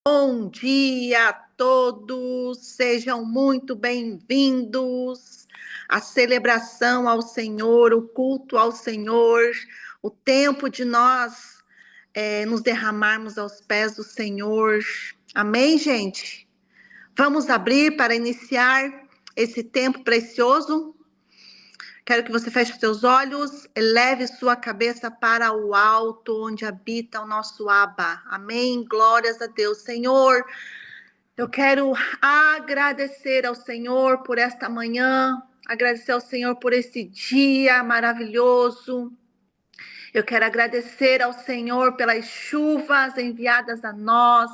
Bom dia a todos, sejam muito bem-vindos à celebração ao Senhor, o culto ao Senhor, o tempo de nós nos derramarmos aos pés do Senhor. Amém, gente? Vamos abrir para iniciar esse tempo precioso? Quero que você feche seus olhos, eleve sua cabeça para o alto, onde habita o nosso Abba. Amém? Glórias a Deus. Senhor, eu quero agradecer ao Senhor por esta manhã, agradecer ao Senhor por esse dia maravilhoso. Eu quero agradecer ao Senhor pelas chuvas enviadas a nós.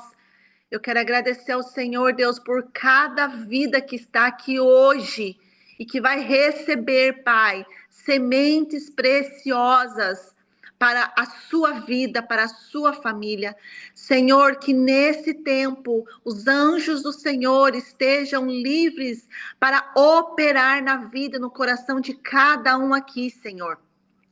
Eu quero agradecer ao Senhor, Deus, por cada vida que está aqui hoje e que vai receber, Pai, sementes preciosas para a sua vida, para a sua família. Senhor, que nesse tempo os anjos do Senhor estejam livres para operar na vida, no coração de cada um aqui, Senhor.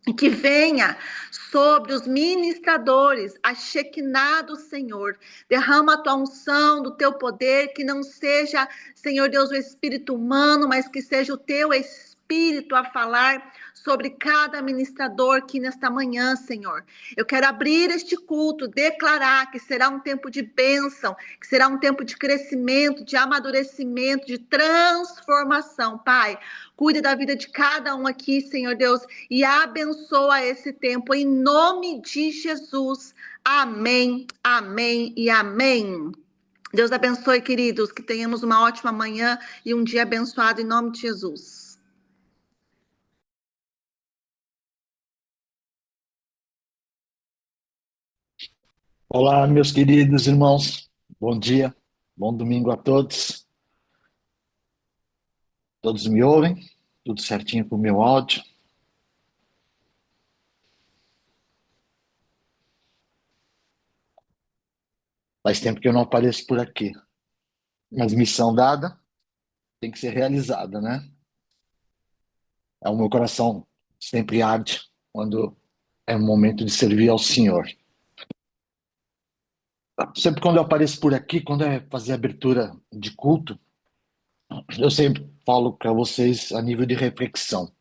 E que venha sobre os ministradores a Shekinah do Senhor. Derrama a tua unção, do teu poder, que não seja, Senhor Deus, o espírito humano, mas que seja o teu espírito a falar sobre cada ministrador aqui nesta manhã, Senhor. Eu quero abrir este culto, declarar que será um tempo de bênção, que será um tempo de crescimento, de amadurecimento, de transformação, Pai. Cuida da vida de cada um aqui, Senhor Deus, e abençoa esse tempo, em nome de Jesus. Amém, amém e amém. Deus abençoe, queridos, que tenhamos uma ótima manhã e um dia abençoado, em nome de Jesus. Olá, meus queridos irmãos. Bom dia, bom domingo a todos. Todos me ouvem? Tudo certinho com o meu áudio? Faz tempo que eu não apareço por aqui. Mas missão dada tem que ser realizada, né? O meu coração sempre arde quando é o momento de servir ao Senhor. Sempre quando eu apareço por aqui, quando é fazer abertura de culto, eu sempre falo para vocês a nível de reflexão.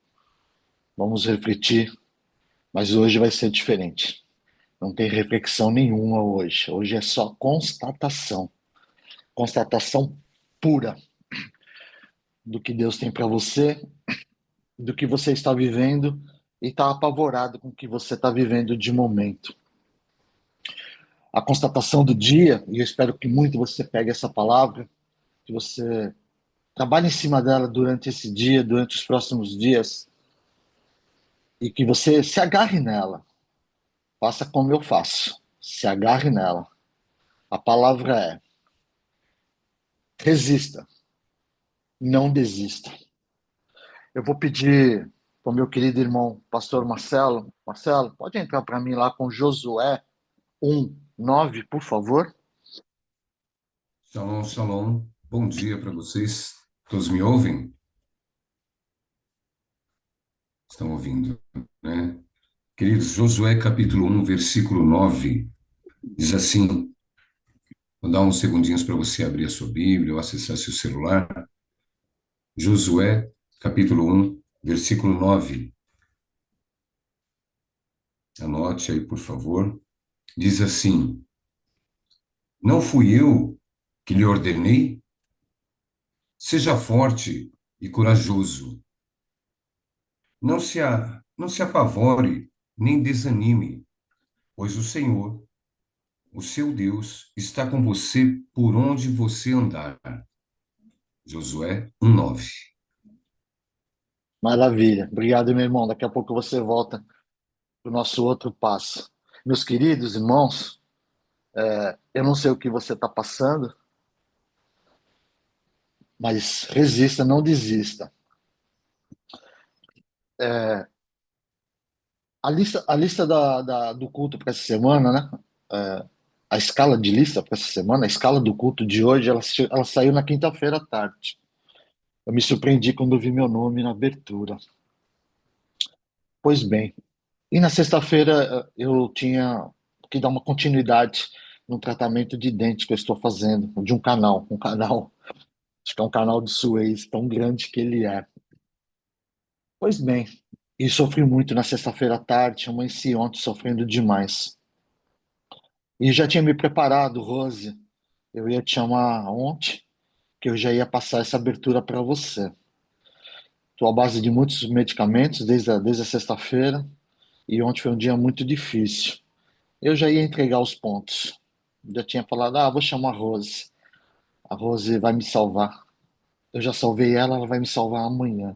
Vamos refletir, mas hoje vai ser diferente. Não tem reflexão nenhuma hoje. Hoje é só constatação. Constatação pura do que Deus tem para você, do que você está vivendo e está apavorado com o que você está vivendo de momento. A constatação do dia, e eu espero que muito você pegue essa palavra, que você trabalhe em cima dela durante esse dia, durante os próximos dias, e que você se agarre nela. Faça como eu faço. Se agarre nela. A palavra é: resista, não desista. Eu vou pedir para o meu querido irmão, pastor Marcelo. Marcelo, pode entrar para mim lá com Josué 1:9, por favor? Shalom, shalom. Bom dia para vocês. Todos me ouvem? Estão ouvindo, né? Queridos, Josué capítulo 1, versículo 9, diz assim, vou dar uns segundinhos para você abrir a sua Bíblia ou acessar seu celular. Josué capítulo 1, versículo 9. Anote aí, por favor. Diz assim, não fui eu que lhe ordenei? Seja forte e corajoso. Não se apavore, nem desanime, pois o Senhor, o seu Deus, está com você por onde você andar. Josué 1:9. Maravilha. Obrigado, meu irmão. Daqui a pouco você volta para o nosso outro passo. Meus queridos irmãos, eu não sei o que você está passando, mas resista, não desista. A lista do culto para essa semana, né? A escala de lista para essa semana, a escala do culto de hoje, ela saiu na quinta-feira à tarde. Eu me surpreendi quando vi meu nome na abertura. Pois bem, e na sexta-feira eu tinha que dar uma continuidade num tratamento de dente que eu estou fazendo, de um canal, acho que é um canal de Suez, tão grande que ele é. Pois bem, e sofri muito na sexta-feira à tarde, amanheci ontem sofrendo demais. E já tinha me preparado, Rose, eu ia te chamar ontem, que eu já ia passar essa abertura para você. Estou à base de muitos medicamentos desde a sexta-feira, e ontem foi um dia muito difícil. Eu já ia entregar os pontos. Já tinha falado, vou chamar a Rose. A Rose vai me salvar. Eu já salvei ela, ela vai me salvar amanhã.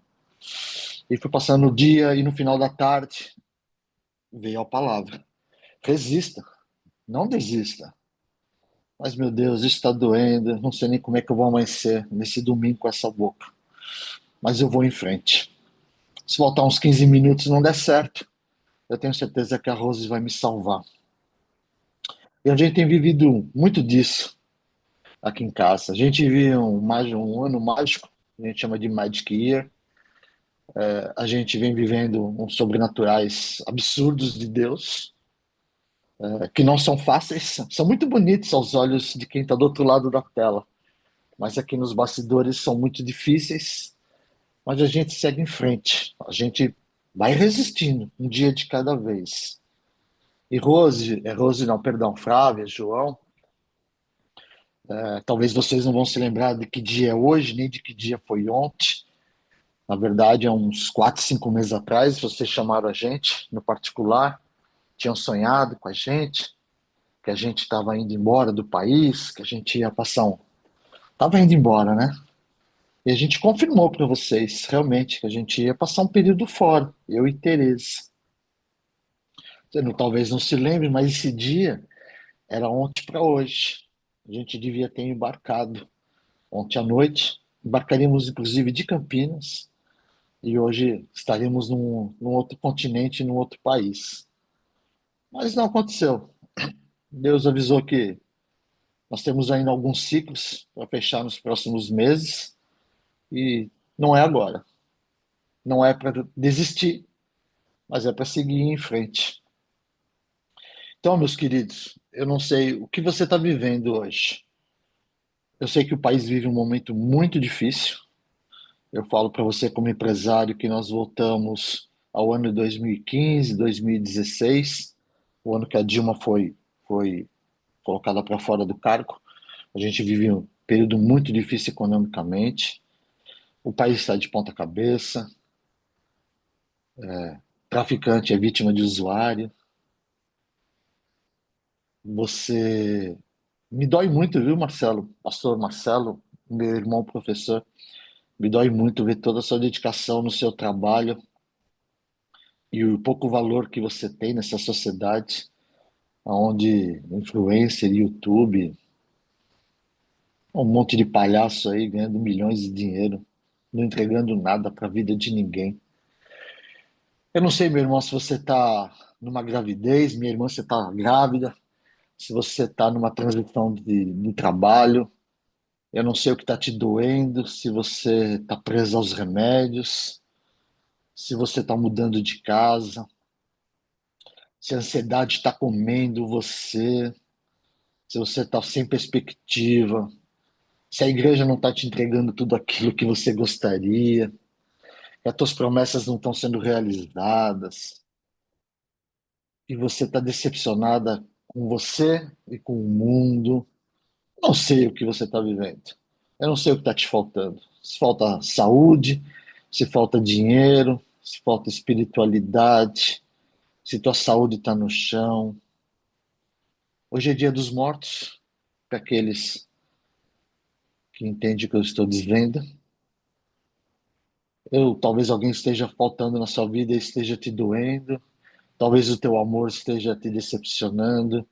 E foi passando o dia e no final da tarde veio a palavra. Resista, não desista. Mas, meu Deus, isso está doendo. Não sei nem como é que eu vou amanhecer nesse domingo com essa boca. Mas eu vou em frente. Se faltar uns 15 minutos e não der certo, eu tenho certeza que a Rose vai me salvar. E a gente tem vivido muito disso aqui em casa. A gente vive um ano mágico, a gente chama de Magic Year. A gente vem vivendo uns sobrenaturais absurdos de Deus, que não são fáceis, são muito bonitos aos olhos de quem está do outro lado da tela, mas aqui nos bastidores são muito difíceis, mas a gente segue em frente, a gente vai resistindo, um dia de cada vez. E Rose não, perdão, Flávia, João, talvez vocês não vão se lembrar de que dia é hoje, nem de que dia foi ontem. Na verdade, há uns 4, 5 meses atrás, vocês chamaram a gente no particular, tinham sonhado com a gente, que a gente estava indo embora do país, que a gente ia passar um. Estava indo embora, né? E a gente confirmou para vocês, realmente, que a gente ia passar um período fora, eu e Tereza. Você talvez não se lembre, mas esse dia era ontem para hoje. A gente devia ter embarcado ontem à noite. Embarcaríamos, inclusive, de Campinas. E hoje estaremos num outro continente, num outro país. Mas não aconteceu. Deus avisou que nós temos ainda alguns ciclos para fechar nos próximos meses e não é agora. Não é para desistir, mas é para seguir em frente. Então, meus queridos, eu não sei o que você está vivendo hoje. Eu sei que o país vive um momento muito difícil. Eu falo para você como empresário que nós voltamos ao ano de 2015, 2016, o ano que a Dilma foi colocada para fora do cargo. A gente vive um período muito difícil economicamente. O país está de ponta cabeça. Traficante é vítima de usuário. Você me dói muito, viu, Marcelo? Pastor Marcelo, meu irmão professor, me dói muito ver toda a sua dedicação no seu trabalho e o pouco valor que você tem nessa sociedade, onde influencer, YouTube, um monte de palhaço aí ganhando milhões de dinheiro, não entregando nada para a vida de ninguém. Eu não sei, meu irmão, se você está numa gravidez, minha irmã, você está grávida, se você está numa transição de trabalho, eu não sei o que está te doendo, se você está preso aos remédios, se você está mudando de casa, se a ansiedade está comendo você, se você está sem perspectiva, se a igreja não está te entregando tudo aquilo que você gostaria, que as tuas promessas não estão sendo realizadas, e você está decepcionada com você e com o mundo. Não sei o que você está vivendo. Eu não sei o que está te faltando. Se falta saúde, se falta dinheiro, se falta espiritualidade, se tua saúde está no chão. Hoje é dia dos mortos, para aqueles que entendem o que eu estou dizendo. Talvez alguém esteja faltando na sua vida e esteja te doendo. Talvez o teu amor esteja te decepcionando.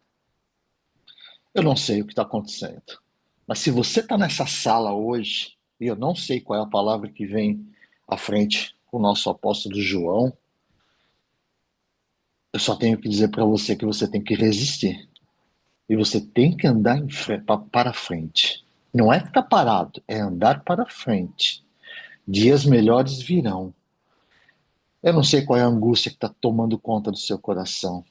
Eu não sei o que está acontecendo. Mas se você está nessa sala hoje, e eu não sei qual é a palavra que vem à frente com o nosso apóstolo João, eu só tenho que dizer para você que você tem que resistir. E você tem que andar para frente. Não é ficar parado, é andar para frente. Dias melhores virão. Eu não sei qual é a angústia que está tomando conta do seu coração.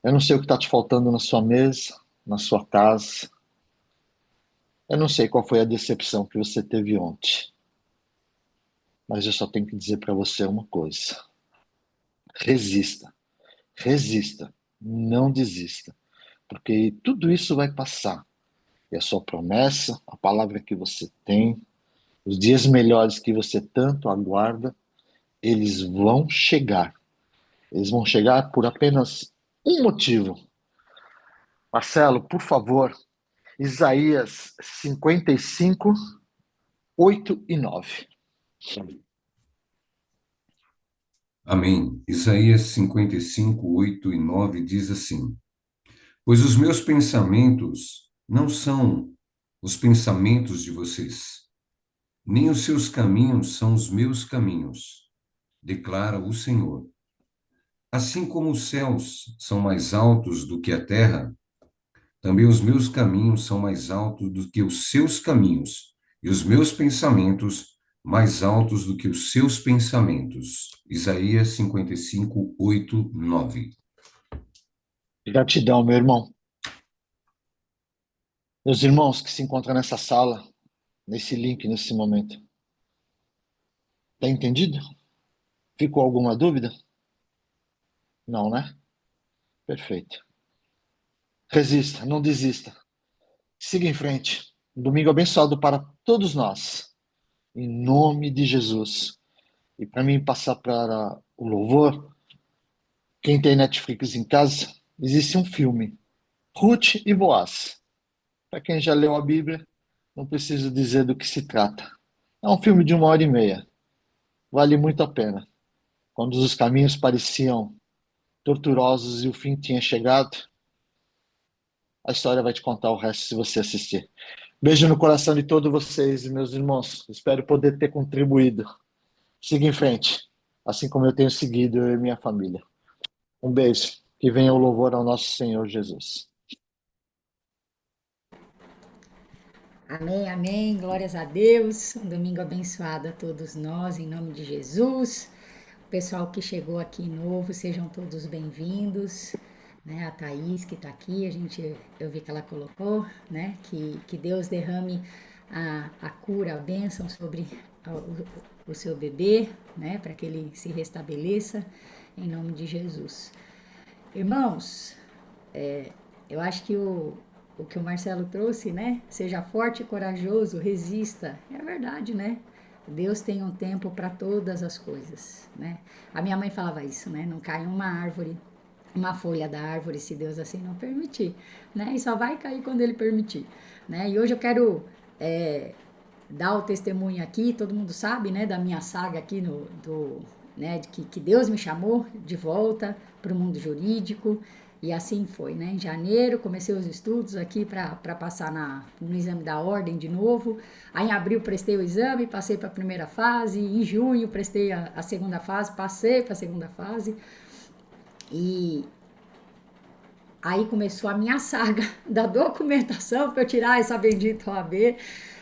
Eu não sei o que está te faltando na sua mesa. na sua casa. Eu não sei qual foi a decepção que você teve ontem, mas eu só tenho que dizer para você uma coisa: resista, resista, não desista, porque tudo isso vai passar. E a sua promessa, a palavra que você tem, os dias melhores que você tanto aguarda, eles vão chegar. Eles vão chegar por apenas um motivo. Marcelo, por favor, Isaías 55, 8 e 9. Amém. Isaías 55, 8 e 9 diz assim: Pois os meus pensamentos não são os pensamentos de vocês, nem os seus caminhos são os meus caminhos, declara o Senhor. Assim como os céus são mais altos do que a terra, também os meus caminhos são mais altos do que os seus caminhos, e os meus pensamentos mais altos do que os seus pensamentos. Isaías 55, 8, 9. Gratidão, meu irmão. Meus irmãos que se encontram nessa sala, nesse link, nesse momento. Tá entendido? Ficou alguma dúvida? Não, né? Perfeito. Resista, não desista. Siga em frente. Um domingo abençoado para todos nós. Em nome de Jesus. E para mim passar para o louvor, quem tem Netflix em casa, existe um filme, Ruth e Boaz. Para quem já leu a Bíblia, não preciso dizer do que se trata. É um filme de 1h30. Vale muito a pena. Quando os caminhos pareciam torturosos e o fim tinha chegado, a história vai te contar o resto se você assistir. Beijo no coração de todos vocês, meus irmãos. Espero poder ter contribuído. Siga em frente, assim como eu tenho seguido, eu e minha família. Um beijo. Que venha o louvor ao nosso Senhor Jesus. Amém, amém. Glórias a Deus. Um domingo abençoado a todos nós, em nome de Jesus. O pessoal que chegou aqui novo, sejam todos bem-vindos. Né? A Thaís que está aqui, eu vi que ela colocou, né? Que Deus derrame a cura, a bênção sobre o seu bebê, né? Para que ele se restabeleça, em nome de Jesus. Irmãos, eu acho que o que o Marcelo trouxe, né? Seja forte e corajoso, resista. É verdade, né? Deus tem um tempo para todas as coisas, né? A minha mãe falava isso, né? Não cai uma folha da árvore, se Deus assim não permitir, né? E só vai cair quando Ele permitir, né? E hoje eu quero dar o testemunho aqui, todo mundo sabe, né? Da minha saga aqui né? De que Deus me chamou de volta para o mundo jurídico. E assim foi, né? Em janeiro comecei os estudos aqui para passar no exame da ordem de novo. Aí em abril prestei o exame, passei para a primeira fase. Em junho prestei a segunda fase, passei para a segunda fase. E aí começou a minha saga da documentação para eu tirar essa bendita OAB.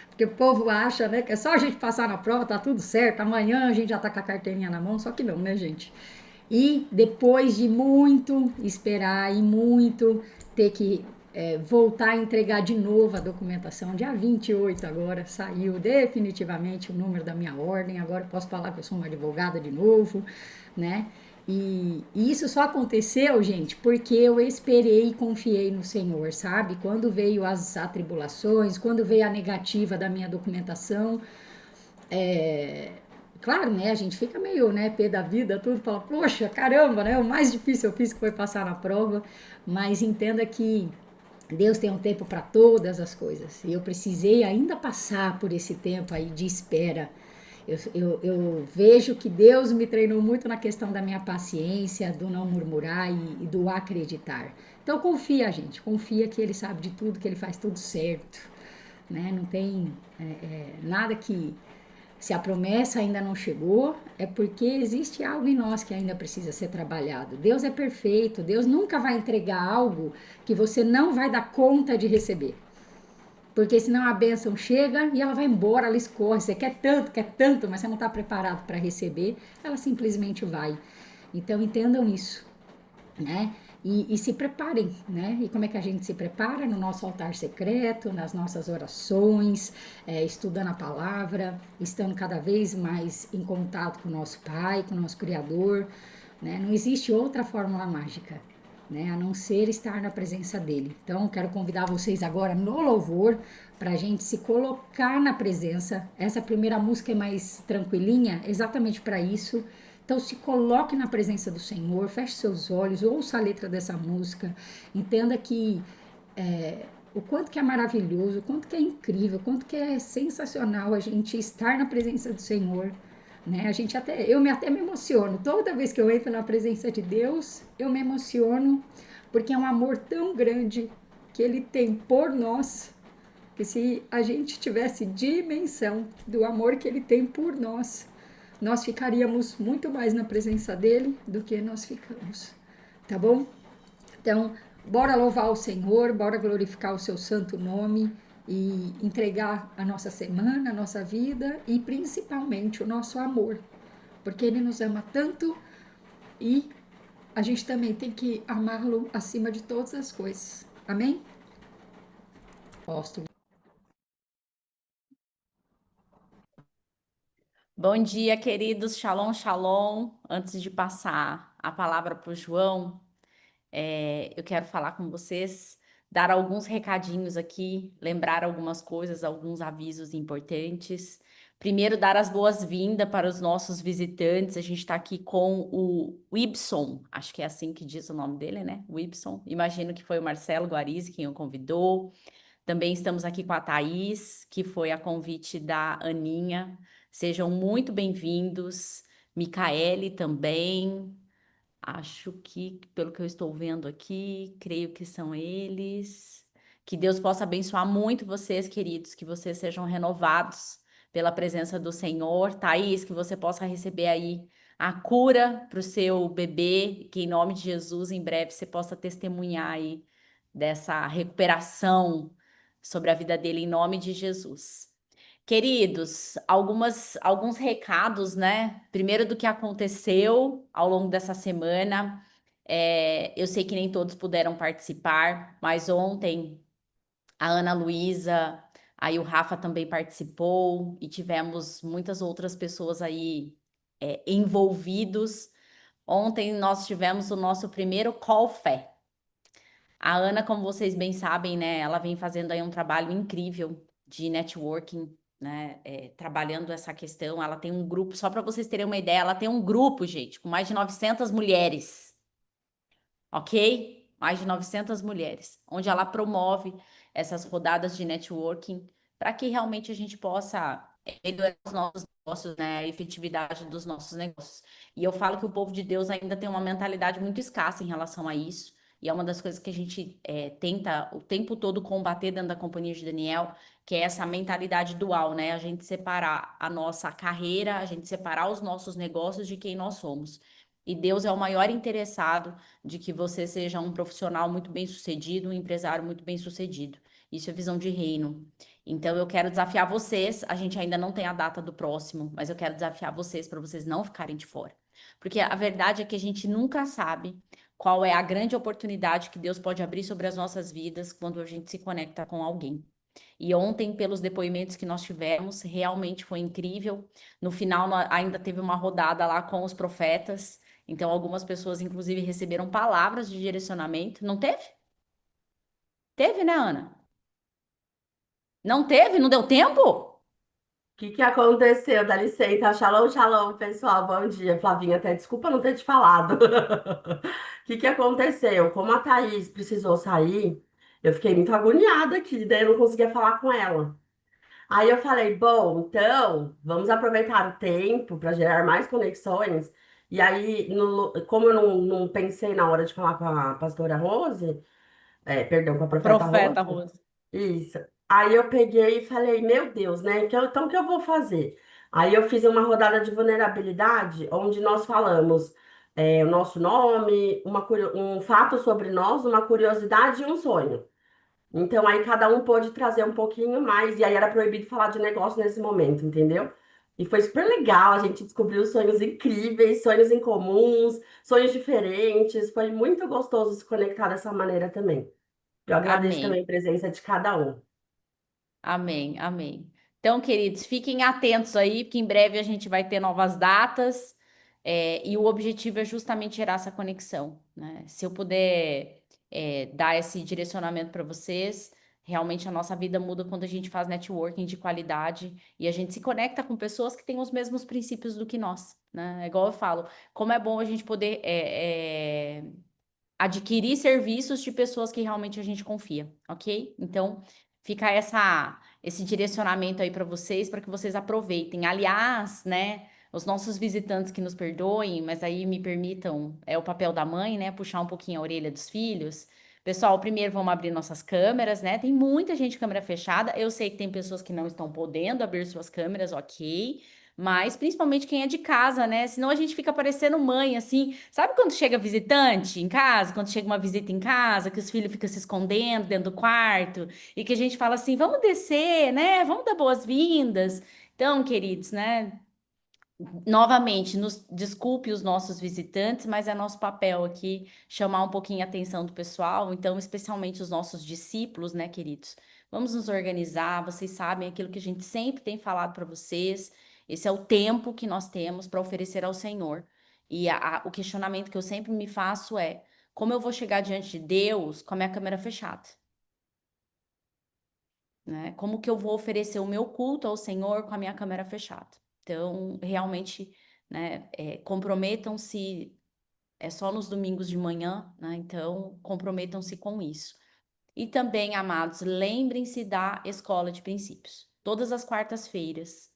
Porque o povo acha, né, que é só a gente passar na prova, tá tudo certo. Amanhã a gente já tá com a carteirinha na mão, só que não, né, gente? E depois de muito esperar e muito ter que voltar a entregar de novo a documentação, dia 28 agora saiu definitivamente o número da minha ordem, agora eu posso falar que eu sou uma advogada de novo, né? E isso só aconteceu, gente, porque eu esperei e confiei no Senhor, sabe? Quando veio as atribulações, quando veio a negativa da minha documentação, claro, né, a gente fica meio, né, pé da vida, tudo, fala, poxa, caramba, né, o mais difícil eu fiz que foi passar na prova, mas entenda que Deus tem um tempo para todas as coisas, e eu precisei ainda passar por esse tempo aí de espera. Eu vejo que Deus me treinou muito na questão da minha paciência, do não murmurar e do acreditar. Então confia, gente, confia que Ele sabe de tudo, que Ele faz tudo certo, né, não tem nada que... Se a promessa ainda não chegou, é porque existe algo em nós que ainda precisa ser trabalhado. Deus é perfeito, Deus nunca vai entregar algo que você não vai dar conta de receber. Porque senão a bênção chega e ela vai embora, ela escorre. Você quer tanto, mas você não está preparado para receber, ela simplesmente vai. Então entendam isso, né? e se preparem, né? E como é que a gente se prepara? No nosso altar secreto, nas nossas orações, estudando a palavra, estando cada vez mais em contato com o nosso Pai, com o nosso Criador, né? Não existe outra fórmula mágica, né? A não ser estar na presença dele. Então, quero convidar vocês agora no louvor para a gente se colocar na presença. Essa primeira música é mais tranquilinha, exatamente para isso. Então se coloque na presença do Senhor, feche seus olhos, ouça a letra dessa música, entenda que o quanto que é maravilhoso, o quanto que é incrível, o quanto que é sensacional a gente estar na presença do Senhor, né? Até me emociono toda vez que eu entro na presença de Deus, eu me emociono porque é um amor tão grande que Ele tem por nós, que se a gente tivesse dimensão do amor que Ele tem por nós ficaríamos muito mais na presença dele do que nós ficamos, tá bom? Então, bora louvar o Senhor, bora glorificar o seu santo nome e entregar a nossa semana, a nossa vida e principalmente o nosso amor, porque ele nos ama tanto e a gente também tem que amá-lo acima de todas as coisas. Amém? Apóstolo. Bom dia, queridos. Shalom, shalom. Antes de passar a palavra para o João, eu quero falar com vocês, dar alguns recadinhos aqui, lembrar algumas coisas, alguns avisos importantes. Primeiro, dar as boas-vindas para os nossos visitantes. A gente está aqui com o Wibson, acho que é assim que diz o nome dele, né? Wibson. Imagino que foi o Marcelo Guarizi quem o convidou. Também estamos aqui com a Thaís, que foi a convite da Aninha. Sejam muito bem-vindos. Micaele também. Acho que, pelo que eu estou vendo aqui, creio que são eles. Que Deus possa abençoar muito vocês, queridos, que vocês sejam renovados pela presença do Senhor. Thaís, que você possa receber aí a cura para o seu bebê, que em nome de Jesus, em breve, você possa testemunhar aí dessa recuperação sobre a vida dele, em nome de Jesus. Queridos, alguns recados, né? Primeiro do que aconteceu ao longo dessa semana. Eu sei que nem todos puderam participar, mas ontem a Ana Luísa, aí o Rafa também participou e tivemos muitas outras pessoas aí envolvidos. Ontem nós tivemos o nosso primeiro Call Fé. A Ana, como vocês bem sabem, né, ela vem fazendo aí um trabalho incrível de networking, né, trabalhando essa questão. Ela tem um grupo, só para vocês terem uma ideia, ela tem um grupo, gente, com mais de 900 mulheres, ok? Mais de 900 mulheres, onde ela promove essas rodadas de networking para que realmente a gente possa melhorar os nossos negócios, né, a efetividade dos nossos negócios. E eu falo que o povo de Deus ainda tem uma mentalidade muito escassa em relação a isso. E é uma das coisas que a gente tenta o tempo todo combater dentro da Companhia de Daniel, que é essa mentalidade dual, né? A gente separar a nossa carreira, a gente separar os nossos negócios de quem nós somos. E Deus é o maior interessado de que você seja um profissional muito bem-sucedido, um empresário muito bem-sucedido. Isso é visão de reino. Então eu quero desafiar vocês, a gente ainda não tem a data do próximo, mas eu quero desafiar vocês para vocês não ficarem de fora. Porque a verdade é que a gente nunca sabe qual é a grande oportunidade que Deus pode abrir sobre as nossas vidas quando a gente se conecta com alguém. E ontem, pelos depoimentos que nós tivemos, realmente foi incrível. No final, ainda teve uma rodada lá com os profetas. Então, algumas pessoas, inclusive, receberam palavras de direcionamento. Não teve? Teve, né, Ana? Não teve? Não deu tempo? Que aconteceu? Dá licença. Shalom, shalom, pessoal. Bom dia. Flavinha, até desculpa não ter te falado. Que aconteceu? Como a Thaís precisou sair, eu fiquei muito agoniada aqui, daí eu não conseguia falar com ela. Aí eu falei, bom, então vamos aproveitar o tempo para gerar mais conexões. E aí, como eu não pensei na hora de falar com a pastora Rose, perdão, com a profeta Profeta Rose. Rosa. Isso. Aí eu peguei e falei, meu Deus, né? Então, o que eu vou fazer? Aí eu fiz uma rodada de vulnerabilidade, onde nós falamos o nosso nome, um fato sobre nós, uma curiosidade e um sonho. Então, aí cada um pôde trazer um pouquinho mais, e aí era proibido falar de negócio nesse momento, entendeu? E foi super legal, a gente descobriu sonhos incríveis, sonhos incomuns, sonhos diferentes. Foi muito gostoso se conectar dessa maneira também. Eu agradeço Amém. também a presença de cada um. Amém, amém. Então, queridos, fiquem atentos aí, porque em breve a gente vai ter novas datas, e o objetivo é justamente gerar essa conexão, né? Se eu puder, dar esse direcionamento para vocês, realmente a nossa vida muda quando a gente faz networking de qualidade e a gente se conecta com pessoas que têm os mesmos princípios do que nós, né? É igual eu falo, como é bom a gente poder adquirir serviços de pessoas que realmente a gente confia, ok? Então, fica esse direcionamento aí para que vocês aproveitem. Aliás, né, os nossos visitantes que nos perdoem, mas aí me permitam, é o papel da mãe, né, puxar um pouquinho a orelha dos filhos. Pessoal, primeiro vamos abrir nossas câmeras, né? Tem muita gente de câmera fechada. Eu sei que tem pessoas que não estão podendo abrir suas câmeras, ok. Mas principalmente quem é de casa, né? Senão a gente fica parecendo mãe, assim. Sabe quando chega visitante em casa? Quando chega uma visita em casa, que os filhos ficam se escondendo dentro do quarto e que a gente fala assim: vamos descer, né? Vamos dar boas-vindas. Então, queridos, né? Novamente, nos desculpe os nossos visitantes, mas é nosso papel aqui chamar um pouquinho a atenção do pessoal, então, especialmente os nossos discípulos, né, queridos? Vamos nos organizar, vocês sabem aquilo que a gente sempre tem falado para vocês. Esse é o tempo que nós temos para oferecer ao Senhor. E o questionamento que eu sempre me faço é: como eu vou chegar diante de Deus com a minha câmera fechada? Né? Como que eu vou oferecer o meu culto ao Senhor com a minha câmera fechada? Então, realmente, né, comprometam-se, é só nos domingos de manhã, né? Então, comprometam-se com isso. E também, amados, lembrem-se da escola de princípios. Todas as quartas-feiras,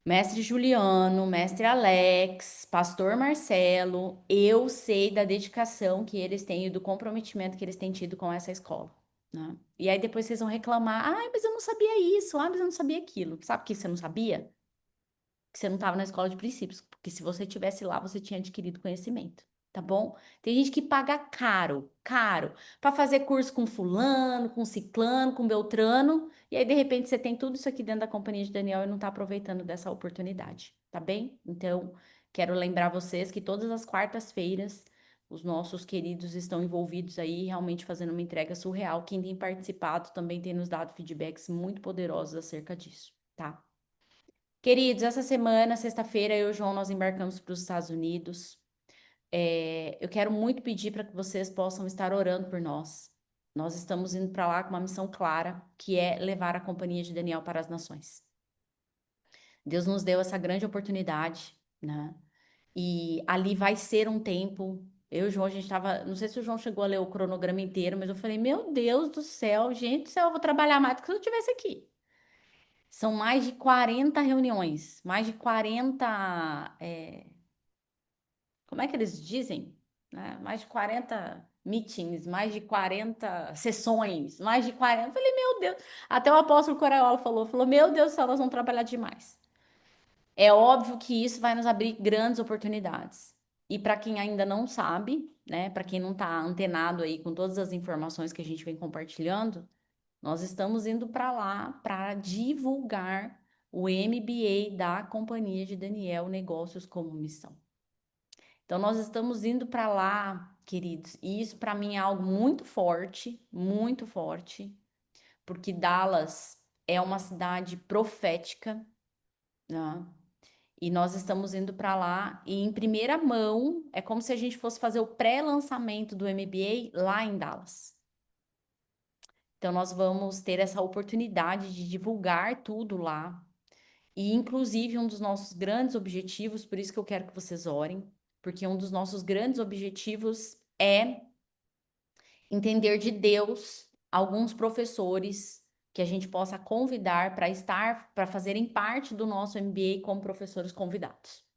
Mestre Juliano, Mestre Alex, Pastor Marcelo, eu sei da dedicação que eles têm e do comprometimento que eles têm tido com essa escola, né? E aí depois vocês vão reclamar, ai, mas eu não sabia isso, ai, mas eu não sabia aquilo. Sabe por que você não sabia? Que você não estava na escola de princípios, porque se você tivesse lá, você tinha adquirido conhecimento, tá bom? Tem gente que paga caro, caro, para fazer curso com fulano, com ciclano, com beltrano, e aí de repente você tem tudo isso aqui dentro da companhia de Daniel e não está aproveitando dessa oportunidade, tá bem? Então, quero lembrar vocês que todas as quartas-feiras os nossos queridos estão envolvidos aí, realmente fazendo uma entrega surreal. Quem tem participado também tem nos dado feedbacks muito poderosos acerca disso, tá? Queridos, essa semana, sexta-feira, eu e o João, nós embarcamos para os Estados Unidos. Eu quero muito pedir para que vocês possam estar orando por nós. Nós estamos indo para lá com uma missão clara, que é levar a companhia de Daniel para as nações. Deus nos deu essa grande oportunidade, né? E ali vai ser um tempo. Eu e o João, a gente estava. Não sei se o João chegou a ler o cronograma inteiro, mas eu falei: Meu Deus do céu, gente do céu, eu vou trabalhar mais do que se eu estivesse aqui. São mais de 40 reuniões, mais de 40, como é que eles dizem? Né? Mais de 40 meetings, mais de 40 sessões, mais de 40. Eu falei, meu Deus. Até o apóstolo Coraiola falou, meu Deus do céu, nós vamos trabalhar demais. É óbvio que isso vai nos abrir grandes oportunidades. E para quem ainda não sabe, né, para quem não está antenado aí com todas as informações que a gente vem compartilhando, nós estamos indo para lá para divulgar o MBA da Companhia de Daniel Negócios como Missão. Então, nós estamos indo para lá, queridos, e isso para mim é algo muito forte, porque Dallas é uma cidade profética, né? E nós estamos indo para lá e em primeira mão, é como se a gente fosse fazer o pré-lançamento do MBA lá em Dallas. Então, nós vamos ter essa oportunidade de divulgar tudo lá. E, inclusive, um dos nossos grandes objetivos, por isso que eu quero que vocês orem, porque um dos nossos grandes objetivos é entender de Deus alguns professores que a gente possa convidar para fazerem parte do nosso MBA como professores convidados.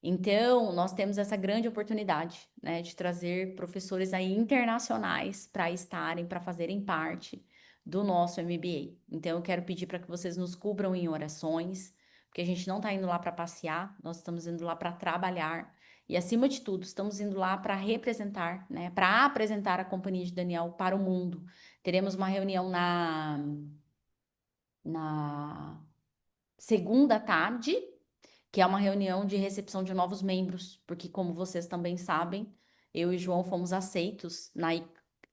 Então, nós temos essa grande oportunidade, né, de trazer professores aí internacionais para estarem, para fazerem parte do nosso MBA. Então, eu quero pedir para que vocês nos cubram em orações, porque a gente não está indo lá para passear, nós estamos indo lá para trabalhar. E, acima de tudo, estamos indo lá para representar, né, para apresentar a Companhia de Daniel para o mundo. Teremos uma reunião na segunda tarde, que é uma reunião de recepção de novos membros, porque como vocês também sabem, eu e João fomos aceitos na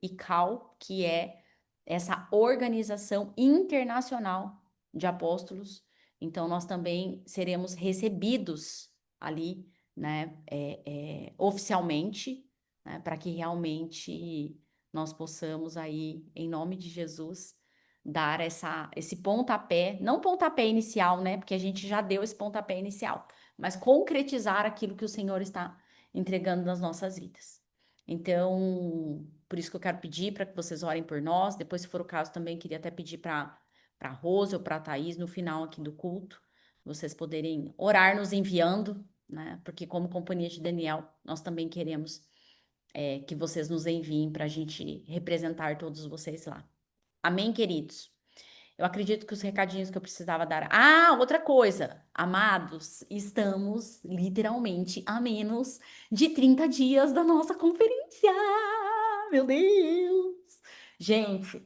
ICAL, que é essa organização internacional de apóstolos. Então, nós também seremos recebidos ali, né, oficialmente, né, para que realmente nós possamos aí, em nome de Jesus, dar esse pontapé, não pontapé inicial, né, porque a gente já deu esse pontapé inicial, mas concretizar aquilo que o Senhor está entregando nas nossas vidas. Então, por isso que eu quero pedir para que vocês orem por nós. Depois, se for o caso, também queria até pedir para a Rose ou para a Thaís, no final aqui do culto, vocês poderem orar nos enviando, né? Porque como companhia de Daniel, nós também queremos que vocês nos enviem para a gente representar todos vocês lá. Amém, queridos? Eu acredito que os recadinhos que eu precisava dar. Ah, outra coisa, amados, estamos literalmente a menos de 30 dias da nossa conferência. Meu Deus! Gente,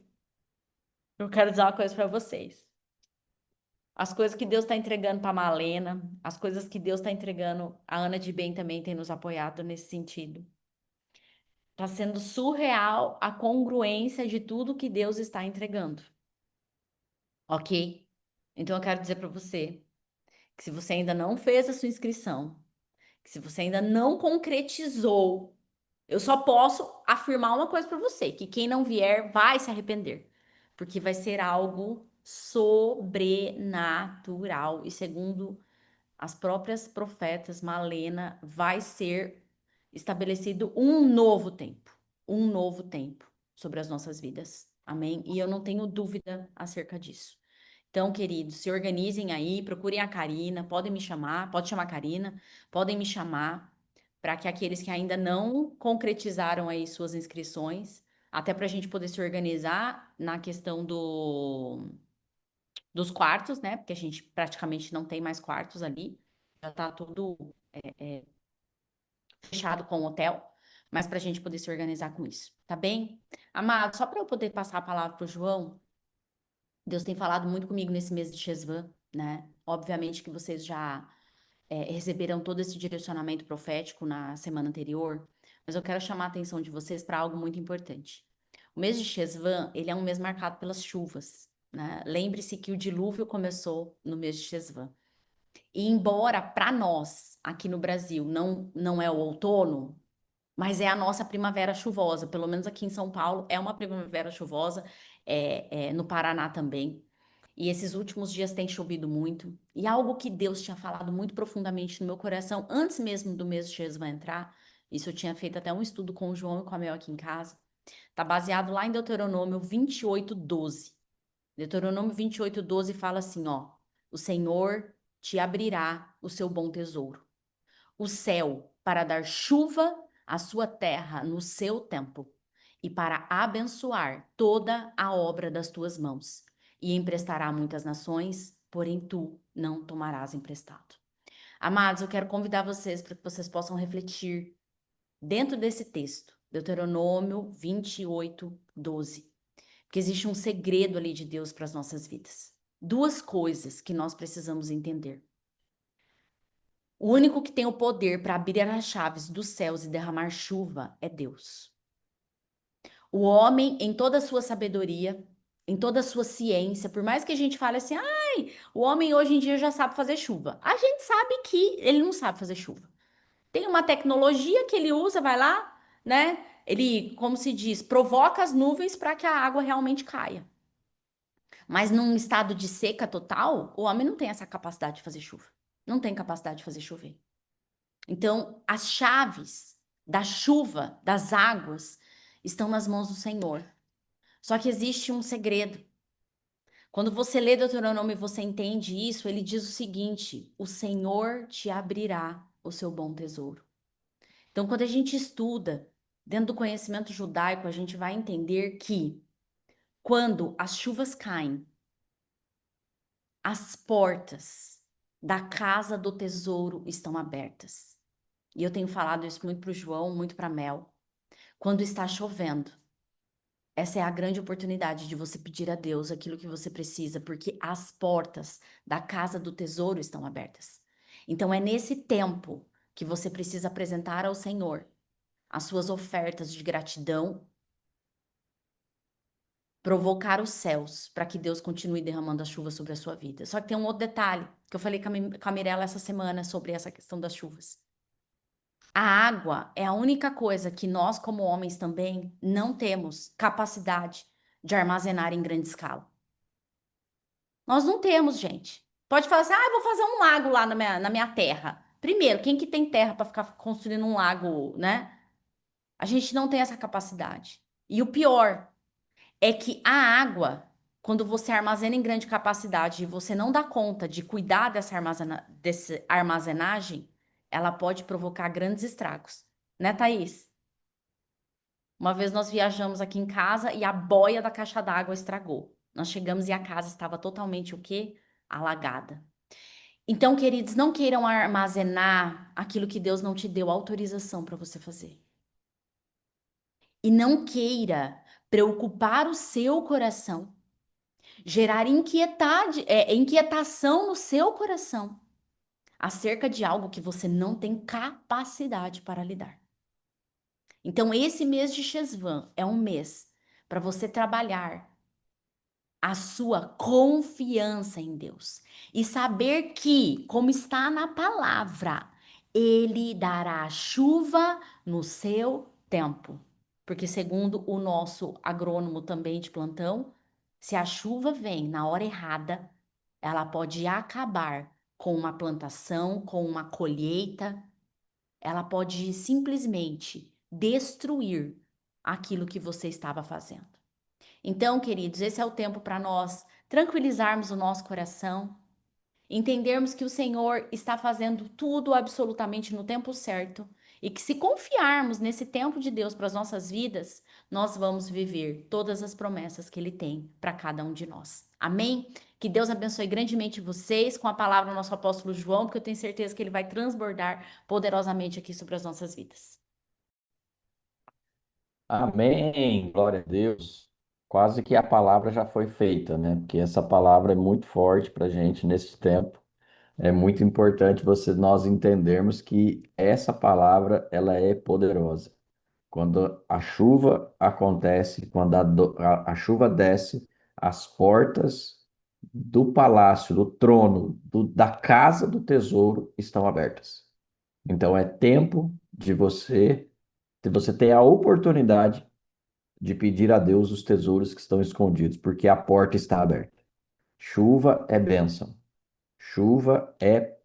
eu quero dizer uma coisa para vocês. As coisas que Deus está entregando para Malena, as coisas que Deus está entregando, a Ana de Bem também tem nos apoiado nesse sentido. Está sendo surreal a congruência de tudo que Deus está entregando. Ok? Então eu quero dizer para você que se você ainda não fez a sua inscrição, que se você ainda não concretizou, eu só posso afirmar uma coisa para você, que quem não vier vai se arrepender, porque vai ser algo sobrenatural e segundo as próprias profetas, Malena, vai ser estabelecido um novo tempo sobre as nossas vidas. Amém? E eu não tenho dúvida acerca disso. Então, queridos, se organizem aí, procurem a Karina, podem me chamar, pode chamar a Karina, podem me chamar, para que aqueles que ainda não concretizaram aí suas inscrições, até para a gente poder se organizar na questão dos quartos, né? Porque a gente praticamente não tem mais quartos ali, já está tudo fechado com o hotel, mas para a gente poder se organizar com isso, tá bem? Amado, só para eu poder passar a palavra para o João, Deus tem falado muito comigo nesse mês de Shesvan, né? Obviamente que vocês já receberam todo esse direcionamento profético na semana anterior, mas eu quero chamar a atenção de vocês para algo muito importante. O mês de Shesvan, ele é um mês marcado pelas chuvas, né? Lembre-se que o dilúvio começou no mês de Shesvan. E embora para nós, aqui no Brasil, não é o outono, mas é a nossa primavera chuvosa, pelo menos aqui em São Paulo, é uma primavera chuvosa, no Paraná também. E esses últimos dias tem chovido muito. E algo que Deus tinha falado muito profundamente no meu coração, antes mesmo do mês de Jesus entrar, isso eu tinha feito até um estudo com o João e com a Mel aqui em casa, tá baseado lá em Deuteronômio 28:12. Deuteronômio 28:12 fala assim, ó, o Senhor te abrirá o seu bom tesouro, o céu para dar chuva à sua terra no seu tempo, e para abençoar toda a obra das tuas mãos, e emprestará a muitas nações, porém tu não tomarás emprestado. Amados, eu quero convidar vocês para que vocês possam refletir dentro desse texto, Deuteronômio 28:12, porque existe um segredo ali de Deus para as nossas vidas. Duas coisas que nós precisamos entender. O único que tem o poder para abrir as chaves dos céus e derramar chuva é Deus. O homem, em toda a sua sabedoria, em toda a sua ciência, por mais que a gente fale assim, ai, o homem hoje em dia já sabe fazer chuva. A gente sabe que ele não sabe fazer chuva. Tem uma tecnologia que ele usa, vai lá, né? Ele, como se diz, provoca as nuvens para que a água realmente caia. Mas num estado de seca total, o homem não tem essa capacidade de fazer chuva. Não tem capacidade de fazer chover. Então, as chaves da chuva, das águas, estão nas mãos do Senhor. Só que existe um segredo. Quando você lê Deuteronômio e você entende isso, ele diz o seguinte: o Senhor te abrirá o seu bom tesouro. Então, quando a gente estuda dentro do conhecimento judaico, a gente vai entender que quando as chuvas caem, as portas da casa do tesouro estão abertas. E eu tenho falado isso muito para o João, muito para a Mel. Quando está chovendo, essa é a grande oportunidade de você pedir a Deus aquilo que você precisa, porque as portas da casa do tesouro estão abertas. Então é nesse tempo que você precisa apresentar ao Senhor as suas ofertas de gratidão, provocar os céus para que Deus continue derramando a chuva sobre a sua vida. Só que tem um outro detalhe que eu falei com a Mirella essa semana sobre essa questão das chuvas. A água é a única coisa que nós, como homens, também não temos capacidade de armazenar em grande escala. Nós não temos, gente. Pode falar assim, eu vou fazer um lago lá na minha terra. Primeiro, quem que tem terra para ficar construindo um lago, né? A gente não tem essa capacidade. E o pior é que a água, quando você armazena em grande capacidade e você não dá conta de cuidar dessa armazenagem, ela pode provocar grandes estragos. Né, Thaís? Uma vez nós viajamos aqui em casa e a boia da caixa d'água estragou. Nós chegamos e a casa estava totalmente o quê? Alagada. Então, queridos, não queiram armazenar aquilo que Deus não te deu autorização para você fazer. E não queira preocupar o seu coração, gerar inquietação no seu coração acerca de algo que você não tem capacidade para lidar. Então, esse mês de Chesvan é um mês para você trabalhar a sua confiança em Deus e saber que, como está na palavra, Ele dará chuva no seu tempo. Porque, segundo o nosso agrônomo também de plantão, se a chuva vem na hora errada, ela pode acabar com uma plantação, com uma colheita, ela pode simplesmente destruir aquilo que você estava fazendo. Então, queridos, esse é o tempo para nós tranquilizarmos o nosso coração, entendermos que o Senhor está fazendo tudo absolutamente no tempo certo e que se confiarmos nesse tempo de Deus para as nossas vidas, nós vamos viver todas as promessas que Ele tem para cada um de nós. Amém? Que Deus abençoe grandemente vocês com a palavra do nosso apóstolo João, porque eu tenho certeza que ele vai transbordar poderosamente aqui sobre as nossas vidas. Amém, glória a Deus. Quase que a palavra já foi feita, né? Porque essa palavra é muito forte para a gente nesse tempo. É muito importante nós entendermos que essa palavra ela é poderosa. Quando a chuva acontece, quando a chuva desce, as portas do palácio, do trono, da casa do tesouro estão abertas. Então é tempo de você ter a oportunidade de pedir a Deus os tesouros que estão escondidos, porque a porta está aberta. Chuva é bênção. Chuva é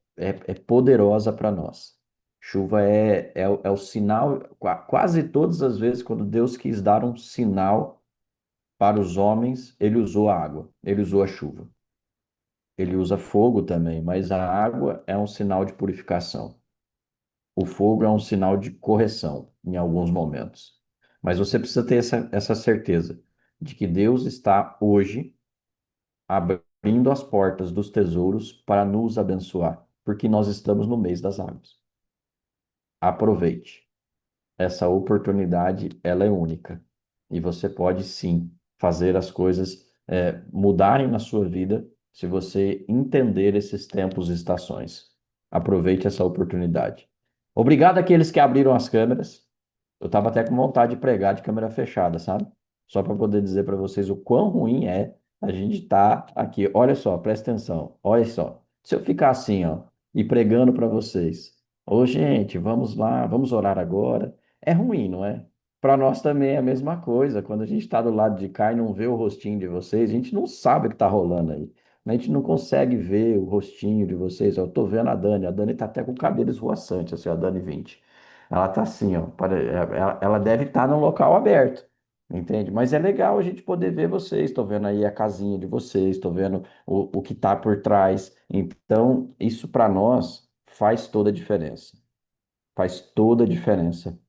poderosa para nós. Chuva é o sinal, quase todas as vezes, quando Deus quis dar um sinal para os homens, ele usou a água, ele usou a chuva. Ele usa fogo também, mas a água é um sinal de purificação. O fogo é um sinal de correção em alguns momentos. Mas você precisa ter essa certeza de que Deus está hoje abrindo as portas dos tesouros para nos abençoar, porque nós estamos no mês das águas. Aproveite. Essa oportunidade, ela é única. E você pode sim fazer as coisas mudarem na sua vida se você entender esses tempos e estações. Aproveite essa oportunidade. Obrigado àqueles que abriram as câmeras. Eu estava até com vontade de pregar de câmera fechada, sabe? Só para poder dizer para vocês o quão ruim é a gente estar aqui. Olha só, presta atenção. Olha só. Se eu ficar assim, ó, e pregando para vocês, ô gente, vamos lá, vamos orar agora. É ruim, não é? Para nós também é a mesma coisa. Quando a gente está do lado de cá e não vê o rostinho de vocês, a gente não sabe o que está rolando aí. A gente não consegue ver o rostinho de vocês. Eu estou vendo a Dani está até com o cabelo esvoaçante, assim, a Dani 20. Ela está assim, ó, ela deve estar num local aberto, entende? Mas é legal a gente poder ver vocês. Estou vendo aí a casinha de vocês, estou vendo o que está por trás. Então, isso para nós faz toda a diferença. Faz toda a diferença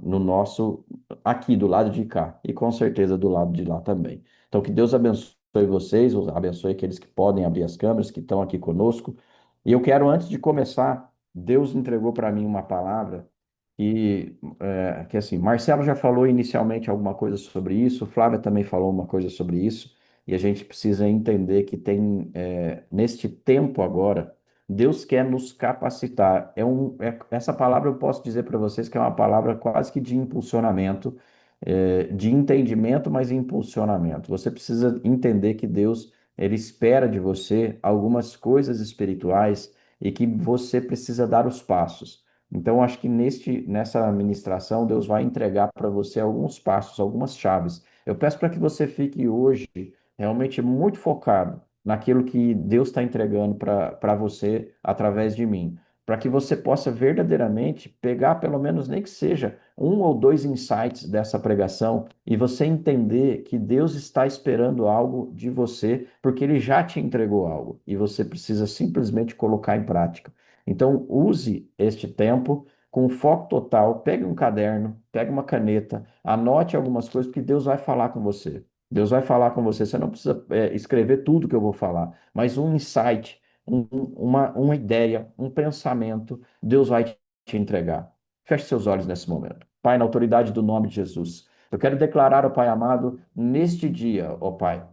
no nosso, aqui do lado de cá, e com certeza do lado de lá também. Então, que Deus abençoe vocês, abençoe aqueles que podem abrir as câmeras, que estão aqui conosco. E eu quero, antes de começar, Deus entregou para mim uma palavra que assim, Marcelo já falou inicialmente alguma coisa sobre isso, Flávia também falou uma coisa sobre isso, e a gente precisa entender que neste tempo agora, Deus quer nos capacitar. Essa palavra eu posso dizer para vocês que é uma palavra quase que de impulsionamento, de entendimento, mas impulsionamento. Você precisa entender que Deus, ele espera de você algumas coisas espirituais e que você precisa dar os passos. Então, acho que nessa ministração, Deus vai entregar para você alguns passos, algumas chaves. Eu peço para que você fique hoje realmente muito focado naquilo que Deus está entregando para você através de mim, para que você possa verdadeiramente pegar, pelo menos nem que seja um ou dois insights dessa pregação e você entender que Deus está esperando algo de você, porque Ele já te entregou algo e você precisa simplesmente colocar em prática. Então, use este tempo com foco total. Pegue um caderno, pegue uma caneta, anote algumas coisas, porque Deus vai falar com você. Deus vai falar com você. Você não precisa, escrever tudo que eu vou falar, mas um insight, uma ideia, um pensamento, Deus vai te entregar. Feche seus olhos nesse momento. Pai, na autoridade do nome de Jesus, eu quero declarar, ó Pai amado, neste dia, ó Pai,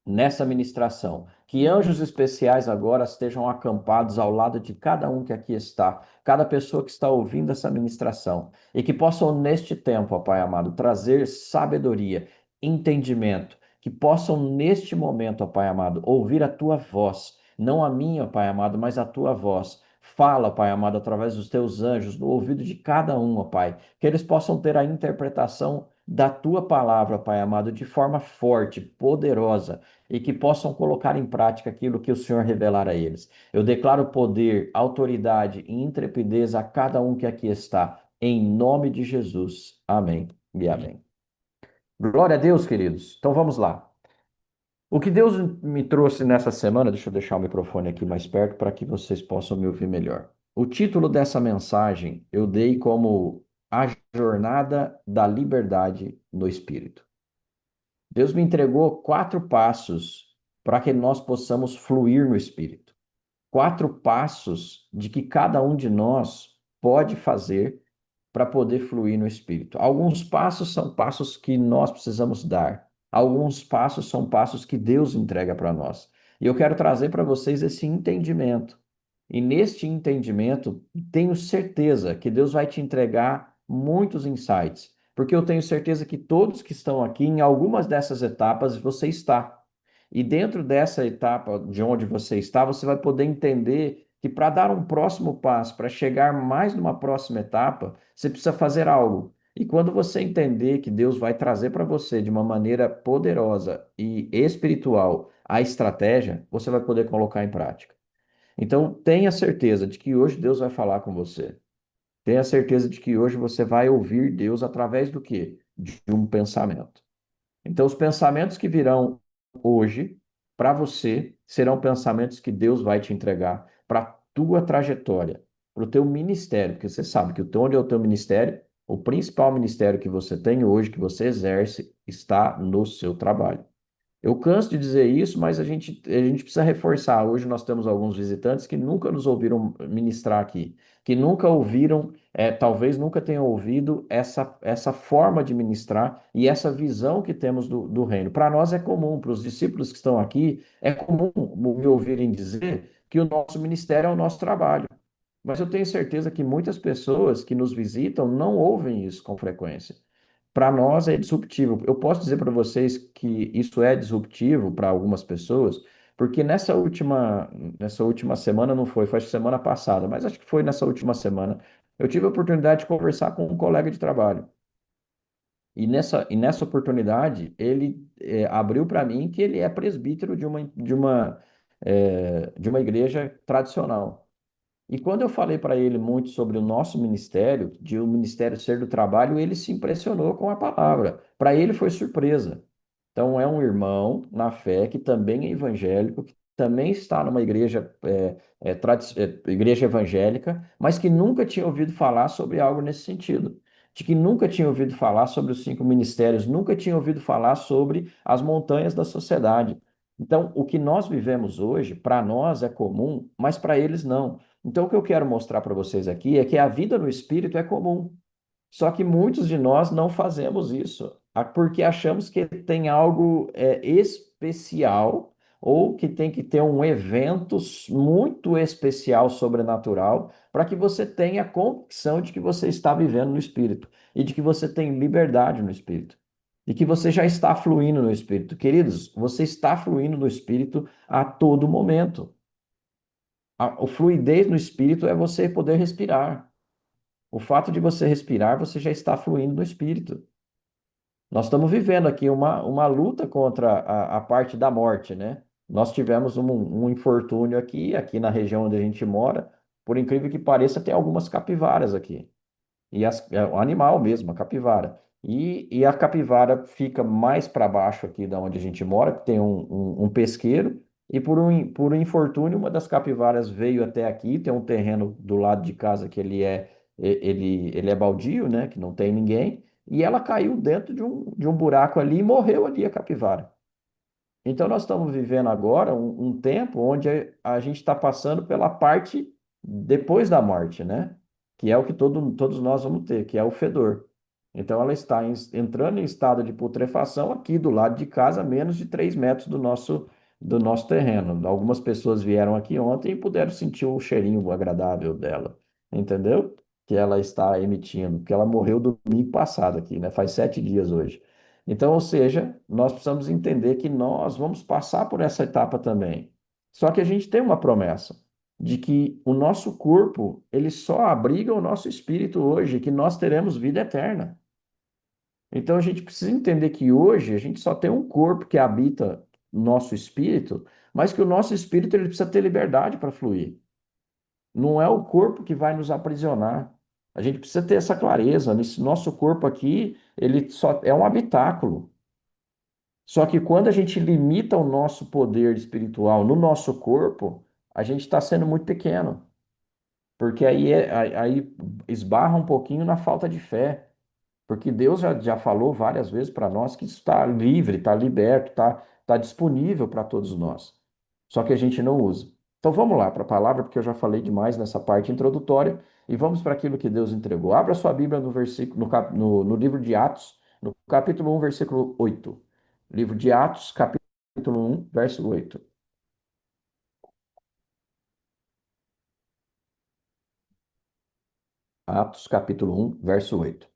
nessa ministração. Que anjos especiais agora estejam acampados ao lado de cada um que aqui está, cada pessoa que está ouvindo essa ministração, e que possam, neste tempo, ó Pai amado, trazer sabedoria, entendimento, que possam, neste momento, ó Pai amado, ouvir a tua voz, não a minha, ó Pai amado, mas a tua voz. Fala, Pai amado, através dos teus anjos, no ouvido de cada um, ó Pai, que eles possam ter a interpretação da tua palavra, Pai amado, de forma forte, poderosa, e que possam colocar em prática aquilo que o Senhor revelar a eles. Eu declaro poder, autoridade e intrepidez a cada um que aqui está, em nome de Jesus. Amém e amém. Glória a Deus, queridos. Então vamos lá. O que Deus me trouxe nessa semana, deixa eu deixar o microfone aqui mais perto para que vocês possam me ouvir melhor. O título dessa mensagem eu dei como A Jornada da Liberdade no Espírito. Deus me entregou 4 passos para que nós possamos fluir no Espírito. 4 passos de que cada um de nós pode fazer para poder fluir no Espírito. Alguns passos são passos que nós precisamos dar. Alguns passos são passos que Deus entrega para nós. E eu quero trazer para vocês esse entendimento. E neste entendimento, tenho certeza que Deus vai te entregar muitos insights, porque eu tenho certeza que todos que estão aqui, em algumas dessas etapas, você está. E dentro dessa etapa de onde você está, você vai poder entender que para dar um próximo passo, para chegar mais numa próxima etapa, você precisa fazer algo. E quando você entender que Deus vai trazer para você de uma maneira poderosa e espiritual a estratégia, você vai poder colocar em prática. Então, tenha certeza de que hoje Deus vai falar com você. Tenha certeza de que hoje você vai ouvir Deus através do quê? De um pensamento. Então, os pensamentos que virão hoje para você serão pensamentos que Deus vai te entregar para a tua trajetória, para o teu ministério, porque você sabe que onde é o teu ministério, o principal ministério que você tem hoje, que você exerce, está no seu trabalho. Eu canso de dizer isso, mas a gente precisa reforçar. Hoje nós temos alguns visitantes que nunca nos ouviram ministrar aqui, que nunca ouviram, talvez nunca tenham ouvido essa forma de ministrar e essa visão que temos do reino. Para nós é comum, para os discípulos que estão aqui, é comum me ouvirem dizer que o nosso ministério é o nosso trabalho. Mas eu tenho certeza que muitas pessoas que nos visitam não ouvem isso com frequência. Para nós é disruptivo. Eu posso dizer para vocês que isso é disruptivo para algumas pessoas, porque nessa última semana não foi semana passada, mas acho que foi nessa última semana, eu tive a oportunidade de conversar com um colega de trabalho. E nessa oportunidade, ele abriu para mim que ele é presbítero de uma igreja tradicional. E quando eu falei para ele muito sobre o nosso ministério, de o ministério ser do trabalho, ele se impressionou com a palavra. Para ele foi surpresa. Então, é um irmão na fé que também é evangélico, que também está numa igreja, igreja evangélica, mas que nunca tinha ouvido falar sobre algo nesse sentido. De que nunca tinha ouvido falar sobre os 5 ministérios, nunca tinha ouvido falar sobre as montanhas da sociedade. Então, o que nós vivemos hoje, para nós é comum, mas para eles não. Então, o que eu quero mostrar para vocês aqui é que a vida no espírito é comum. Só que muitos de nós não fazemos isso, porque achamos que tem algo especial ou que tem que ter um evento muito especial, sobrenatural, para que você tenha a convicção de que você está vivendo no Espírito e de que você tem liberdade no Espírito. E que você já está fluindo no Espírito. Queridos, você está fluindo no Espírito a todo momento. O fluidez no Espírito é você poder respirar. O fato de você respirar, você já está fluindo no espírito. Nós estamos vivendo aqui uma luta contra a parte da morte, né? Nós tivemos um infortúnio aqui na região onde a gente mora. Por incrível que pareça, tem algumas capivaras aqui. É um animal mesmo, a capivara. E a capivara fica mais para baixo aqui da onde a gente mora, que tem um pesqueiro, e por um infortúnio, uma das capivaras veio até aqui, tem um terreno do lado de casa que ele é baldio, né, que não tem ninguém, e ela caiu dentro de um buraco ali e morreu ali a capivara. Então, nós estamos vivendo agora um tempo onde a gente está passando pela parte depois da morte, né? Que é o que todos nós vamos ter, que é o fedor. Então, ela está entrando em estado de putrefação aqui do lado de casa, a menos de 3 metros do nosso terreno. Algumas pessoas vieram aqui ontem e puderam sentir o cheirinho agradável dela, entendeu? Que ela está emitindo, porque ela morreu domingo passado aqui, né? Faz 7 dias hoje. Então, ou seja, nós precisamos entender que nós vamos passar por essa etapa também. Só que a gente tem uma promessa de que o nosso corpo, ele só abriga o nosso espírito hoje, que nós teremos vida eterna. Então a gente precisa entender que hoje a gente só tem um corpo que habita nosso espírito, mas que o nosso espírito ele precisa ter liberdade para fluir. Não é o corpo que vai nos aprisionar. A gente precisa ter essa clareza. Nesse nosso corpo aqui, ele só é um habitáculo. Só que quando a gente limita o nosso poder espiritual no nosso corpo, a gente está sendo muito pequeno, porque aí esbarra um pouquinho na falta de fé, porque Deus já falou várias vezes para nós que está livre, está liberto, está disponível para todos nós. Só que a gente não usa. Então vamos lá para a palavra, porque eu já falei demais nessa parte introdutória, e vamos para aquilo que Deus entregou. Abra sua Bíblia no versículo, no livro de Atos, no capítulo 1, versículo 8. Livro de Atos, capítulo 1, verso 8. Atos, capítulo 1, verso 8.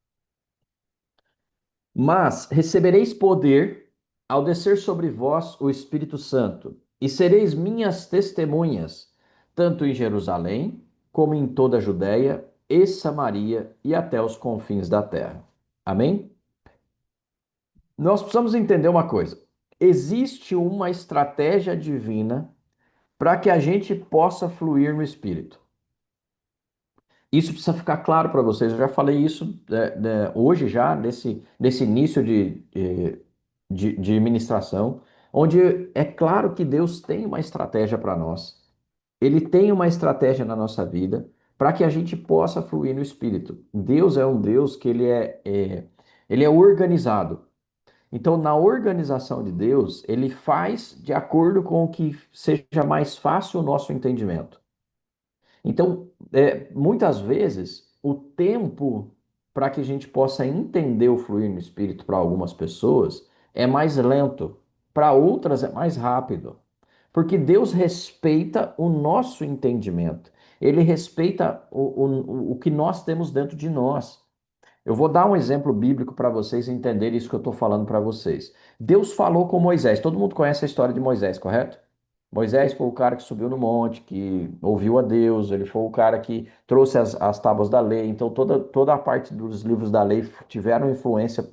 Mas recebereis poder ao descer sobre vós o Espírito Santo, e sereis minhas testemunhas, tanto em Jerusalém, como em toda a Judéia e Samaria e até os confins da terra. Amém? Nós precisamos entender uma coisa. Existe uma estratégia divina para que a gente possa fluir no Espírito. Isso precisa ficar claro para vocês. Eu já falei isso hoje, já, nesse início de ministração, onde é claro que Deus tem uma estratégia para nós. Ele tem uma estratégia na nossa vida para que a gente possa fluir no Espírito. Deus é um Deus que ele é organizado. Então, na organização de Deus, ele faz de acordo com o que seja mais fácil o nosso entendimento. Então, muitas vezes, o tempo para que a gente possa entender o fluir no Espírito para algumas pessoas é mais lento, para outras é mais rápido. Porque Deus respeita o nosso entendimento, Ele respeita o que nós temos dentro de nós. Eu vou dar um exemplo bíblico para vocês entenderem isso que eu estou falando para vocês. Deus falou com Moisés. Todo mundo conhece a história de Moisés, correto? Moisés foi o cara que subiu no monte, que ouviu a Deus, ele foi o cara que trouxe as tábuas da lei. Então, toda a parte dos livros da lei tiveram influência,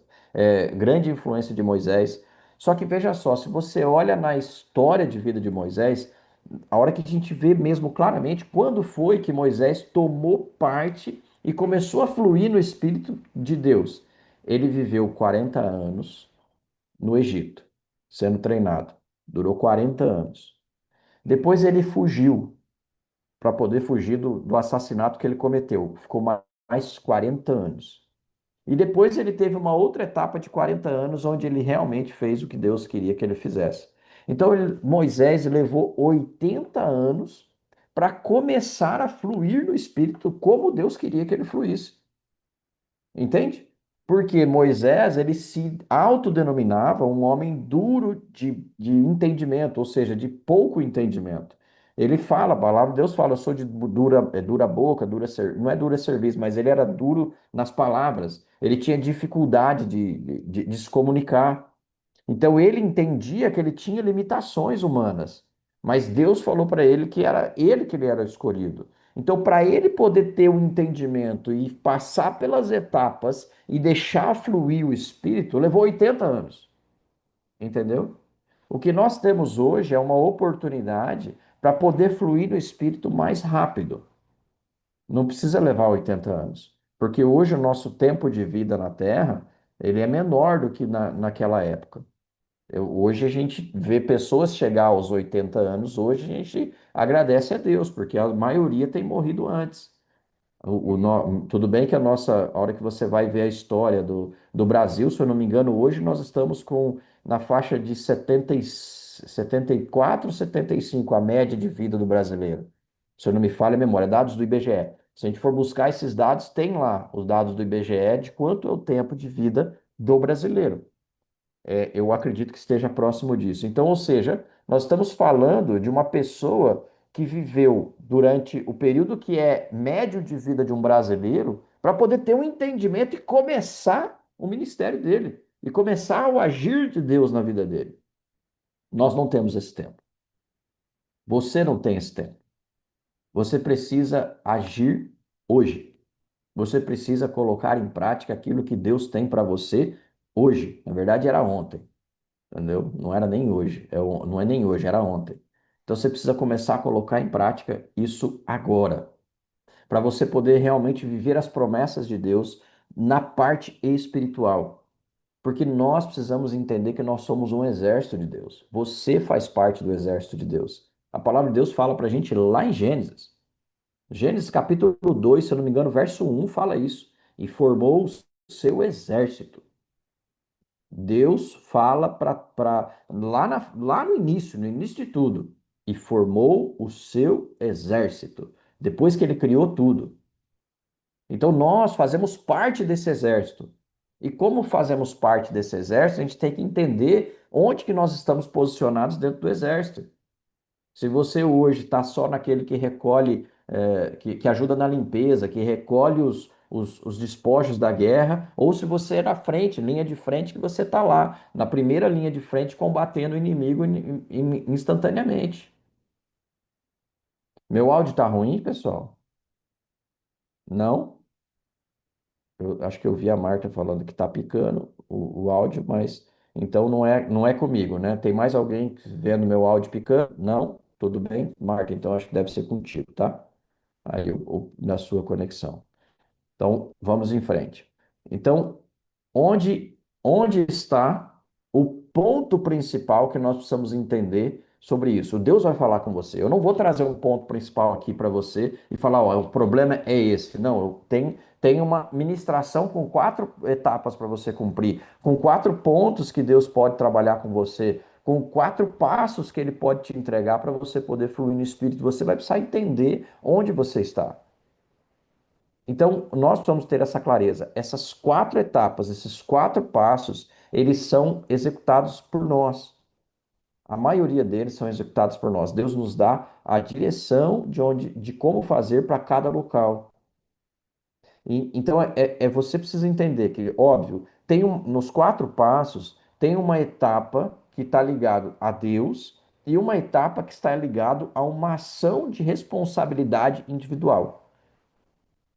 grande influência de Moisés. Só que veja só, se você olha na história de vida de Moisés, a hora que a gente vê mesmo claramente quando foi que Moisés tomou parte e começou a fluir no Espírito de Deus. Ele viveu 40 anos no Egito, sendo treinado. Durou 40 anos. Depois ele fugiu, para poder fugir do assassinato que ele cometeu. Ficou mais 40 anos. E depois ele teve uma outra etapa de 40 anos, onde ele realmente fez o que Deus queria que ele fizesse. Então Moisés levou 80 anos para começar a fluir no Espírito como Deus queria que ele fluísse. Entende? Porque Moisés, ele se autodenominava um homem duro de entendimento, ou seja, de pouco entendimento. Ele fala, a palavra de Deus fala, eu sou de dura boca, não é dura serviço, mas ele era duro nas palavras. Ele tinha dificuldade de se comunicar. Então ele entendia que ele tinha limitações humanas, mas Deus falou para ele que era ele que ele era escolhido. Então, para ele poder ter o entendimento e passar pelas etapas e deixar fluir o espírito, levou 80 anos. Entendeu? O que nós temos hoje é uma oportunidade para poder fluir no espírito mais rápido. Não precisa levar 80 anos, porque hoje o nosso tempo de vida na Terra, ele é menor do que naquela época. Hoje a gente vê pessoas chegar aos 80 anos, hoje a gente agradece a Deus, porque a maioria tem morrido antes. Tudo bem que a hora que você vai ver a história do Brasil, se eu não me engano, hoje nós estamos na faixa de 74, 75, a média de vida do brasileiro. Se eu não me falha a memória, dados do IBGE. Se a gente for buscar esses dados, tem lá os dados do IBGE de quanto é o tempo de vida do brasileiro. Eu acredito que esteja próximo disso. Então, ou seja, nós estamos falando de uma pessoa que viveu durante o período que é médio de vida de um brasileiro para poder ter um entendimento e começar o ministério dele e começar o agir de Deus na vida dele. Nós não temos esse tempo. Você não tem esse tempo. Você precisa agir hoje. Você precisa colocar em prática aquilo que Deus tem para você hoje. Na verdade, era ontem. Entendeu? Não era nem hoje, não é nem hoje, era ontem. Então você precisa começar a colocar em prática isso agora, para você poder realmente viver as promessas de Deus na parte espiritual. Porque nós precisamos entender que nós somos um exército de Deus. Você faz parte do exército de Deus. A palavra de Deus fala para a gente lá em Gênesis. Gênesis capítulo 2, se eu não me engano, verso 1 fala isso. E formou o seu exército. Deus fala lá no início de tudo, e formou o seu exército, depois que ele criou tudo. Então nós fazemos parte desse exército. E como fazemos parte desse exército, a gente tem que entender onde que nós estamos posicionados dentro do exército. Se você hoje está só naquele que recolhe, que ajuda na limpeza, que recolhe os despojos da guerra, ou se você é na frente, linha de frente, que você está lá, na primeira linha de frente, combatendo o inimigo instantaneamente. Meu áudio está ruim, pessoal? Não? Eu acho que eu vi a Marta falando que está picando o áudio, mas então não é comigo, né? Tem mais alguém vendo meu áudio picando? Não? Tudo bem, Marta? Então acho que deve ser contigo, tá? Aí, na sua conexão. Então, vamos em frente. Então, onde está o ponto principal que nós precisamos entender sobre isso? Deus vai falar com você. Eu não vou trazer um ponto principal aqui para você e falar, ó, o problema é esse. Não, tem uma ministração com 4 etapas para você cumprir, com 4 pontos que Deus pode trabalhar com você, com 4 passos que Ele pode te entregar para você poder fluir no Espírito. Você vai precisar entender onde você está. Então, nós vamos ter essa clareza. Essas 4 etapas, esses 4 passos, eles são executados por nós. A maioria deles são executados por nós. Deus nos dá a direção de como fazer para cada local. Então, você precisa entender que, óbvio, nos 4 passos, tem uma etapa que está ligado a Deus e uma etapa que está ligado a uma ação de responsabilidade individual.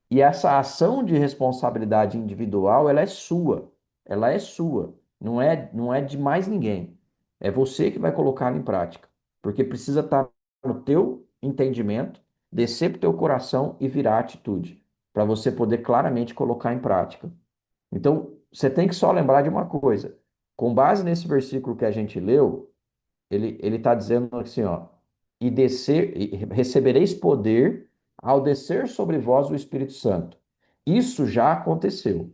E essa ação de responsabilidade individual, ela é sua. Ela é sua. Não é de mais ninguém. É você que vai colocar em prática. Porque precisa estar no teu entendimento, descer para o teu coração e virar atitude. Para você poder claramente colocar em prática. Então, você tem que só lembrar de uma coisa. Com base nesse versículo que a gente leu, ele está dizendo assim, ó, e recebereis poder ao descer sobre vós o Espírito Santo. Isso já aconteceu.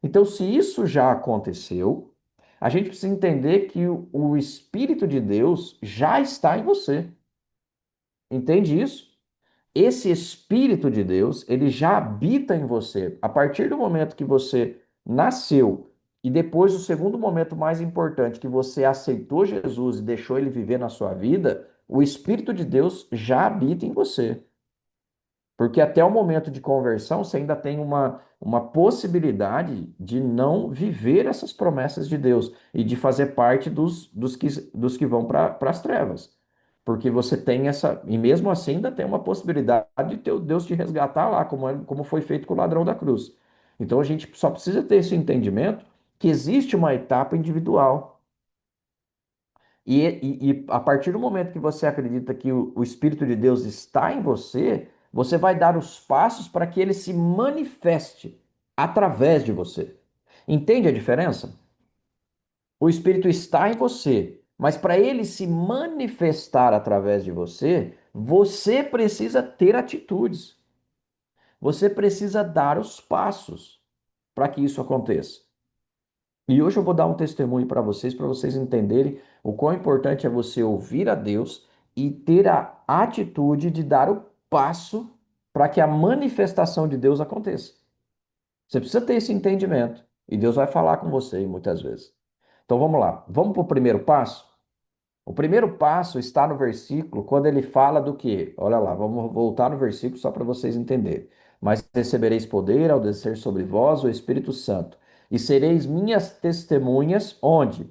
Então, se isso já aconteceu, a gente precisa entender que o Espírito de Deus já está em você. Entende isso? esse Espírito de Deus, ele já habita em você. A partir do momento que você nasceu e depois o segundo momento mais importante, que você aceitou Jesus e deixou ele viver na sua vida, o Espírito de Deus já habita em você. Porque até o momento de conversão, você ainda tem uma possibilidade de não viver essas promessas de Deus e de fazer parte dos que vão para as trevas. Porque você tem essa. E mesmo assim, ainda tem uma possibilidade de ter Deus te resgatar lá, como foi feito com o ladrão da cruz. Então a gente só precisa ter esse entendimento que existe uma etapa individual. E a partir do momento que você acredita que o Espírito de Deus está em você, você vai dar os passos para que ele se manifeste através de você. Entende a diferença? O Espírito está em você, mas para ele se manifestar através de você, você precisa ter atitudes. Você precisa dar os passos para que isso aconteça. E hoje eu vou dar um testemunho para vocês entenderem o quão importante é você ouvir a Deus e ter a atitude de dar o passo para que a manifestação de Deus aconteça. Você precisa ter esse entendimento e Deus vai falar com você muitas vezes. Então vamos lá, vamos para o primeiro passo? O primeiro passo está no versículo quando ele fala do quê? Olha lá, vamos voltar no versículo só para vocês entenderem. Mas recebereis poder ao descer sobre vós o Espírito Santo, e sereis minhas testemunhas, onde?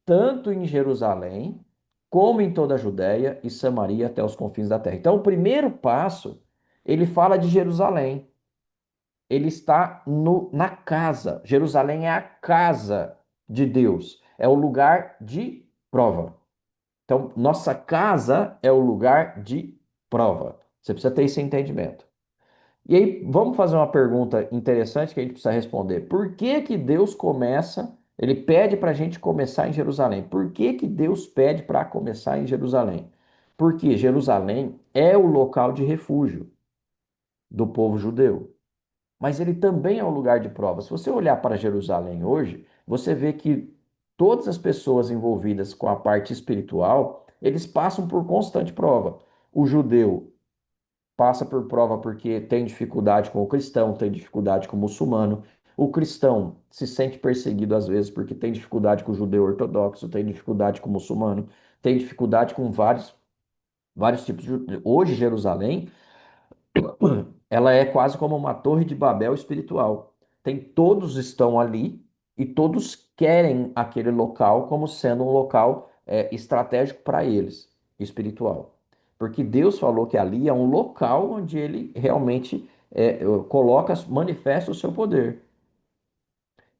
Tanto em Jerusalém, como em toda a Judéia e Samaria até os confins da terra. Então, o primeiro passo, ele fala de Jerusalém. Ele está na casa. Jerusalém é a casa de Deus, é o lugar de prova. Então, nossa casa é o lugar de prova. Você precisa ter esse entendimento. E aí, vamos fazer uma pergunta interessante que a gente precisa responder. Por que que Deus começa, ele pede para a gente começar em Jerusalém? Por que que Deus pede para começar em Jerusalém? Porque Jerusalém é o local de refúgio do povo judeu. Mas ele também é um lugar de prova. Se você olhar para Jerusalém hoje, você vê que todas as pessoas envolvidas com a parte espiritual, eles passam por constante prova. O judeu passa por prova porque tem dificuldade com o cristão, tem dificuldade com o muçulmano. O cristão se sente perseguido às vezes porque tem dificuldade com o judeu ortodoxo, tem dificuldade com o muçulmano, tem dificuldade com vários tipos de. Hoje, Jerusalém ela é quase como uma torre de Babel espiritual. Todos estão ali e todos querem aquele local como sendo um local estratégico para eles, espiritual. Porque Deus falou que ali é um local onde ele realmente coloca, manifesta o seu poder.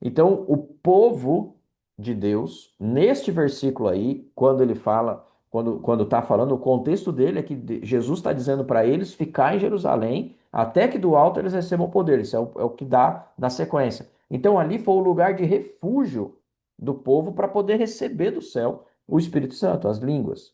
Então, o povo de Deus, neste versículo aí, quando ele fala, quando está falando, o contexto dele é que Jesus está dizendo para eles ficar em Jerusalém até que do alto eles recebam poder. Isso é o que dá na sequência. Então, ali foi o lugar de refúgio do povo para poder receber do céu o Espírito Santo, as línguas,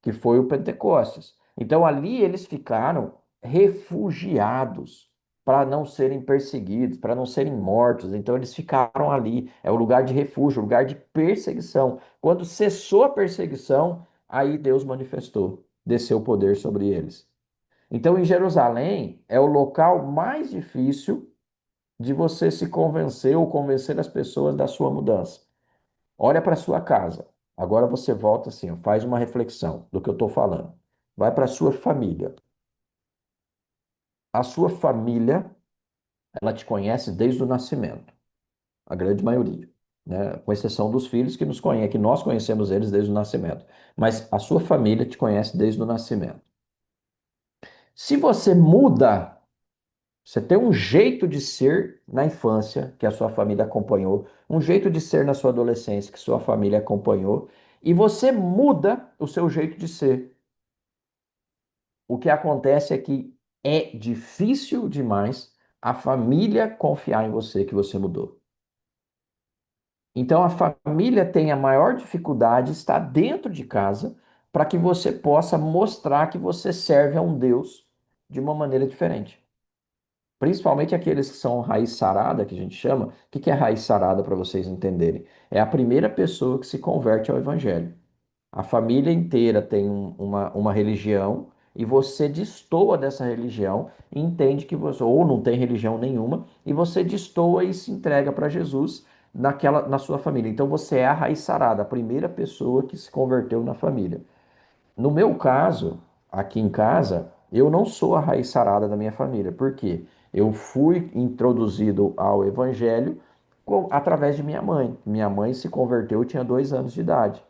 que foi o Pentecostes. Então, ali eles ficaram refugiados para não serem perseguidos, para não serem mortos. Então eles ficaram ali, é o lugar de refúgio, o lugar de perseguição. Quando cessou a perseguição, aí Deus manifestou, desceu o poder sobre eles. Então em Jerusalém é o local mais difícil de você se convencer ou convencer as pessoas da sua mudança. Olha para sua casa. Agora você volta assim, ó, faz uma reflexão do que eu estou falando. Vai para a sua família. A sua família ela te conhece desde o nascimento, a grande maioria, né? Com exceção dos filhos que nos conhecem, que nós conhecemos eles desde o nascimento. Mas a sua família te conhece desde o nascimento. Se você muda, você tem um jeito de ser na infância que a sua família acompanhou, um jeito de ser na sua adolescência que sua família acompanhou, e você muda o seu jeito de ser. O que acontece é que é difícil demais a família confiar em você que você mudou. Então, a família tem a maior dificuldade está dentro de casa para que você possa mostrar que você serve a um Deus de uma maneira diferente. Principalmente aqueles que são raiz sarada, que a gente chama. O que é raiz sarada para vocês entenderem? É a primeira pessoa que se converte ao Evangelho. A família inteira tem uma religião e você destoa dessa religião e entende que você, ou não tem religião nenhuma, e você destoa e se entrega para Jesus na sua família. Então você é a raiz sarada, a primeira pessoa que se converteu na família. No meu caso, aqui em casa, eu não sou a raiz sarada da minha família. Por quê? Eu fui introduzido ao evangelho através de minha mãe. Minha mãe se converteu, eu tinha 2 anos de idade.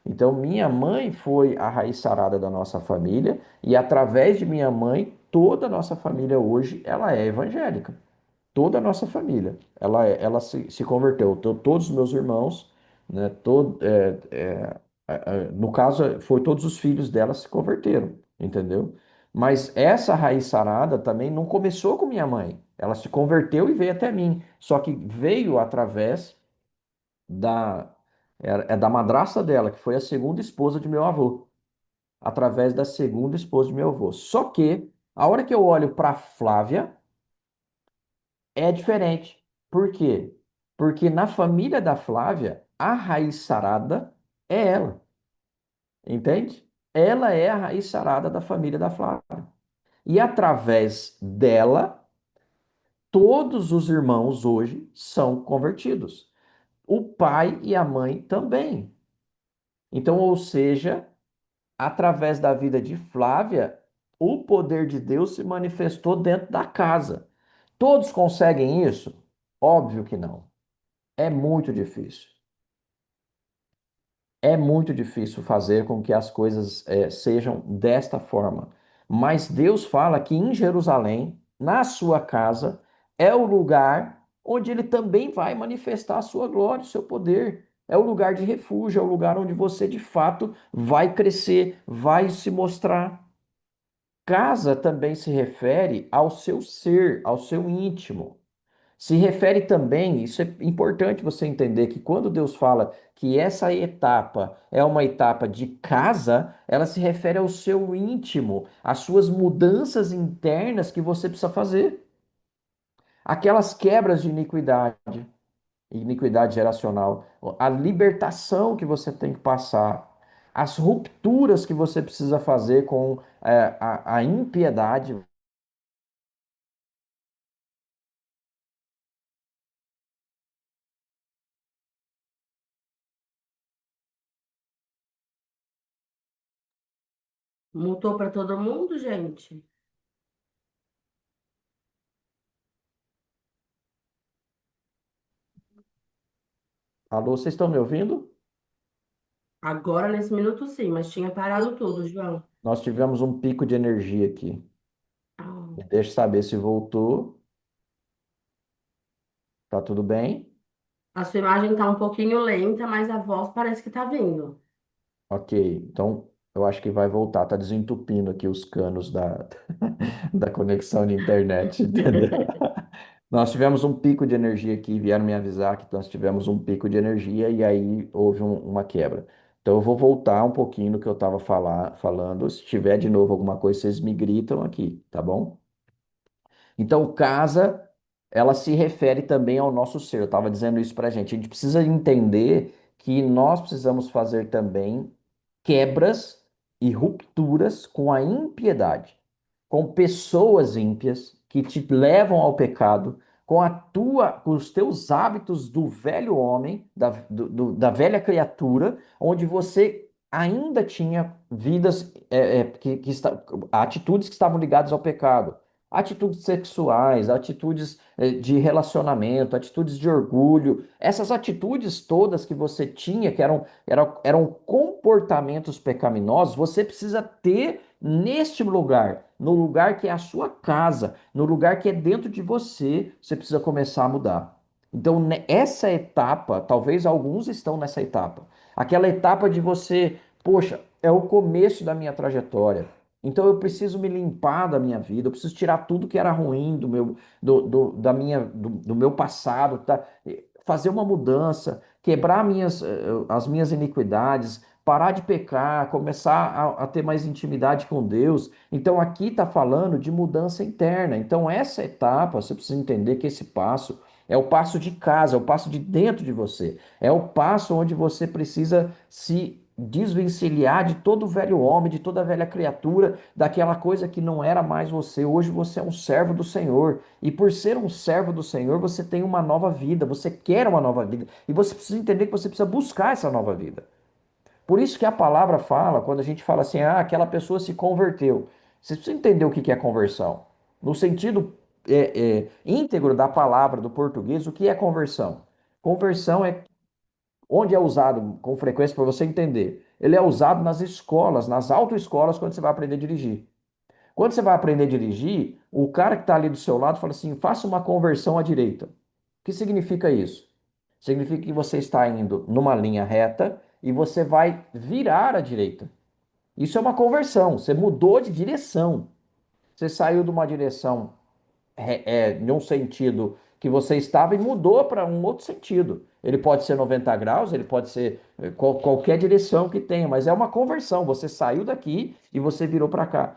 Então, minha mãe foi a raiz sarada da nossa família e através de minha mãe, toda a nossa família hoje, ela é evangélica. Toda a nossa família, ela se converteu. Todos os meus irmãos, né, no caso, foi todos os filhos dela se converteram, entendeu? Mas essa raiz sarada também não começou com minha mãe. Ela se converteu e veio até mim. Só que veio através da, da madrasta dela, que foi a segunda esposa de meu avô. Através da segunda esposa de meu avô. Só que, a hora que eu olho para Flávia, é diferente. Por quê? Porque na família da Flávia, a raiz sarada é ela. Entende? Ela é a raiz sarada da família da Flávia. E através dela, todos os irmãos hoje são convertidos. O pai e a mãe também. Então, ou seja, através da vida de Flávia, o poder de Deus se manifestou dentro da casa. Todos conseguem isso? Óbvio que não. É muito difícil. É muito difícil fazer com que as coisas sejam desta forma. Mas Deus fala que em Jerusalém, na sua casa, é o lugar onde ele também vai manifestar a sua glória, o seu poder. É o lugar de refúgio, é o lugar onde você de fato vai crescer, vai se mostrar. Casa também se refere ao seu ser, ao seu íntimo. Se refere também, isso é importante você entender, que quando Deus fala que essa etapa é uma etapa de casa, ela se refere ao seu íntimo, às suas mudanças internas que você precisa fazer. Aquelas quebras de iniquidade, iniquidade geracional, a libertação que você tem que passar, as rupturas que você precisa fazer com a impiedade. Mutou para todo mundo, gente? Alô, vocês estão me ouvindo? Agora, nesse minuto, sim, mas tinha parado tudo, João. Nós tivemos um pico de energia aqui. Ah, Me deixa saber se voltou. Tá tudo bem? a sua imagem tá um pouquinho lenta, mas a voz parece que tá vindo. Ok. Então, eu acho que vai voltar. Tá desentupindo aqui os canos da conexão de internet, entendeu? Nós tivemos um pico de energia aqui, vieram me avisar que nós tivemos um pico de energia e aí houve uma quebra. Então, eu vou voltar um pouquinho no que eu estava falando. Se tiver de novo alguma coisa, vocês me gritam aqui, tá bom? Então, casa, ela se refere também ao nosso ser. Eu estava dizendo isso para a gente. A gente precisa entender que nós precisamos fazer também quebras e rupturas com a impiedade, com pessoas ímpias que te levam ao pecado, com os teus hábitos do velho homem, da velha criatura, onde você ainda tinha vidas atitudes que estavam ligadas ao pecado. Atitudes sexuais, atitudes de relacionamento, atitudes de orgulho, essas atitudes todas que você tinha, que eram comportamentos pecaminosos, você precisa ter neste lugar, no lugar que é a sua casa, no lugar que é dentro de você, você precisa começar a mudar. Então, essa etapa, talvez alguns estão nessa etapa, aquela etapa de você, poxa, é o começo da minha trajetória. Então eu preciso me limpar da minha vida, eu preciso tirar tudo que era ruim do meu passado, tá? Fazer uma mudança, quebrar as minhas iniquidades, parar de pecar, começar a ter mais intimidade com Deus. Então aqui está falando de mudança interna. Então essa etapa, você precisa entender que esse passo é o passo de casa, é o passo de dentro de você, é o passo onde você precisa se desvencilhar de todo o velho homem, de toda a velha criatura, daquela coisa que não era mais você. Hoje você é um servo do Senhor. E por ser um servo do Senhor, você tem uma nova vida, você quer uma nova vida. E você precisa entender que você precisa buscar essa nova vida. Por isso que a palavra fala, quando a gente fala assim, ah, aquela pessoa se converteu. Você precisa entender o que é conversão. No sentido íntegro da palavra do português, o que é conversão? Conversão é onde é usado com frequência para você entender. Ele é usado nas escolas, nas autoescolas, quando você vai aprender a dirigir. Quando você vai aprender a dirigir, o cara que está ali do seu lado fala assim: faça uma conversão à direita. O que significa isso? Significa que você está indo numa linha reta e você vai virar à direita. Isso é uma conversão. Você mudou de direção. Você saiu de uma direção de um sentido que você estava e mudou para um outro sentido. Ele pode ser 90 graus, ele pode ser qualquer direção que tenha, mas é uma conversão. Você saiu daqui e você virou para cá.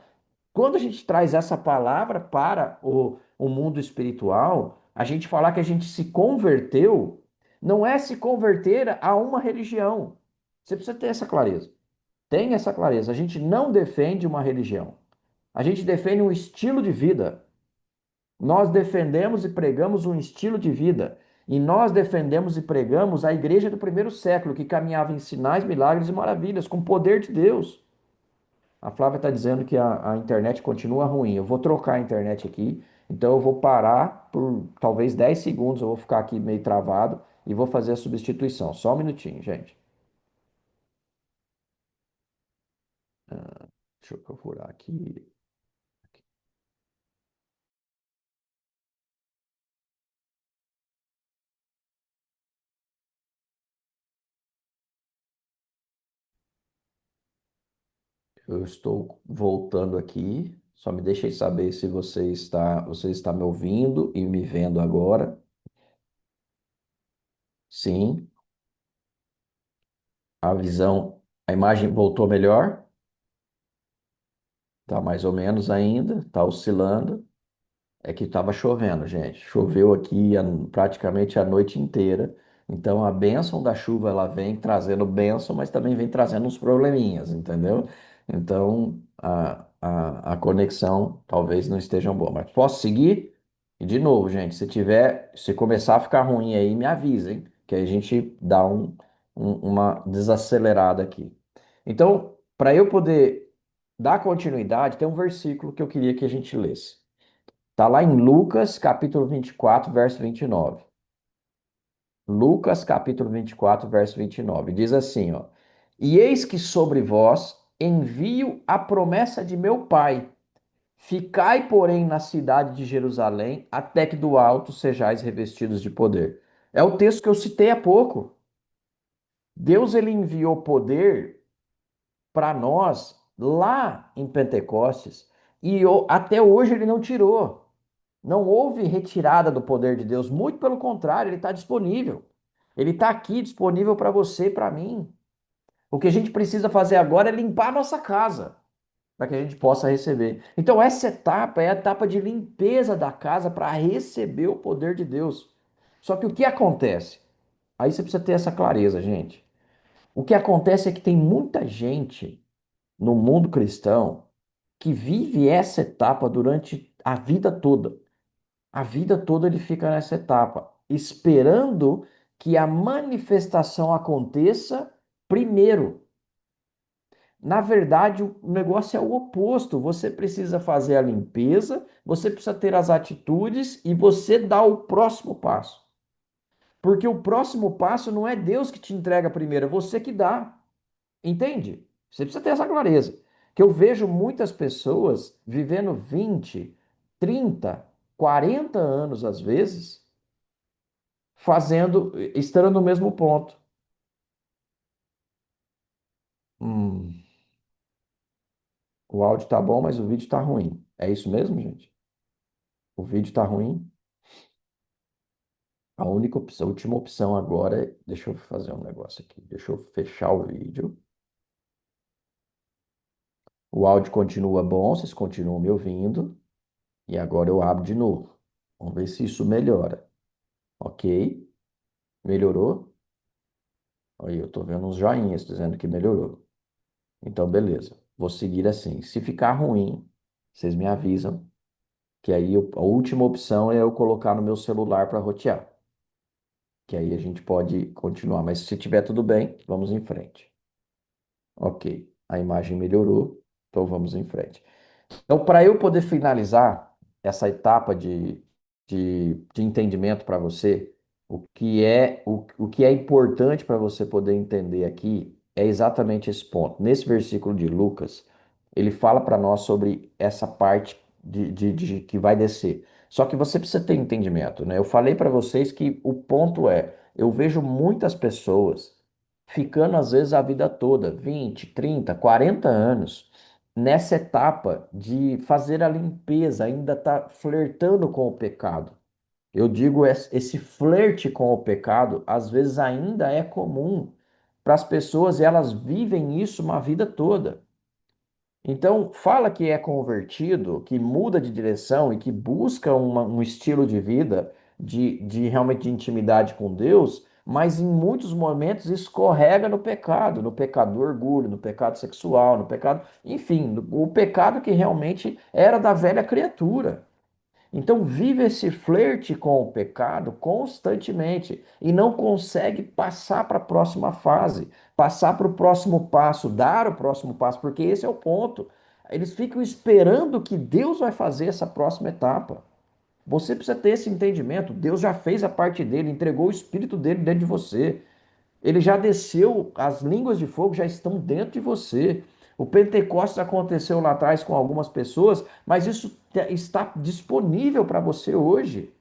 Quando a gente traz essa palavra para o mundo espiritual, a gente falar que a gente se converteu, não é se converter a uma religião. Você precisa ter essa clareza. Tenha essa clareza. A gente não defende uma religião. A gente defende um estilo de vida. Nós defendemos e pregamos um estilo de vida. E nós defendemos e pregamos a igreja do primeiro século, que caminhava em sinais, milagres e maravilhas, com o poder de Deus. A Flávia está dizendo que a internet continua ruim. Eu vou trocar a internet aqui, então eu vou parar por talvez 10 segundos. Eu vou ficar aqui meio travado e vou fazer a substituição. Só um minutinho, gente. Deixa eu procurar aqui. Eu estou voltando aqui. Só me deixem saber se você está me ouvindo e me vendo agora. Sim, a visão, a imagem voltou melhor. Tá mais ou menos ainda, tá oscilando. É que estava chovendo, gente. Choveu aqui praticamente a noite inteira. Então a bênção da chuva ela vem trazendo bênção, mas também vem trazendo uns probleminhas, entendeu? Então a conexão talvez não esteja boa. Mas posso seguir? E de novo, gente, se começar a ficar ruim aí, me avisem, que aí a gente dá uma desacelerada aqui. Então, para eu poder dar continuidade, tem um versículo que eu queria que a gente lesse. Está lá em Lucas, capítulo 24, verso 29. Lucas, capítulo 24, verso 29. Diz assim, ó: E eis que sobre vós envio a promessa de meu Pai. Ficai, porém, na cidade de Jerusalém, até que do alto sejais revestidos de poder. É o texto que eu citei há pouco. Deus ele enviou poder para nós lá em Pentecostes e até hoje ele não tirou. Não houve retirada do poder de Deus, muito pelo contrário, ele está disponível. Ele está aqui disponível para você e para mim. O que a gente precisa fazer agora é limpar a nossa casa, para que a gente possa receber. Então, essa etapa é a etapa de limpeza da casa para receber o poder de Deus. Só que o que acontece? Aí você precisa ter essa clareza, gente. O que acontece é que tem muita gente no mundo cristão que vive essa etapa durante a vida toda. A vida toda ele fica nessa etapa, esperando que a manifestação aconteça primeiro. Na verdade, o negócio é o oposto. Você precisa fazer a limpeza, você precisa ter as atitudes e você dá o próximo passo. Porque o próximo passo não é Deus que te entrega primeiro, é você que dá. Entende? Você precisa ter essa clareza. Que eu vejo muitas pessoas vivendo 20, 30, 40 anos às vezes estando no mesmo ponto. Hum, o áudio tá bom, mas o vídeo tá ruim. É isso mesmo, gente? O vídeo tá ruim. A única opção, a última opção agora é, deixa eu fazer um negócio aqui. Deixa eu fechar o vídeo. O áudio continua bom, vocês continuam me ouvindo. E agora eu abro de novo. Vamos ver se isso melhora. Ok? Melhorou? Aí eu tô vendo uns joinhas dizendo que melhorou. Então, beleza. Vou seguir assim. Se ficar ruim, vocês me avisam, que aí a última opção é eu colocar no meu celular para rotear, que aí a gente pode continuar. Mas se tiver tudo bem, vamos em frente. Ok, a imagem melhorou, então vamos em frente. Então, para eu poder finalizar essa etapa de entendimento para você, o que é importante para você poder entender aqui é exatamente esse ponto. Nesse versículo de Lucas, ele fala para nós sobre essa parte de que vai descer. Só que você precisa ter entendimento, né? Eu falei para vocês que o ponto é, eu vejo muitas pessoas ficando às vezes a vida toda, 20, 30, 40 anos nessa etapa de fazer a limpeza, ainda está flertando com o pecado. Eu digo, esse flerte com o pecado, às vezes ainda é comum para as pessoas e elas vivem isso uma vida toda. Então, fala que é convertido, que muda de direção e que busca um estilo de vida de realmente de intimidade com Deus, mas em muitos momentos escorrega no pecado, no pecado do orgulho, no pecado sexual, no pecado, enfim, o pecado que realmente era da velha criatura. Então vive esse flerte com o pecado constantemente e não consegue passar para a próxima fase, passar para o próximo passo, dar o próximo passo, porque esse é o ponto. Eles ficam esperando que Deus vai fazer essa próxima etapa. Você precisa ter esse entendimento. Deus já fez a parte dele, entregou o espírito dele dentro de você. Ele já desceu, as línguas de fogo já estão dentro de você. O Pentecostes aconteceu lá atrás com algumas pessoas, mas isso está disponível para você hoje.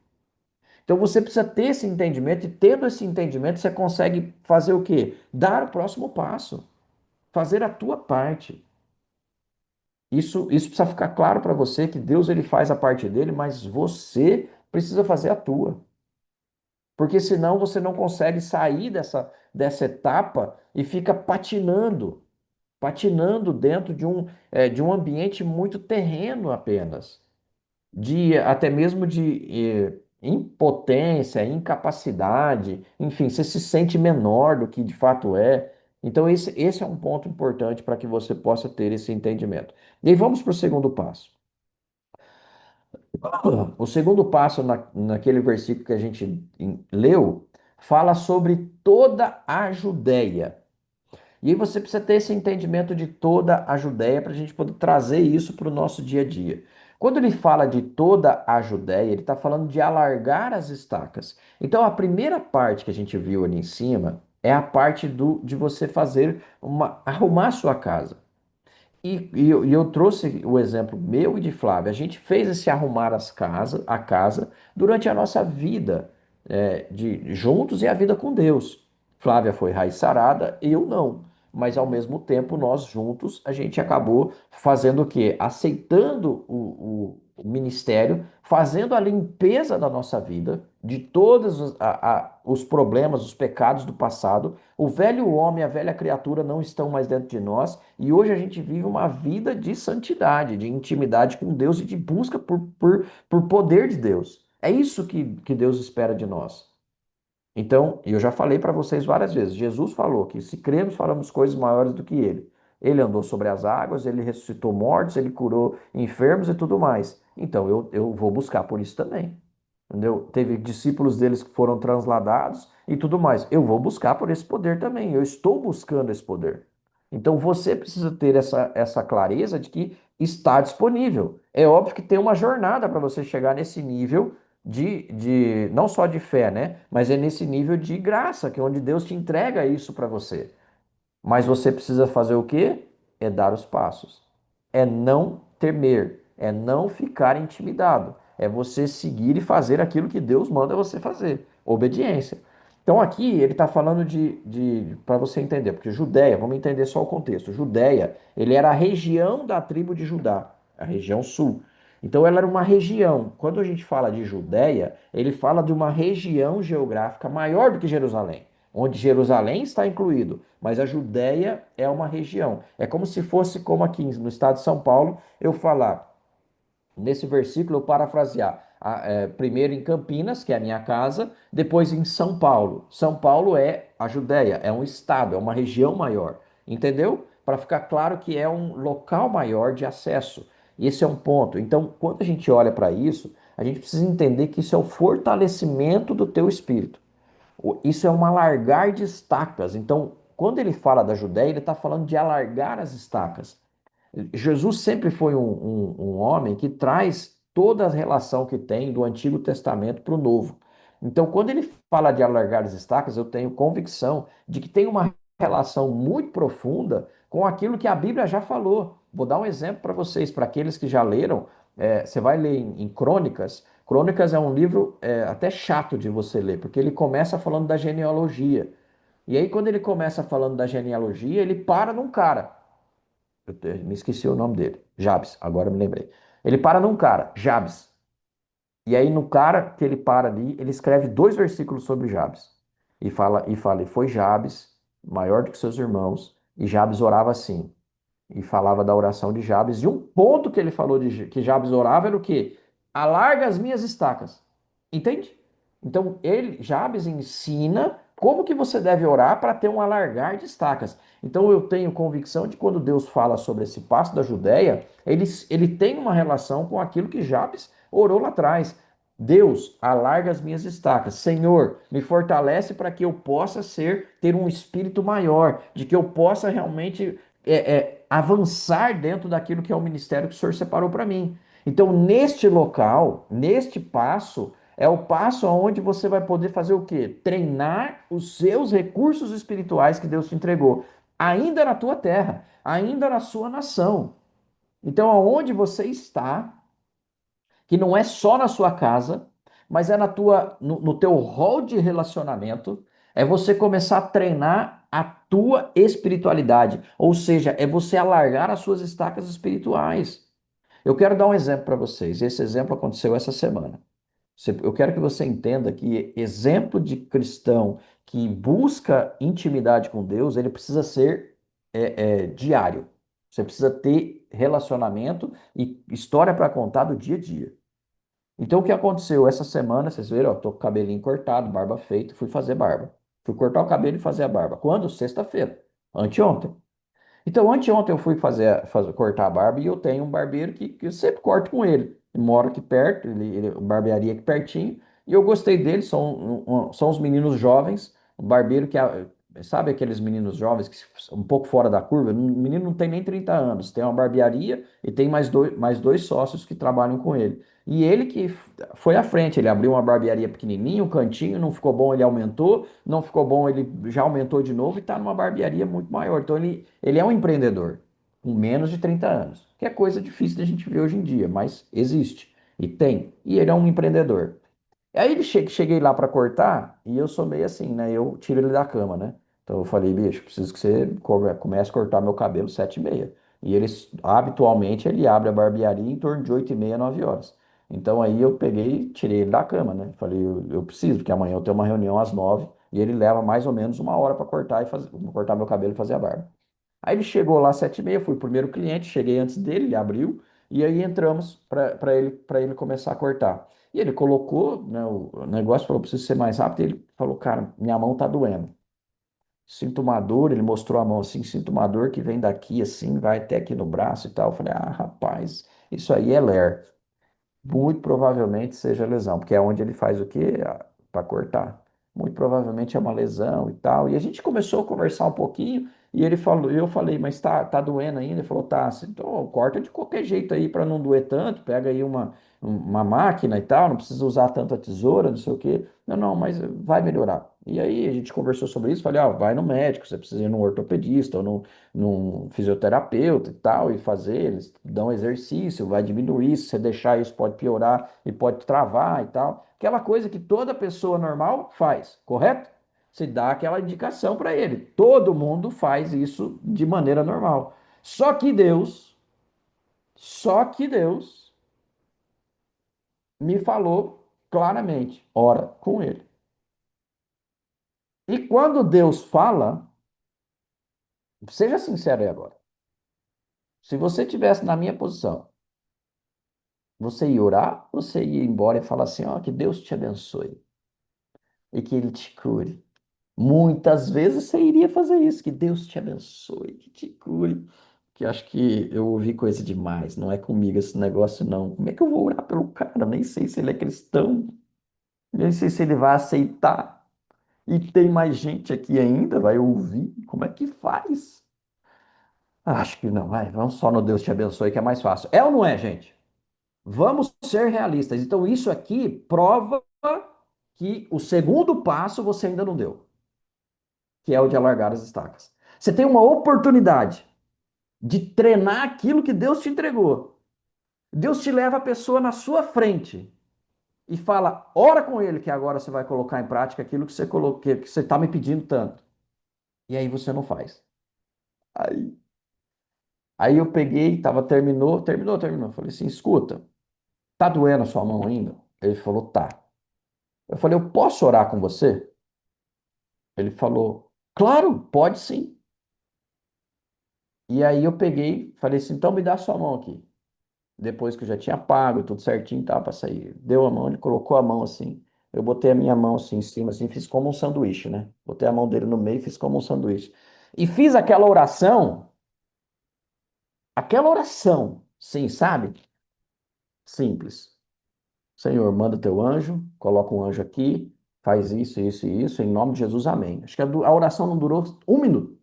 Então você precisa ter esse entendimento, e tendo esse entendimento, você consegue fazer o quê? Dar o próximo passo, fazer a tua parte. Isso precisa ficar claro para você que Deus ele faz a parte dele, mas você precisa fazer a tua. Porque senão você não consegue sair dessa etapa e fica patinando dentro de um ambiente muito terreno apenas, até mesmo de impotência, incapacidade, enfim, você se sente menor do que de fato é. Então, esse é um ponto importante para que você possa ter esse entendimento. E aí vamos para o segundo passo. O segundo passo, naquele versículo que a gente leu, fala sobre toda a Judéia. E aí você precisa ter esse entendimento de toda a Judéia para a gente poder trazer isso para o nosso dia a dia. Quando ele fala de toda a Judéia, ele está falando de alargar as estacas. Então, a primeira parte que a gente viu ali em cima é a parte de você fazer arrumar a sua casa. E eu trouxe o exemplo meu e de Flávia. A gente fez esse arrumar a casa durante a nossa vida de juntos e a vida com Deus. Flávia foi raiz sarada, eu não. Mas ao mesmo tempo, nós juntos, a gente acabou fazendo o quê? Aceitando o ministério, fazendo a limpeza da nossa vida, de todos os problemas, os pecados do passado. O velho homem, a velha criatura não estão mais dentro de nós e hoje a gente vive uma vida de santidade, de intimidade com Deus e de busca por poder de Deus. É isso que Deus espera de nós. Então, eu já falei para vocês várias vezes, Jesus falou que se cremos, faremos coisas maiores do que ele. Ele andou sobre as águas, ele ressuscitou mortos, ele curou enfermos e tudo mais. Então, eu vou buscar por isso também. Entendeu? Teve discípulos deles que foram transladados e tudo mais. Eu vou buscar por esse poder também. Eu estou buscando esse poder. Então você precisa ter essa clareza de que está disponível. É óbvio que tem uma jornada para você chegar nesse nível não só de fé, né? Mas é nesse nível de graça, que é onde Deus te entrega isso para você. Mas você precisa fazer o quê? É dar os passos. É não temer, é não ficar intimidado, é você seguir e fazer aquilo que Deus manda você fazer. Obediência. Então aqui ele está falando para você entender, porque Judéia, vamos entender só o contexto. Judéia, ele era a região da tribo de Judá, a região sul. Então ela era uma região. Quando a gente fala de Judéia, ele fala de uma região geográfica maior do que Jerusalém, onde Jerusalém está incluído, mas a Judéia é uma região. É como se fosse como aqui no estado de São Paulo, eu falar, nesse versículo, eu parafrasear, primeiro em Campinas, que é a minha casa, depois em São Paulo. São Paulo é a Judéia, é um estado, é uma região maior, entendeu? Para ficar claro que é um local maior de acesso. Esse é um ponto. Então, quando a gente olha para isso, a gente precisa entender que isso é o fortalecimento do teu espírito. Isso é um alargar de estacas. Então, quando ele fala da Judéia, ele está falando de alargar as estacas. Jesus sempre foi um homem que traz toda a relação que tem do Antigo Testamento para o Novo. Então, quando ele fala de alargar as estacas, eu tenho convicção de que tem uma relação muito profunda com aquilo que a Bíblia já falou. Vou dar um exemplo para vocês, para aqueles que já leram. Você vai ler em Crônicas. Crônicas é um livro até chato de você ler, porque ele começa falando da genealogia. E aí, quando ele começa falando da genealogia, ele para num cara. Me esqueci o nome dele. Jabes, agora me lembrei. Ele para num cara, Jabes. E aí, no cara que ele para ali, ele escreve 2 versículos sobre Jabes. E foi Jabes, maior do que seus irmãos, e Jabes orava assim. E falava da oração de Jabes. E um ponto que ele falou de que Jabes orava era o quê? Alarga as minhas estacas. Entende? Então, Jabes ensina como que você deve orar para ter um alargar de estacas. Então, eu tenho convicção de que quando Deus fala sobre esse passo da Judéia, ele tem uma relação com aquilo que Jabes orou lá atrás. Deus, alarga as minhas estacas. Senhor, me fortalece para que eu possa ter um espírito maior, de que eu possa realmente avançar dentro daquilo que é o ministério que o Senhor separou para mim. Então, neste local, neste passo, é o passo onde você vai poder fazer o quê? Treinar os seus recursos espirituais que Deus te entregou, ainda na tua terra, ainda na sua nação. Então, aonde você está, que não é só na sua casa, mas é no teu rol de relacionamento, é você começar a treinar a tua espiritualidade, ou seja, é você alargar as suas estacas espirituais. Eu quero dar um exemplo para vocês. Esse exemplo aconteceu essa semana. Eu quero que você entenda que exemplo de cristão que busca intimidade com Deus, ele precisa ser diário. Você precisa ter relacionamento e história para contar do dia a dia. Então, o que aconteceu essa semana, vocês viram, ó, tô com o cabelinho cortado, barba feita, fui fazer barba. Fui cortar o cabelo e fazer a barba. Quando? Sexta-feira, anteontem. Então, anteontem eu fui cortar a barba e eu tenho um barbeiro que eu sempre corto com ele. Ele mora aqui perto, barbearia aqui pertinho, e eu gostei dele, são os meninos jovens, um barbeiro sabe aqueles meninos jovens que um pouco fora da curva? O menino não tem nem 30 anos, tem uma barbearia e tem mais dois sócios que trabalham com ele. E ele que foi à frente, ele abriu uma barbearia pequenininha, um cantinho, não ficou bom, ele aumentou, não ficou bom, ele já aumentou de novo e está numa barbearia muito maior. Então ele é um empreendedor com menos de 30 anos, que é coisa difícil da gente ver hoje em dia, mas existe e tem. E ele é um empreendedor. Aí cheguei lá para cortar e eu sou meio assim, né? Eu tiro ele da cama, né? Então eu falei, bicho, preciso que você comece a cortar meu cabelo 7h30. E habitualmente, ele abre a barbearia em torno de 8h30, 9 horas. Então aí eu peguei e tirei ele da cama, né? Falei, eu preciso, porque amanhã eu tenho uma reunião às 9 e ele leva mais ou menos 1 hora para cortar meu cabelo e fazer a barba. Aí ele chegou lá às 7h30, fui o primeiro cliente, cheguei antes dele, ele abriu, e aí entramos para ele começar a cortar. E ele colocou, né, o negócio, falou, preciso ser mais rápido, e ele falou, cara, minha mão tá doendo. Sinto uma dor, ele mostrou a mão assim, sinto uma dor que vem daqui assim, vai até aqui no braço e tal. Eu falei, rapaz, isso aí é ler. Muito provavelmente seja lesão, porque é onde ele faz o quê? Para cortar. Muito provavelmente é uma lesão e tal. E a gente começou a conversar um pouquinho e ele falou, eu falei, mas tá doendo ainda? Ele falou, tá. Então corta de qualquer jeito aí para não doer tanto. Pega aí uma máquina e tal, não precisa usar tanta tesoura, não sei o quê. Não, mas vai melhorar. E aí a gente conversou sobre isso, falei, vai no médico, você precisa ir num ortopedista ou num fisioterapeuta e tal, e fazer, eles dão exercício, vai diminuir, se você deixar isso pode piorar e pode travar e tal. Aquela coisa que toda pessoa normal faz, correto? Você dá aquela indicação para ele. Todo mundo faz isso de maneira normal. Só que Deus me falou claramente, ora com ele. E quando Deus fala, seja sincero aí agora. Se você tivesse na minha posição, Você ia orar, você ia embora e falar assim, ó, que Deus te abençoe e que Ele te cure. Muitas vezes você iria fazer isso, que Deus te abençoe, que te cure. Que acho que eu ouvi coisa demais, não é comigo esse negócio, não. Como é que eu vou orar pelo cara? Nem sei se ele é cristão, nem sei se ele vai aceitar. E tem mais gente aqui ainda, vai ouvir. Como é que faz? Acho que não, vai. Vamos só no Deus te abençoe, que é mais fácil. É ou não é, gente? Vamos ser realistas. Então, isso aqui prova que o segundo passo você ainda não deu, que é o de alargar as estacas. Você tem uma oportunidade de treinar aquilo que Deus te entregou. Deus te leva a pessoa na sua frente e fala: ora com ele, que agora você vai colocar em prática aquilo que você está me pedindo tanto. E aí você não faz. Aí, aí eu peguei, terminou. Falei assim: escuta, tá doendo a sua mão ainda? Ele falou: tá. Eu falei: eu posso orar com você? Ele falou: claro, pode sim. E aí eu peguei, falei assim: então me dá a sua mão aqui. Depois que eu já tinha pago, tudo certinho, tá, para sair. Deu a mão, ele colocou a mão assim. Eu botei a minha mão assim em cima, assim, fiz como um sanduíche, né? Botei a mão dele no meio, fiz como um sanduíche. E fiz aquela oração, sim, sabe? Simples. Senhor, manda teu anjo, coloca um anjo aqui, faz isso, isso e isso, em nome de Jesus, amém. Acho que a oração não durou 1 minuto.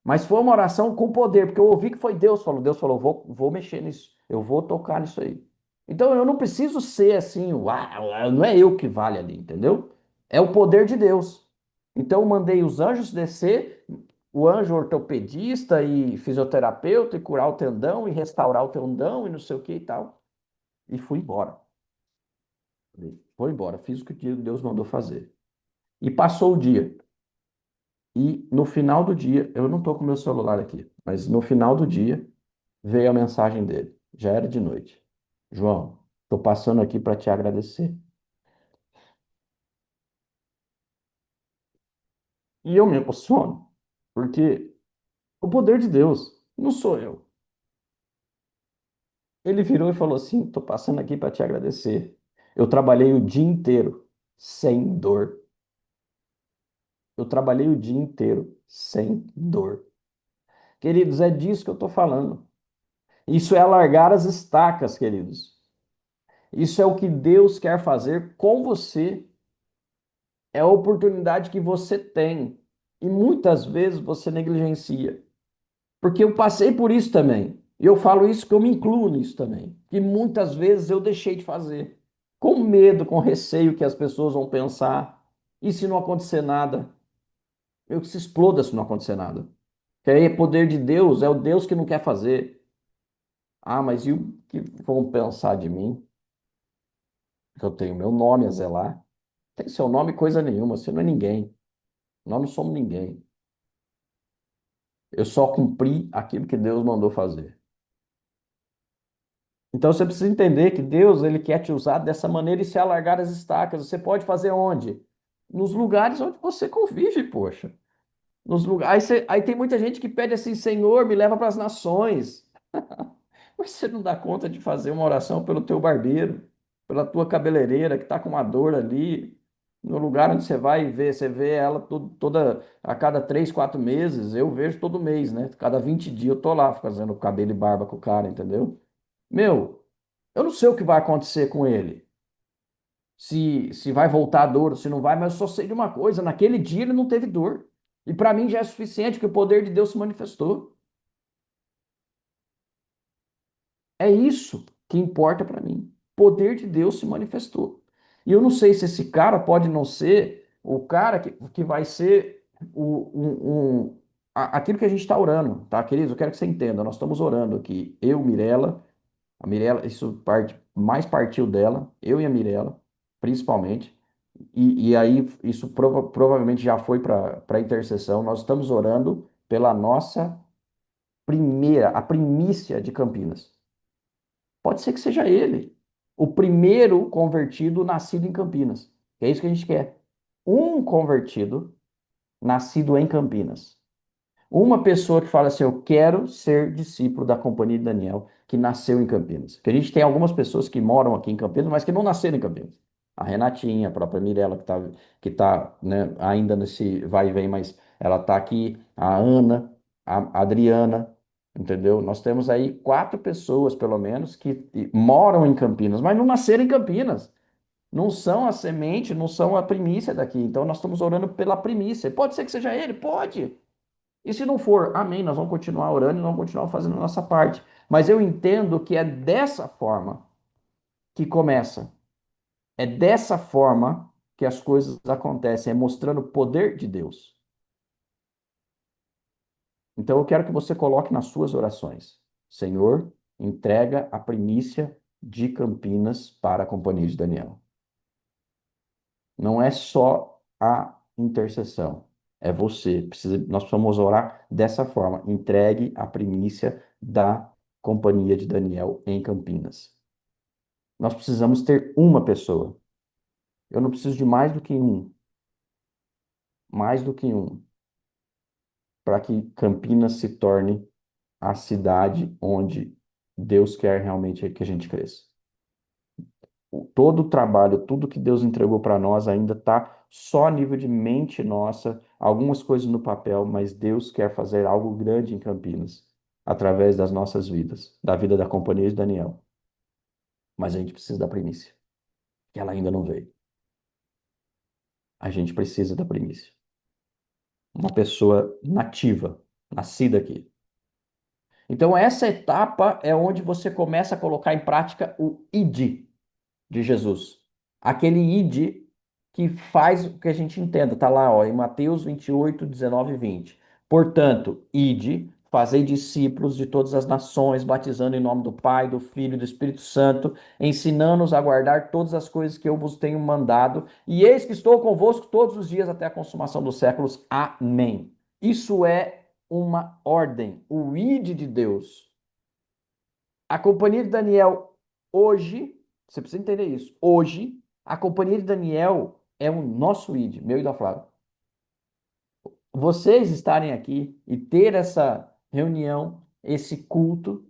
Mas foi uma oração com poder, porque eu ouvi que foi Deus falou. Deus falou, vou mexer nisso, eu vou tocar nisso aí. Então eu não preciso ser assim, uau, não é eu que vale ali, entendeu? É o poder de Deus. Então eu mandei os anjos descer, o anjo ortopedista e fisioterapeuta, e curar o tendão, e restaurar o tendão, e não sei o que e tal. E fui embora. Foi embora, fiz o que Deus mandou fazer. E passou o dia. E no final do dia, eu não estou com meu celular aqui, mas no final do dia veio a mensagem dele. Já era de noite. João, estou passando aqui para te agradecer. E eu me emociono, porque o poder de Deus não sou eu. Ele virou e falou assim: estou passando aqui para te agradecer. Eu trabalhei o dia inteiro sem dor. Eu trabalhei o dia inteiro sem dor. Queridos, é disso que eu estou falando. Isso é alargar as estacas, queridos. Isso é o que Deus quer fazer com você. É a oportunidade que você tem. E muitas vezes você negligencia. Porque eu passei por isso também. E eu falo isso que eu me incluo nisso também. Que muitas vezes eu deixei de fazer. Com medo, com receio que as pessoas vão pensar. E se não acontecer nada? Eu que se exploda se não acontecer nada. Que aí é poder de Deus, é o Deus que não quer fazer. Ah, mas e o que vão pensar de mim? Que eu tenho meu nome a zelar. Tem seu nome coisa nenhuma, você não é ninguém. Nós não somos ninguém. Eu só cumpri aquilo que Deus mandou fazer. Então você precisa entender que Deus, ele quer te usar dessa maneira e se alargar as estacas. Você pode fazer onde? Nos lugares onde você convive, poxa. Nos lugares, aí tem muita gente que pede assim, Senhor, me leva para as nações. Mas você não dá conta de fazer uma oração pelo teu barbeiro, pela tua cabeleireira que está com uma dor ali, no lugar onde você vai ver, você vê ela toda a cada 3, 4 meses, eu vejo todo mês, né? Cada 20 dias eu tô lá fazendo cabelo e barba com o cara, entendeu? Meu, eu não sei o que vai acontecer com ele. Se vai voltar a dor ou se não vai, mas eu só sei de uma coisa, naquele dia ele não teve dor. E para mim já é suficiente que o poder de Deus se manifestou. É isso que importa para mim. O poder de Deus se manifestou. E eu não sei se esse cara pode não ser o cara que vai ser aquilo que a gente está orando, tá, queridos? Eu quero que você entenda. Nós estamos orando aqui, eu, Mirella, a Mirella, isso mais partiu dela, eu e a Mirella, principalmente. E aí isso provavelmente já foi para a intercessão. Nós estamos orando pela nossa a primícia de Campinas. Pode ser que seja ele, o primeiro convertido nascido em Campinas. É isso que a gente quer. Um convertido nascido em Campinas. Uma pessoa que fala assim, eu quero ser discípulo da Companhia de Daniel, que nasceu em Campinas. Porque a gente tem algumas pessoas que moram aqui em Campinas, mas que não nasceram em Campinas. A Renatinha, a própria Mirella, que tá, né, ainda nesse vai e vem, mas ela está aqui. A Ana, a Adriana, entendeu? Nós temos aí 4 pessoas, pelo menos, que moram em Campinas, mas não nasceram em Campinas. Não são a semente, não são a primícia daqui. Então, nós estamos orando pela primícia. Pode ser que seja ele? Pode. E se não for, amém, nós vamos continuar orando e vamos continuar fazendo a nossa parte. Mas eu entendo que é dessa forma que começa. É dessa forma que as coisas acontecem, é mostrando o poder de Deus. Então eu quero que você coloque nas suas orações: Senhor, entrega a primícia de Campinas para a Companhia de Daniel. Não é só a intercessão, é você. Nós precisamos orar dessa forma: entregue a primícia da Companhia de Daniel em Campinas. Nós precisamos ter uma pessoa. Eu não preciso de mais do que um, para que Campinas se torne a cidade onde Deus quer realmente que a gente cresça. Todo o trabalho, tudo que Deus entregou para nós ainda está só a nível de mente nossa, algumas coisas no papel, mas Deus quer fazer algo grande em Campinas, através das nossas vidas, da vida da Companhia de Daniel. Mas a gente precisa da primícia, que ela ainda não veio. A gente precisa da primícia. Uma pessoa nativa, nascida aqui. Então, essa etapa é onde você começa a colocar em prática o ID de Jesus. Aquele ID que faz o que a gente entenda. Está lá, ó, em Mateus 28, 19 e 20. Portanto, ide, fazei discípulos de todas as nações, batizando em nome do Pai, do Filho e do Espírito Santo, ensinando-os a guardar todas as coisas que eu vos tenho mandado, e eis que estou convosco todos os dias até a consumação dos séculos. Amém. Isso é uma ordem, o ide de Deus. A Companhia de Daniel hoje, você precisa entender isso. Hoje, a Companhia de Daniel é o nosso ID, meu e da Flávia. Vocês estarem aqui e ter essa reunião, esse culto,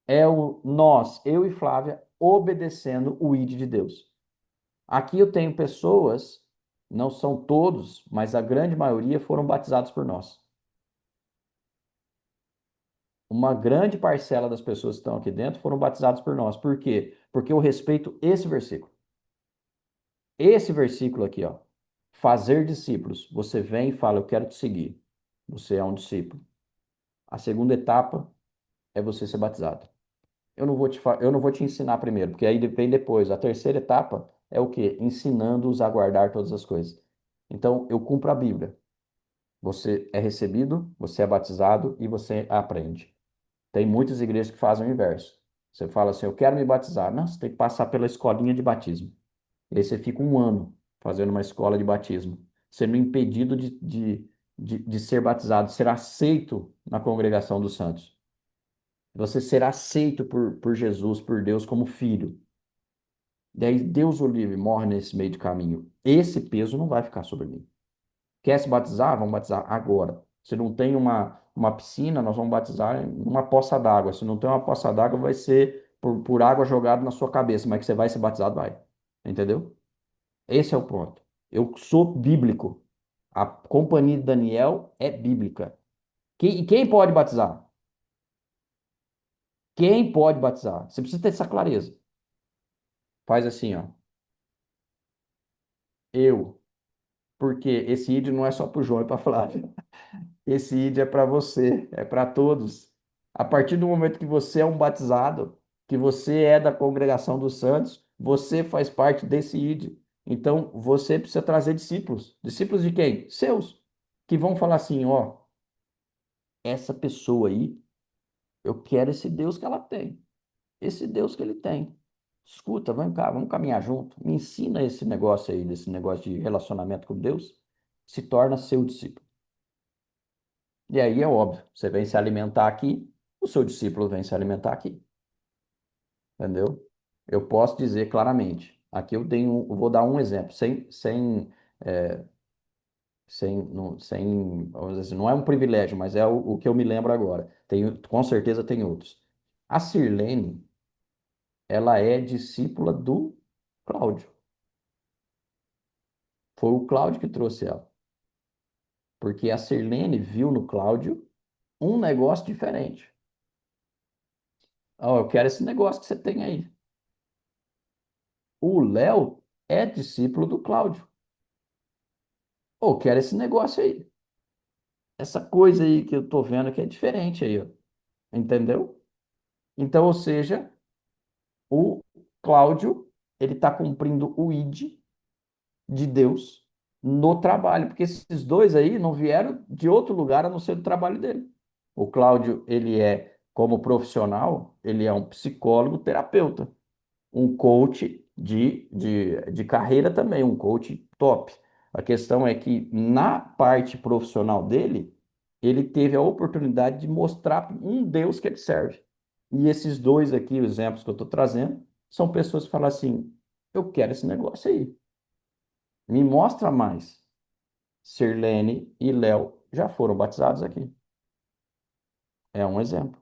é o nós, eu e Flávia, obedecendo o ID de Deus. Aqui eu tenho pessoas, não são todos, mas a grande maioria foram batizados por nós. Uma grande parcela das pessoas que estão aqui dentro foram batizados por nós. Por quê? Porque eu respeito esse versículo. Esse versículo aqui, ó. Fazer discípulos. Você vem e fala, eu quero te seguir. Você é um discípulo. A segunda etapa é você ser batizado. Eu não vou te ensinar primeiro, porque aí vem depois. A terceira etapa é o quê? Ensinando-os a guardar todas as coisas. Então, eu cumpro a Bíblia. Você é recebido, você é batizado e você aprende. Tem muitas igrejas que fazem o inverso. Você fala assim, eu quero me batizar. Não, você tem que passar pela escolinha de batismo. E aí você fica um ano fazendo uma escola de batismo, sendo impedido de ser batizado, ser aceito na congregação dos santos. Você será aceito por Jesus, por Deus, como filho. E aí Deus o livre morre nesse meio de caminho. Esse peso não vai ficar sobre mim. Quer se batizar? Vamos batizar agora. Se não tem uma piscina, nós vamos batizar em uma poça d'água. Se não tem uma poça d'água, vai ser por água jogada na sua cabeça, mas que você vai ser batizado, vai. Entendeu? Esse é o ponto. Eu sou bíblico. A companhia de Daniel é bíblica. E quem pode batizar? Quem pode batizar? Você precisa ter essa clareza. Faz assim, ó. Eu. Porque esse ídolo não é só para o João e para a Flávia. Esse ID é para você, é para todos. A partir do momento que você é um batizado, que você é da congregação dos santos, você faz parte desse ID. Então, você precisa trazer discípulos. Discípulos de quem? Seus. Que vão falar assim, ó, essa pessoa aí, eu quero esse Deus que ela tem. Esse Deus que ele tem. Escuta, vem cá, vamos caminhar junto. Me ensina esse negócio aí, desse negócio de relacionamento com Deus. Se torna seu discípulo. E aí é óbvio, você vem se alimentar aqui, o seu discípulo vem se alimentar aqui. Entendeu? Eu posso dizer claramente. Aqui eu vou dar um exemplo, sem vamos dizer assim, não é um privilégio, mas é o que eu me lembro agora. Com certeza tem outros. A Sirlene, ela é discípula do Cláudio. Foi o Cláudio que trouxe ela. Porque a Sirlene viu no Cláudio um negócio diferente. Ó, eu quero esse negócio que você tem aí. O Léo é discípulo do Cláudio. Ô, eu quero esse negócio aí. Essa coisa aí que eu tô vendo que é diferente aí, ó. Entendeu? Então, ou seja, o Cláudio, ele está cumprindo o ID de Deus no trabalho, porque esses dois aí não vieram de outro lugar a não ser do trabalho dele. O Cláudio, ele é, como profissional, ele é um psicólogo terapeuta, um coach de carreira também, um coach top. A questão é que na parte profissional dele, ele teve a oportunidade de mostrar um Deus que ele serve. E esses dois aqui, os exemplos que eu estou trazendo, são pessoas que falam assim: eu quero esse negócio aí, me mostra mais. Sirlene e Léo já foram batizados aqui. É um exemplo.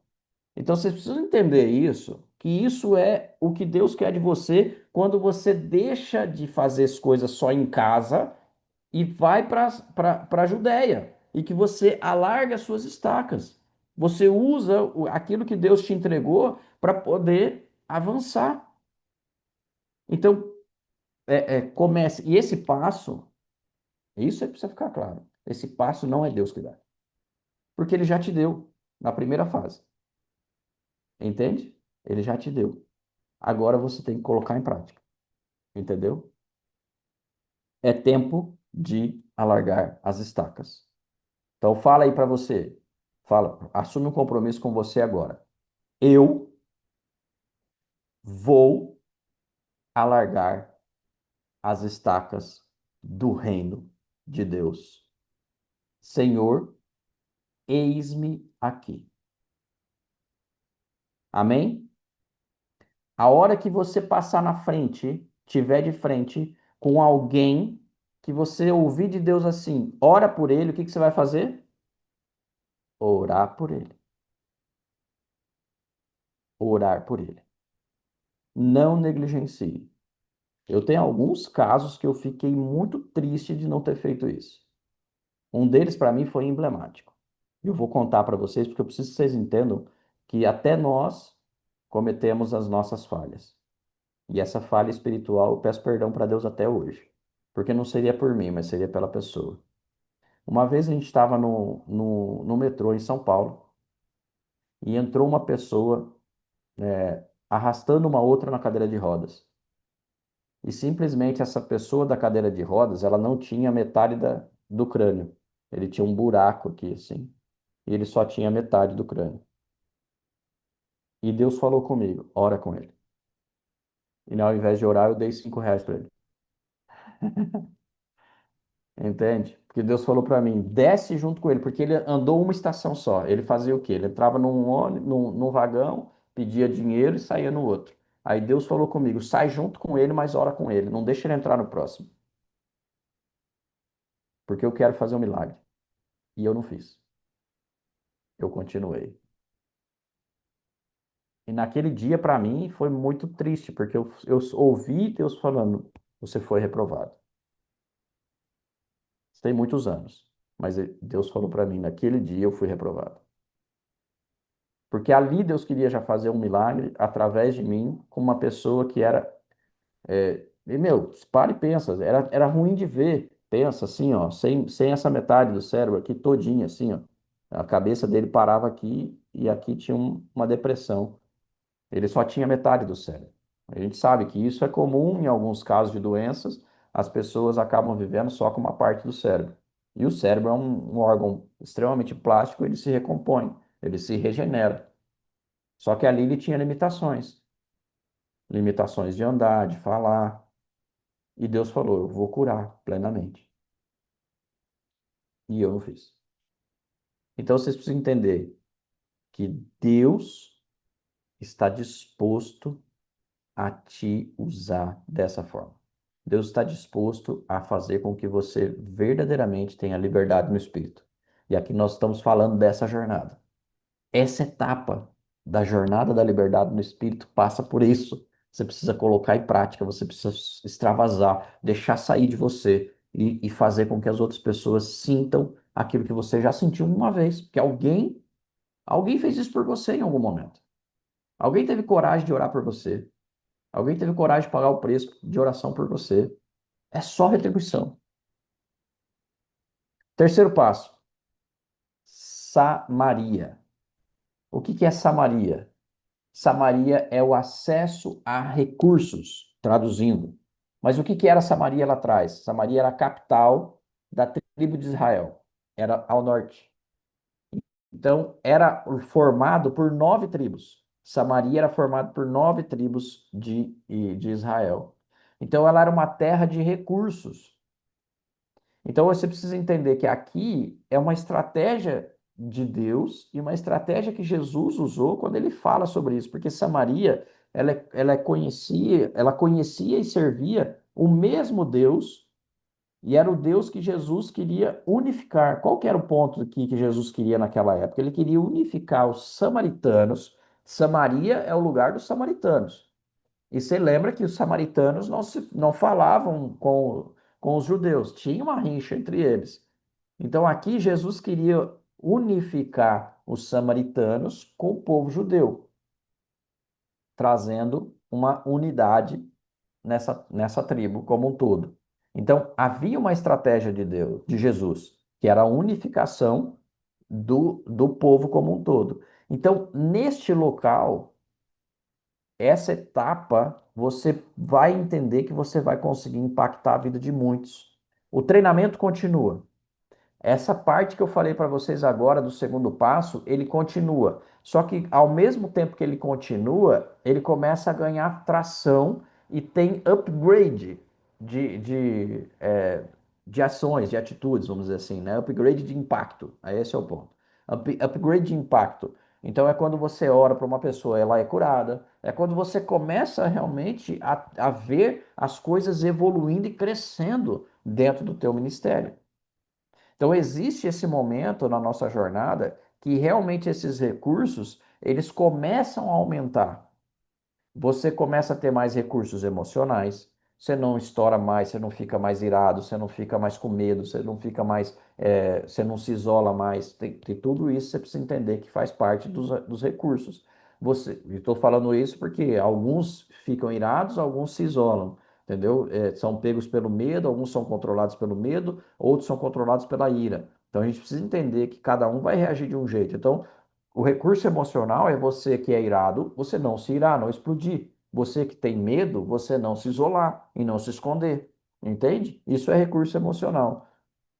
Então vocês precisam entender isso, que isso é o que Deus quer de você quando você deixa de fazer as coisas só em casa e vai para a Judéia e que você alarga as suas estacas. Você usa aquilo que Deus te entregou para poder avançar. Então, comece. E esse passo, isso é precisa ficar claro. Esse passo não é Deus que dá. Porque ele já te deu na primeira fase. Entende? Ele já te deu. Agora você tem que colocar em prática. Entendeu? É tempo de alargar as estacas. Então fala aí para você. Fala, assume um compromisso com você agora. Eu vou alargar as estacas do reino de Deus. Senhor, eis-me aqui. Amém? A hora que você passar na frente, tiver de frente com alguém que você ouvir de Deus assim, ora por ele, o que que você vai fazer? Orar por ele. Orar por ele. Não negligencie. Eu tenho alguns casos que eu fiquei muito triste de não ter feito isso. Um deles, para mim, foi emblemático. Eu vou contar para vocês, porque eu preciso que vocês entendam que até nós cometemos as nossas falhas. E essa falha espiritual, eu peço perdão para Deus até hoje. Porque não seria por mim, mas seria pela pessoa. Uma vez a gente estava no metrô em São Paulo e entrou uma pessoa arrastando uma outra na cadeira de rodas. E simplesmente essa pessoa da cadeira de rodas, ela não tinha metade do crânio. Ele tinha um buraco aqui, assim. E ele só tinha metade do crânio. E Deus falou comigo, ora com ele. E ao invés de orar, eu dei R$ 5 para ele. Entende? Porque Deus falou para mim, desce junto com ele, porque ele andou uma estação só. Ele fazia o quê? Ele entrava num ônibus, num vagão, pedia dinheiro e saía no outro. Aí Deus falou comigo, sai junto com ele, mas ora com ele. Não deixa ele entrar no próximo. Porque eu quero fazer um milagre. E eu não fiz. Eu continuei. E naquele dia, para mim, foi muito triste, porque eu ouvi Deus falando, você foi reprovado. Isso tem muitos anos. Mas Deus falou para mim, naquele dia eu fui reprovado. Porque ali Deus queria já fazer um milagre através de mim, com uma pessoa que era. E, meu, para e pensa, era ruim de ver. Pensa assim, ó, sem essa metade do cérebro aqui todinha, assim, ó. A cabeça dele parava aqui e aqui tinha uma depressão. Ele só tinha metade do cérebro. A gente sabe que isso é comum em alguns casos de doenças, as pessoas acabam vivendo só com uma parte do cérebro. E o cérebro é um órgão extremamente plástico, ele se recompõe, ele se regenera. Só que ali ele tinha limitações. Limitações de andar, de falar. E Deus falou: eu vou curar plenamente. E eu não fiz. Então vocês precisam entender que Deus está disposto a te usar dessa forma. Deus está disposto a fazer com que você verdadeiramente tenha liberdade no espírito. E aqui nós estamos falando dessa jornada. Essa etapa da jornada da liberdade no espírito passa por isso. Você precisa colocar em prática, você precisa extravasar, deixar sair de você e fazer com que as outras pessoas sintam aquilo que você já sentiu uma vez. Porque alguém fez isso por você em algum momento. Alguém teve coragem de orar por você. Alguém teve coragem de pagar o preço de oração por você. É só retribuição. Terceiro passo, Samaria. O que é Samaria? Samaria é o acesso a recursos, traduzindo. Mas o que era Samaria lá atrás? Samaria era a capital da tribo de Israel. Era ao norte. Então, era formado por 9 tribos. Samaria era formado por 9 tribos de Israel. Então, ela era uma terra de recursos. Então você precisa entender que aqui é uma estratégia de Deus e uma estratégia que Jesus usou quando ele fala sobre isso, porque Samaria, ela conhecia e servia o mesmo Deus, e era o Deus que Jesus queria unificar. Qual que era o ponto aqui que Jesus queria naquela época? Ele queria unificar os samaritanos. Samaria é o lugar dos samaritanos. E você lembra que os samaritanos não falavam com os judeus, tinha uma rixa entre eles. Então aqui Jesus queria unificar os samaritanos com o povo judeu, trazendo uma unidade nessa tribo como um todo. Então havia uma estratégia de Deus, de Jesus, que era a unificação do povo como um todo. Então, neste local, essa etapa, você vai entender que você vai conseguir impactar a vida de muitos. O treinamento continua. Essa parte que eu falei para vocês agora do segundo passo, ele continua. Só que ao mesmo tempo que ele continua, ele começa a ganhar tração e tem upgrade de ações, de atitudes, vamos dizer assim, né? Upgrade de impacto. Aí esse é o ponto. Upgrade de impacto. Então é quando você ora para uma pessoa, ela é curada. É quando você começa realmente a ver as coisas evoluindo e crescendo dentro do teu ministério. Então existe esse momento na nossa jornada que realmente esses recursos, eles começam a aumentar. Você começa a ter mais recursos emocionais, você não estoura mais, você não fica mais irado, você não fica mais com medo, você não fica mais, você não se isola mais. Tem tudo isso você precisa entender que faz parte dos recursos. Estou falando isso porque alguns ficam irados, alguns se isolam, entendeu? São pegos pelo medo, alguns são controlados pelo medo, outros são controlados pela ira. Então a gente precisa entender que cada um vai reagir de um jeito. Então, o recurso emocional é você que é irado, você não se irar, não explodir. Você que tem medo, você não se isolar e não se esconder. Entende? Isso é recurso emocional.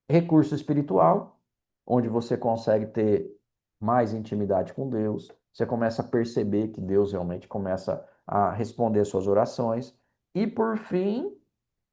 Recurso espiritual, onde você consegue ter mais intimidade com Deus. Você começa a perceber que Deus realmente começa a responder suas orações. E por fim,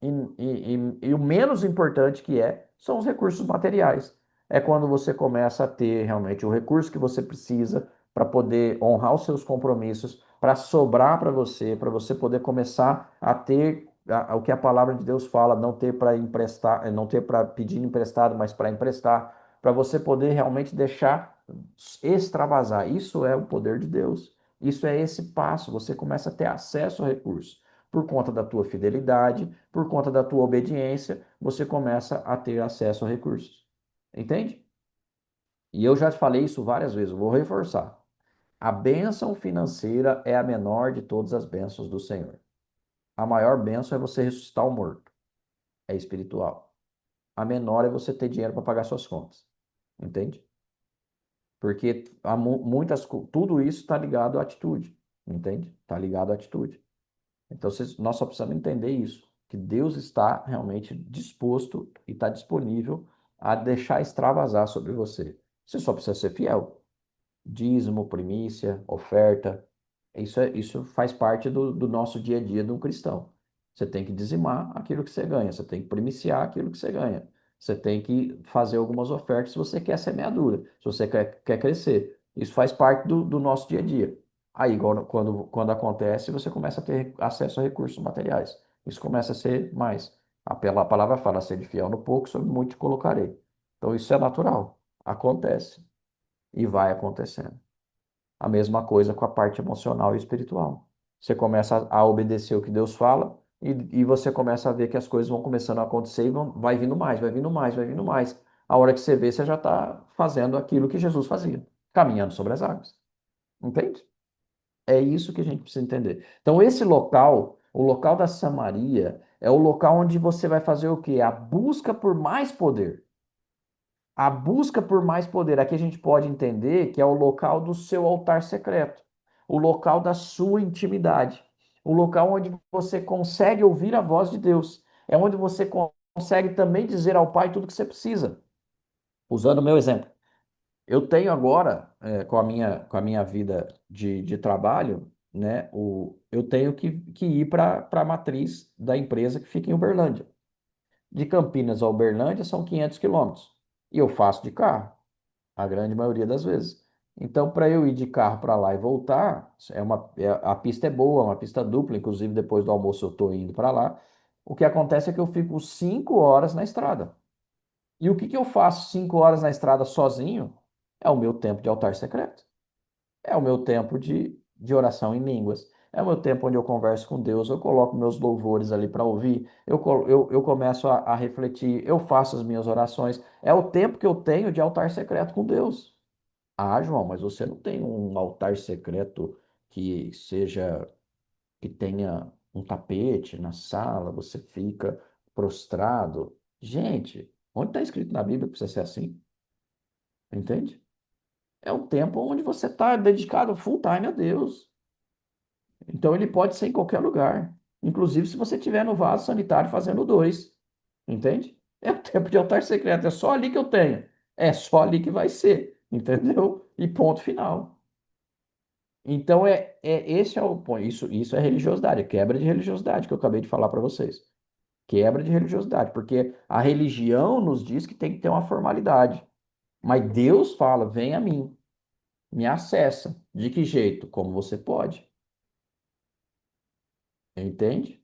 e o menos importante que são os recursos materiais. É quando você começa a ter realmente o recurso que você precisa para poder honrar os seus compromissos, para sobrar para você poder começar a ter o que a palavra de Deus fala, não ter para emprestar, não ter para pedir emprestado, mas para emprestar, para você poder realmente deixar extravasar. Isso é o poder de Deus. Isso é esse passo, você começa a ter acesso ao recurso por conta da tua fidelidade, por conta da tua obediência, você começa a ter acesso a recursos. Entende? E eu já falei isso várias vezes, eu vou reforçar. A bênção financeira é a menor de todas as bênçãos do Senhor. A maior bênção é você ressuscitar o morto. É espiritual. A menor é você ter dinheiro para pagar suas contas. Entende? Porque tudo isso está ligado à atitude. Entende? Está ligado à atitude. Então, nós só precisamos entender isso, que Deus está realmente disposto e está disponível a deixar extravasar sobre você. Você só precisa ser fiel. Dízimo, primícia, oferta, isso faz parte do nosso dia a dia de um cristão. Você tem que dizimar aquilo que você ganha, você tem que primiciar aquilo que você ganha. Você tem que fazer algumas ofertas se você quer semeadura, se você quer crescer. Isso faz parte do nosso dia a dia. Aí, quando acontece, você começa a ter acesso a recursos materiais. isso começa a ser mais. A palavra fala, sede fiel no pouco, sobre muito te colocarei. Então isso é natural, acontece e vai acontecendo. A mesma coisa com a parte emocional e espiritual. Você começa a obedecer o que Deus fala e você começa a ver que as coisas vão começando a acontecer e vai vindo mais, vai vindo mais, vai vindo mais. A hora que você vê, você já está fazendo aquilo que Jesus fazia, caminhando sobre as águas. Entende? É isso que a gente precisa entender. Então, esse local, o local da Samaria, é o local onde você vai fazer o quê? A busca por mais poder. A busca por mais poder. Aqui a gente pode entender que é o local do seu altar secreto, o local da sua intimidade, o local onde você consegue ouvir a voz de Deus. É onde você consegue também dizer ao Pai tudo que você precisa. Usando o meu exemplo. Eu tenho agora, com a minha vida de trabalho, né, eu tenho que ir para a matriz da empresa que fica em Uberlândia. De Campinas a Uberlândia são 500 quilômetros. E eu faço de carro, a grande maioria das vezes. Então, para eu ir de carro para lá e voltar, a pista é boa, é uma pista dupla, inclusive depois do almoço eu estou indo para lá. O que acontece é que eu fico 5 horas na estrada. E o que que eu faço 5 horas na estrada sozinho? É o meu tempo de altar secreto. É o meu tempo de oração em línguas. É o meu tempo onde eu converso com Deus. Eu coloco meus louvores ali para ouvir. Eu começo a refletir. Eu faço as minhas orações. É o tempo que eu tenho de altar secreto com Deus. Ah, João, mas você não tem um altar secreto que tenha um tapete na sala, você fica prostrado. Gente, onde está escrito na Bíblia que precisa ser assim? Entende? É um tempo onde você está dedicado full time a Deus. Então ele pode ser em qualquer lugar. Inclusive se você estiver no vaso sanitário fazendo dois. Entende? É o tempo de altar secreto. É só ali que eu tenho. É só ali que vai ser. Entendeu? E ponto final. Então esse é o ponto. Isso é religiosidade, é quebra de religiosidade que eu acabei de falar para vocês. Quebra de religiosidade, porque a religião nos diz que tem que ter uma formalidade. Mas Deus fala: vem a mim, me acessa. De que jeito? Como você pode. Entende?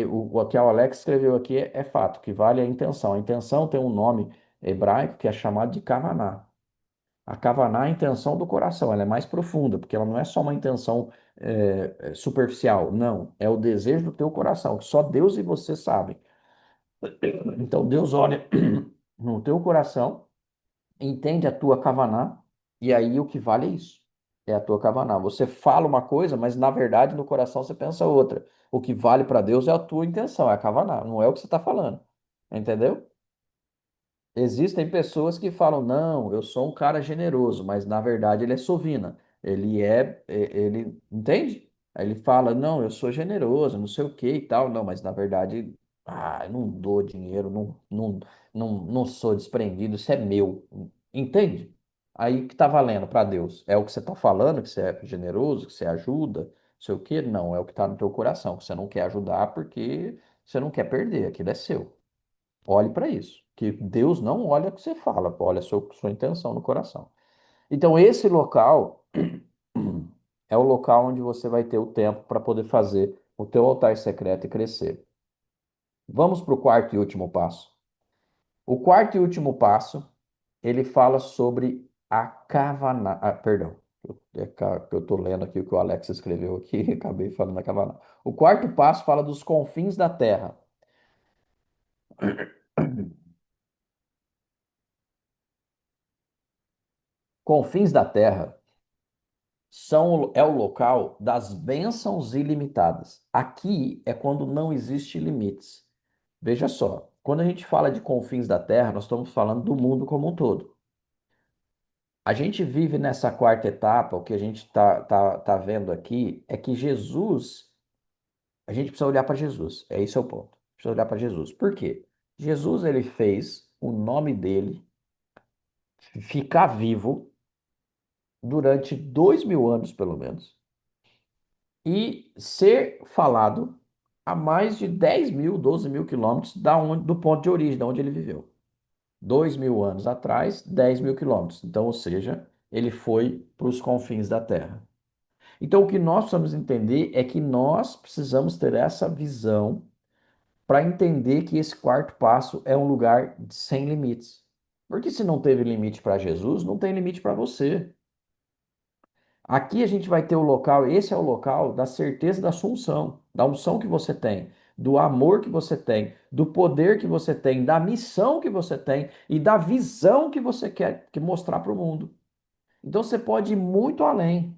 O que o Alex escreveu aqui é fato, que vale a intenção. A intenção tem um nome hebraico que é chamado de kavaná. A kavaná é a intenção do coração, ela é mais profunda, porque ela não é só uma intenção superficial, não. É o desejo do teu coração, que só Deus e você sabem. Então Deus olha no teu coração, entende a tua kavaná, e aí o que vale é isso. É a tua kavaná. Você fala uma coisa, mas na verdade no coração você pensa outra. O que vale para Deus é a tua intenção, é a kavaná, não é o que você está falando. Entendeu? Existem pessoas que falam, não, eu sou um cara generoso, mas na verdade ele é sovina. Ele, entende? Aí ele fala, não, eu sou generoso, não sei o que e tal. Não, mas na verdade, eu não dou dinheiro, não sou desprendido, isso é meu. Entende? Aí o que tá valendo para Deus? É o que você tá falando, que você é generoso, que você ajuda, não sei o quê? Não, é o que tá no teu coração, que você não quer ajudar porque você não quer perder, aquilo é seu. Olhe para isso, que Deus não olha o que você fala, olha a sua intenção no coração. Então, esse local é o local onde você vai ter o tempo para poder fazer o teu altar secreto e crescer. Vamos para o quarto e último passo. O quarto e último passo, ele fala sobre a Kavaná. Perdão, eu estou lendo aqui o que o Alex escreveu aqui, acabei falando da Kavaná. O quarto passo fala dos confins da terra. Confins da terra é o local das bênçãos ilimitadas. Aqui é quando não existe limites. Veja só, quando a gente fala de confins da terra, nós estamos falando do mundo como um todo. A gente vive nessa quarta etapa, o que a gente tá vendo aqui é que Jesus, a gente precisa olhar para Jesus, esse é o ponto. Precisa olhar para Jesus. Por quê? Jesus, ele fez o nome dele ficar vivo durante 2.000 anos, pelo menos, e ser falado a mais de 10.000, 12.000 quilômetros do ponto de origem, da onde ele viveu. 2.000 anos atrás, 10.000 quilômetros. Então, ou seja, ele foi para os confins da Terra. Então, o que nós precisamos entender é que nós precisamos ter essa visão para entender que esse quarto passo é um lugar sem limites. Porque se não teve limite para Jesus, não tem limite para você. Aqui a gente vai ter o local, esse é o local da certeza da sua unção, da unção que você tem, do amor que você tem, do poder que você tem, da missão que você tem e da visão que você quer que mostrar para o mundo. Então você pode ir muito além.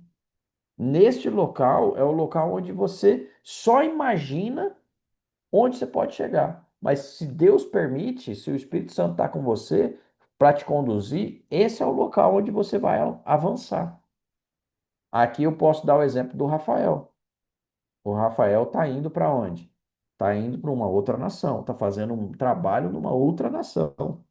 Neste local é o local onde você só imagina onde você pode chegar. Mas se Deus permite, se o Espírito Santo está com você para te conduzir, esse é o local onde você vai avançar. Aqui eu posso dar o exemplo do Rafael. O Rafael está indo para onde? Está indo para uma outra nação, está fazendo um trabalho numa outra nação,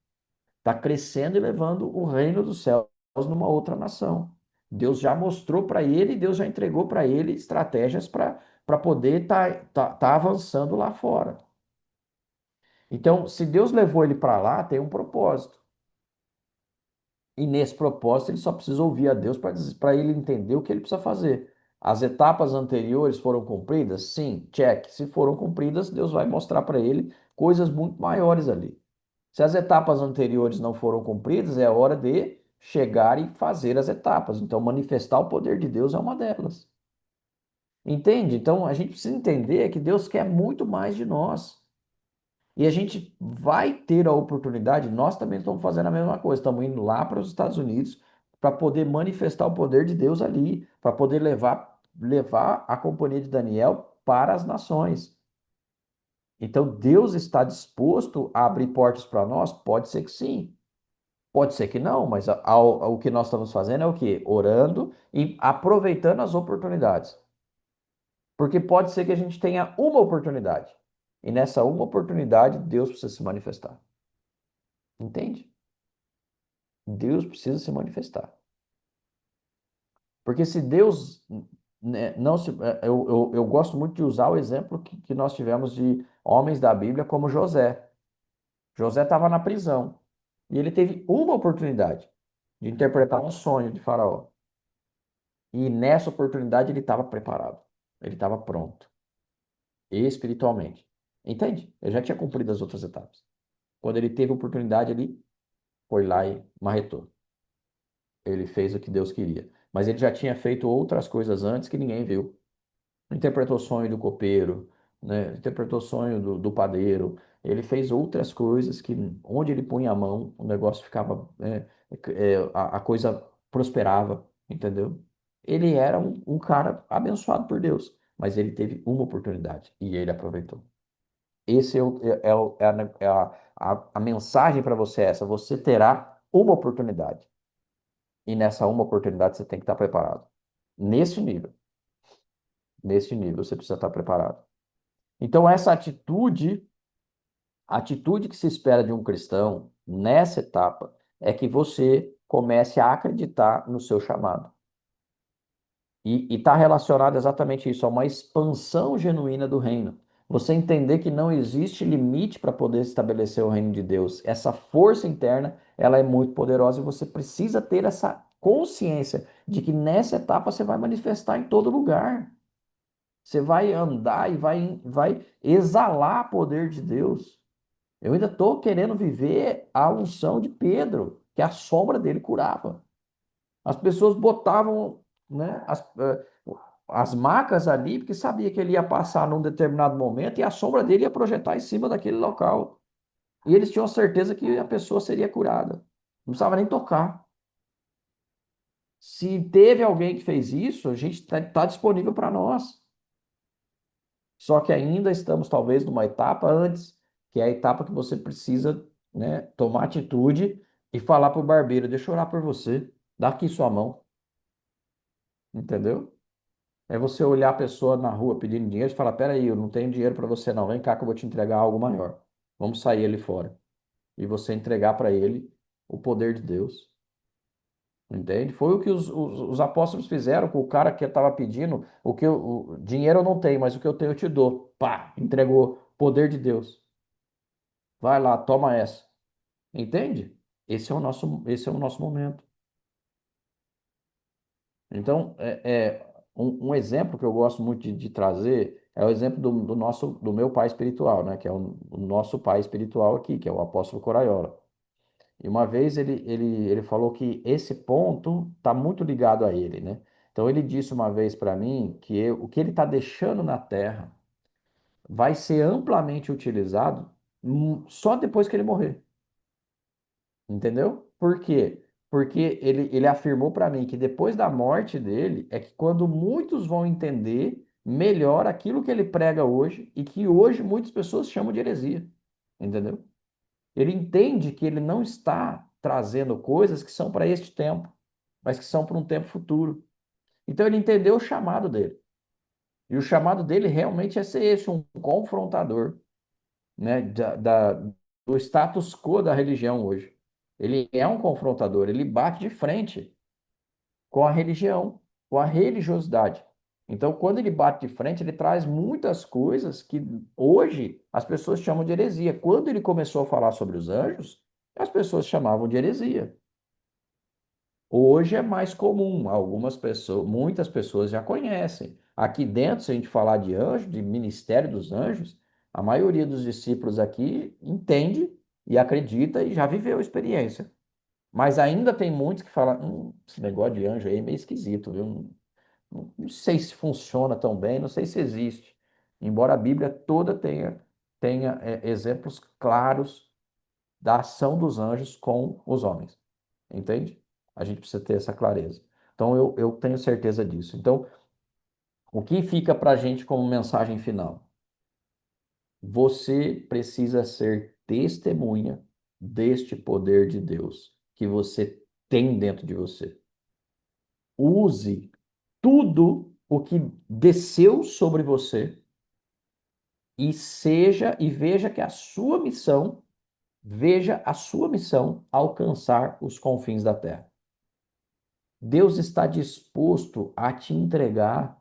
está crescendo e levando o reino dos céus numa outra nação. Deus já mostrou para ele, Deus já entregou para ele estratégias para poder tá avançando lá fora. Então, se Deus levou ele para lá, tem um propósito. E nesse propósito, ele só precisa ouvir a Deus para ele entender o que ele precisa fazer. As etapas anteriores foram cumpridas? Sim, check. Se foram cumpridas, Deus vai mostrar para ele coisas muito maiores ali. Se as etapas anteriores não foram cumpridas, é hora de chegar e fazer as etapas. Então, manifestar o poder de Deus é uma delas. Entende? Então, a gente precisa entender que Deus quer muito mais de nós. E a gente vai ter a oportunidade, nós também estamos fazendo a mesma coisa, estamos indo lá para os Estados Unidos para poder manifestar o poder de Deus ali, para poder levar a companhia de Daniel para as nações. Então, Deus está disposto a abrir portas para nós? Pode ser que sim. Pode ser que não, mas o que nós estamos fazendo é o quê? Orando e aproveitando as oportunidades. Porque pode ser que a gente tenha uma oportunidade. E nessa uma oportunidade, Deus precisa se manifestar. Entende? Deus precisa se manifestar. Porque se Deus, né, não se. Eu gosto muito de usar o exemplo que nós tivemos de homens da Bíblia como José. José estava na prisão. E ele teve uma oportunidade de interpretar um sonho de Faraó. E nessa oportunidade ele estava preparado. Ele estava pronto. Espiritualmente. Entende? Ele já tinha cumprido as outras etapas. Quando ele teve a oportunidade, ele foi lá e marretou. Ele fez o que Deus queria. Mas ele já tinha feito outras coisas antes que ninguém viu. Interpretou o sonho do copeiro, né? Interpretou o sonho do padeiro. Ele fez outras coisas que, onde ele punha a mão, o negócio ficava, a coisa prosperava, entendeu? Ele era um cara abençoado por Deus, mas ele teve uma oportunidade e ele aproveitou. Esse a mensagem para você é essa: você terá uma oportunidade. E nessa uma oportunidade você tem que estar preparado. Nesse nível. Nesse nível você precisa estar preparado. Então, essa atitude, a atitude que se espera de um cristão nessa etapa é que você comece a acreditar no seu chamado. E está relacionado exatamente isso, a uma expansão genuína do reino. Você entender que não existe limite para poder estabelecer o reino de Deus. Essa força interna, ela é muito poderosa e você precisa ter essa consciência de que nessa etapa você vai manifestar em todo lugar. Você vai andar e vai exalar poder de Deus. Eu ainda estou querendo viver a unção de Pedro, que a sombra dele curava. As pessoas botavam, né, as macas ali, porque sabia que ele ia passar num determinado momento e a sombra dele ia projetar em cima daquele local. E eles tinham certeza que a pessoa seria curada. Não precisava nem tocar. Se teve alguém que fez isso, a gente está disponível para nós. Só que ainda estamos talvez numa etapa antes, que é a etapa que você precisa, né, tomar atitude e falar para o barbeiro: deixa eu orar por você, dá aqui sua mão. Entendeu? É você olhar a pessoa na rua pedindo dinheiro e falar: peraí, eu não tenho dinheiro para você não, vem cá que eu vou te entregar algo maior. Vamos sair ali fora. E você entregar para ele o poder de Deus. Entende? Foi o que os apóstolos fizeram com o cara que estava pedindo: o dinheiro eu não tenho, mas o que eu tenho eu te dou. Pá, entregou. Poder de Deus. Vai lá, toma essa. Entende? Esse é o nosso momento. Então, Um exemplo que eu gosto muito de trazer é o exemplo do meu pai espiritual, né? Que é o nosso pai espiritual aqui, que é o apóstolo Coraiola. E uma vez ele falou que esse ponto está muito ligado a ele, né? Então ele disse uma vez para mim que o que ele está deixando na terra vai ser amplamente utilizado só depois que ele morrer. Entendeu? Por quê? Porque ele afirmou para mim que depois da morte dele é que quando muitos vão entender melhor aquilo que ele prega hoje e que hoje muitas pessoas chamam de heresia. Entendeu? Ele entende que ele não está trazendo coisas que são para este tempo, mas que são para um tempo futuro. Então ele entendeu o chamado dele. E o chamado dele realmente é ser esse, um confrontador, né, do status quo da religião hoje. Ele é um confrontador, ele bate de frente com a religião, com a religiosidade. Então, quando ele bate de frente, ele traz muitas coisas que hoje as pessoas chamam de heresia. Quando ele começou a falar sobre os anjos, as pessoas chamavam de heresia. Hoje é mais comum, algumas pessoas, muitas pessoas já conhecem. Aqui dentro, se a gente falar de anjo, de ministério dos anjos, a maioria dos discípulos aqui entende e acredita e já viveu a experiência. Mas ainda tem muitos que falam, esse negócio de anjo aí é meio esquisito, viu? Não sei se funciona tão bem, não sei se existe. Embora a Bíblia toda tenha exemplos claros da ação dos anjos com os homens. Entende? A gente precisa ter essa clareza. Então, eu tenho certeza disso. Então, o que fica para a gente como mensagem final? Você precisa ser testemunha deste poder de Deus que você tem dentro de você. Use tudo o que desceu sobre você e veja que veja a sua missão alcançar os confins da terra. Deus está disposto a te entregar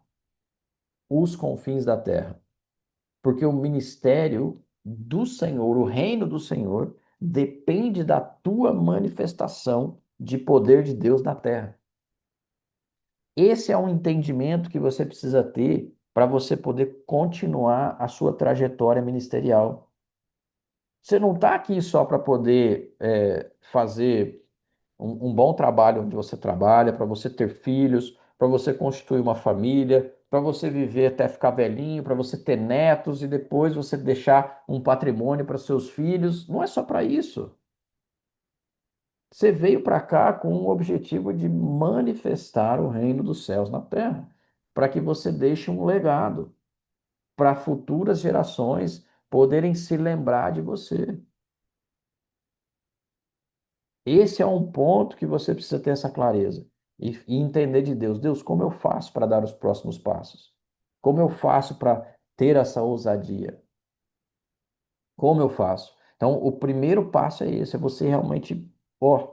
os confins da terra, porque o ministério do Senhor, o reino do Senhor, depende da tua manifestação de poder de Deus na terra. Esse é um entendimento que você precisa ter para você poder continuar a sua trajetória ministerial. Você não está aqui só para poder fazer um bom trabalho onde você trabalha, para você ter filhos, para você constituir uma família, para você viver até ficar velhinho, para você ter netos e depois você deixar um patrimônio para seus filhos. Não é só para isso. Você veio para cá com o objetivo de manifestar o reino dos céus na terra, para que você deixe um legado para futuras gerações poderem se lembrar de você. Esse é um ponto que você precisa ter essa clareza e entender de Deus. Deus, como eu faço para dar os próximos passos? Como eu faço para ter essa ousadia? Como eu faço? Então, o primeiro passo é esse, é você realmente,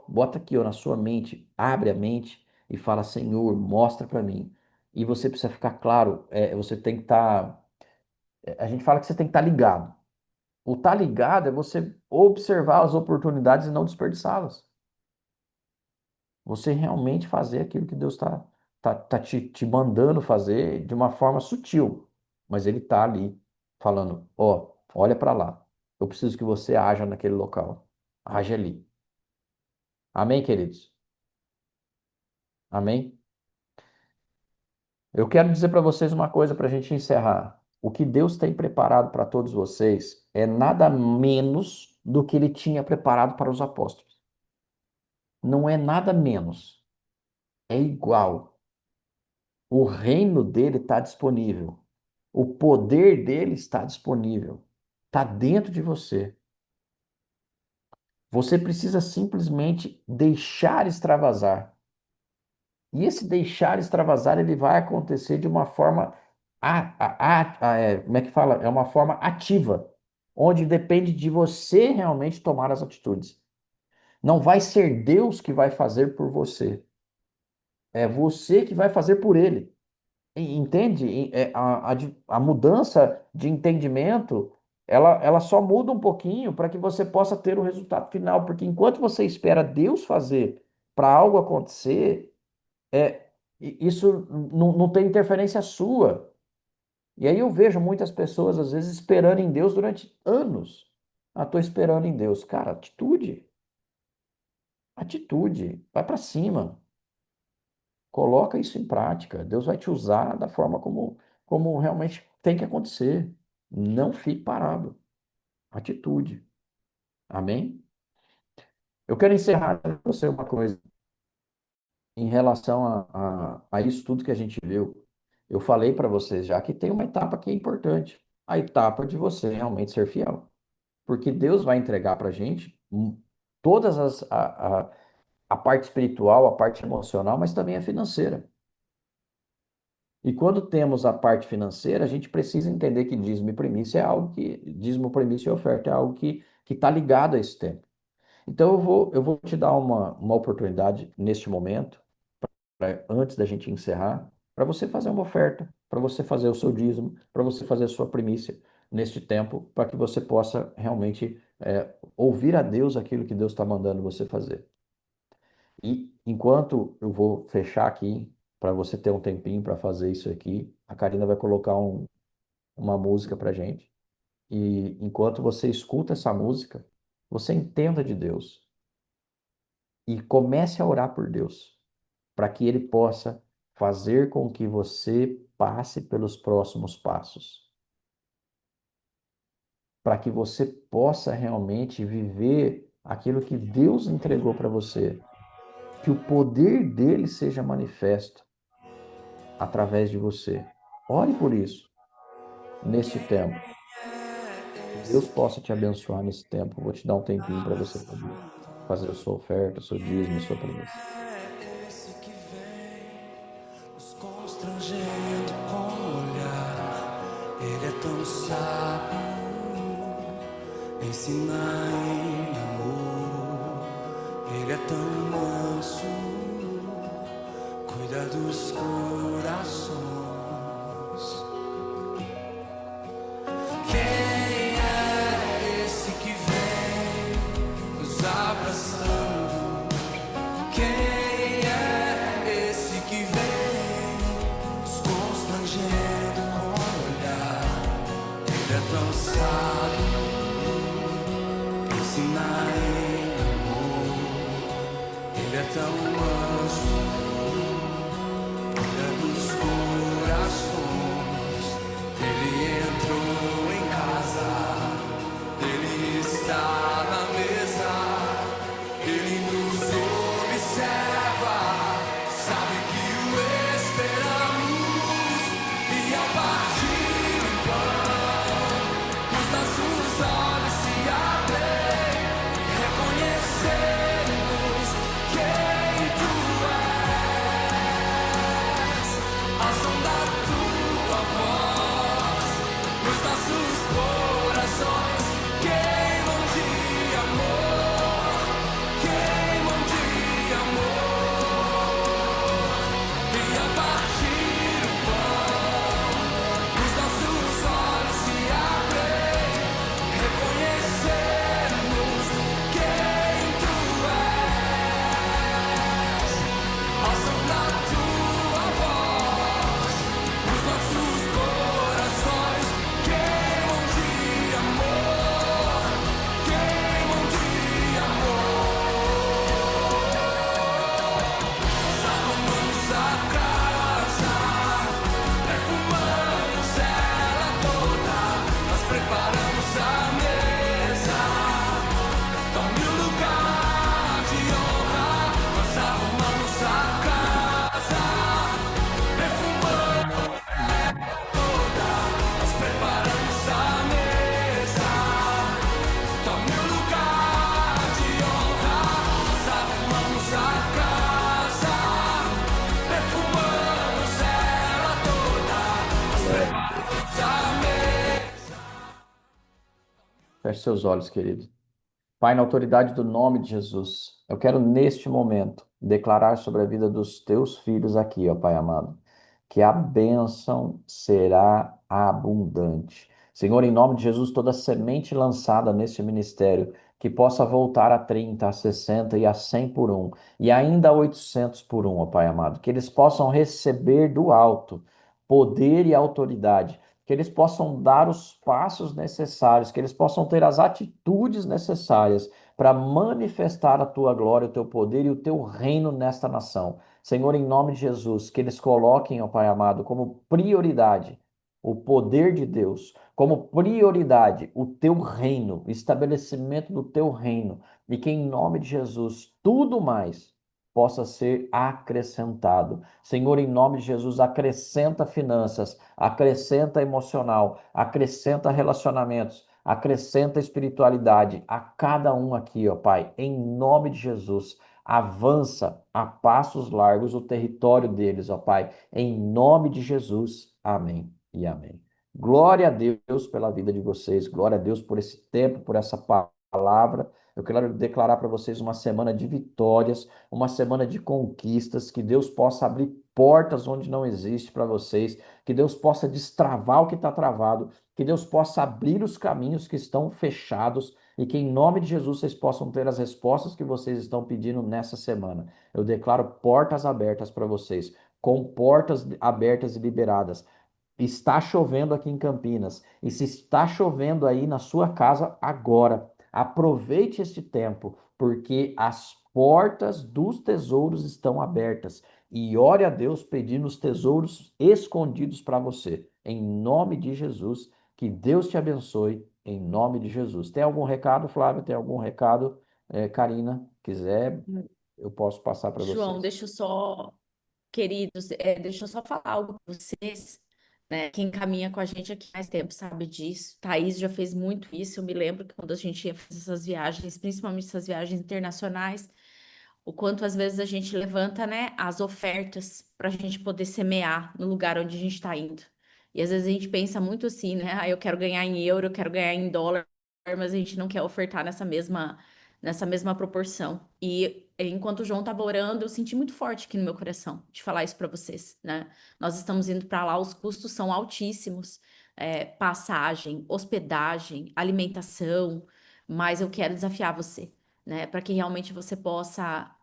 bota aqui, na sua mente, abre a mente e fala, Senhor, mostra para mim. E você precisa ficar claro, você tem que estar, a gente fala que você tem que estar ligado. O estar ligado é você observar as oportunidades e não desperdiçá-las. Você realmente fazer aquilo que Deus tá te mandando fazer de uma forma sutil, mas Ele está ali falando, olha para lá, eu preciso que você haja naquele local, haja ali. Amém, queridos? Amém? Eu quero dizer para vocês uma coisa para a gente encerrar. O que Deus tem preparado para todos vocês é nada menos do que Ele tinha preparado para os apóstolos. Não é nada menos, é igual. O reino dele está disponível. O poder dele está disponível. Está dentro de você. Você precisa simplesmente deixar extravasar. E esse deixar extravasar, ele vai acontecer de uma forma, como é que fala? É uma forma ativa, onde depende de você realmente tomar as atitudes. Não vai ser Deus que vai fazer por você. É você que vai fazer por ele. Entende? A mudança de entendimento, ela só muda um pouquinho para que você possa ter o resultado final, porque enquanto você espera Deus fazer para algo acontecer, Isso não tem interferência sua. E aí eu vejo muitas pessoas, às vezes, esperando em Deus durante anos. Ah, estou esperando em Deus. Cara, atitude. Atitude. Vai para cima. Coloca isso em prática. Deus vai te usar da forma como realmente tem que acontecer. Não fique parado. Atitude. Amém? Eu quero encerrar com você uma coisa. Em relação a isso tudo que a gente viu, eu falei para vocês já que tem uma etapa que é importante. A etapa de você realmente ser fiel. Porque Deus vai entregar para a gente todas a parte espiritual, a parte emocional, mas também a financeira. E quando temos a parte financeira, a gente precisa entender que dízimo e primícia é algo que, dízimo, primícia e oferta é algo que está ligado a esse tempo. Então eu vou te dar uma oportunidade neste momento, antes da gente encerrar, para você fazer uma oferta, para você fazer o seu dízimo, para você fazer a sua primícia neste tempo, para que você possa realmente ouvir a Deus aquilo que Deus está mandando você fazer. E enquanto eu vou fechar aqui, para você ter um tempinho para fazer isso aqui, a Karina vai colocar uma música para gente. E enquanto você escuta essa música, você entenda de Deus e comece a orar por Deus, para que Ele possa fazer com que você passe pelos próximos passos, para que você possa realmente viver aquilo que Deus entregou para você, que o poder dele seja manifesto através de você. Ore por isso neste tempo. Que Deus possa te abençoar nesse tempo. Vou te dar um tempinho para você poder fazer a sua oferta, o seu dízimo, a sua premissa. Esse que vem nos constrangendo com o olhar, ele é tão sábio, ensina em amor, ele é tão manso, cuida dos corações. Quem é esse que vem nos abraçando? Quem é esse que vem nos constrangendo com o olhar? Ele é tão sábio, ensina em amor, ele é tão manso, cuida dos corações. Ele entrou em casa, ele está na mesa, ele nos observa, sabe que o esperamos, e ao partir o pão, os nossos olhos se abrem, reconhecemos quem tu és, ao som da tua voz, os nossos corações queimam de amor, queimam de amor. E a partir do pão, os nossos olhos se abrem, reconhecemos quem tu és, ao som da tua voz, os nossos corações queimam de amor, queimam de amor. Nós arrumamos a casa, perfumamos ela toda, nós preparamos a mesa, tome o lugar de honra. Nós arrumamos a casa, perfumamos toda, nós preparamos a mesa, tome o lugar de honra. Nós arrumamos a casa, perfumamos ela toda, nós preparamos a mesa. Feche seus olhos, querido. Pai, na autoridade do nome de Jesus, eu quero neste momento declarar sobre a vida dos teus filhos aqui, ó Pai amado, que a bênção será abundante. Senhor, em nome de Jesus, toda semente lançada neste ministério, que possa voltar a 30, a 60 e a 100 por um, e ainda a 800 por um, ó Pai amado, que eles possam receber do alto poder e autoridade, que eles possam dar os passos necessários, que eles possam ter as atitudes necessárias para manifestar a tua glória, o teu poder e o teu reino nesta nação. Senhor, em nome de Jesus, que eles coloquem, ó Pai amado, como prioridade o poder de Deus, como prioridade o teu reino, o estabelecimento do teu reino, e que em nome de Jesus tudo mais possa ser acrescentado. Senhor, em nome de Jesus, acrescenta finanças, acrescenta emocional, acrescenta relacionamentos, acrescenta espiritualidade a cada um aqui, ó Pai, em nome de Jesus. Avança a passos largos o território deles, ó Pai, em nome de Jesus. Amém e amém. Glória a Deus pela vida de vocês, glória a Deus por esse tempo, por essa palavra. Eu quero declarar para vocês uma semana de vitórias, uma semana de conquistas, que Deus possa abrir portas onde não existe para vocês, que Deus possa destravar o que está travado, que Deus possa abrir os caminhos que estão fechados e que em nome de Jesus vocês possam ter as respostas que vocês estão pedindo nessa semana. Eu declaro portas abertas para vocês, com portas abertas e liberadas. Está chovendo aqui em Campinas. E se está chovendo aí na sua casa agora, aproveite este tempo, porque as portas dos tesouros estão abertas. E ore a Deus pedindo os tesouros escondidos para você. Em nome de Jesus, que Deus te abençoe. Em nome de Jesus. Tem algum recado, Flávio? Tem algum recado? Karina, quiser, eu posso passar para João, vocês. deixa eu só, queridos, deixa eu só falar algo para vocês, né? Quem caminha com a gente aqui mais tempo sabe disso. Thaís já fez muito isso. Eu me lembro que quando a gente ia fazer essas viagens, principalmente essas viagens internacionais, o quanto às vezes a gente levanta, né, as ofertas para a gente poder semear no lugar onde a gente está indo. E às vezes a gente pensa muito assim, né? Ah, eu quero ganhar em euro, eu quero ganhar em dólar, mas a gente não quer ofertar nessa mesma proporção. E enquanto o João estava orando, eu senti muito forte aqui no meu coração de falar isso para vocês, né? Nós estamos indo para lá, os custos são altíssimos, passagem, hospedagem, alimentação, mas eu quero desafiar você, né? Para que realmente você possa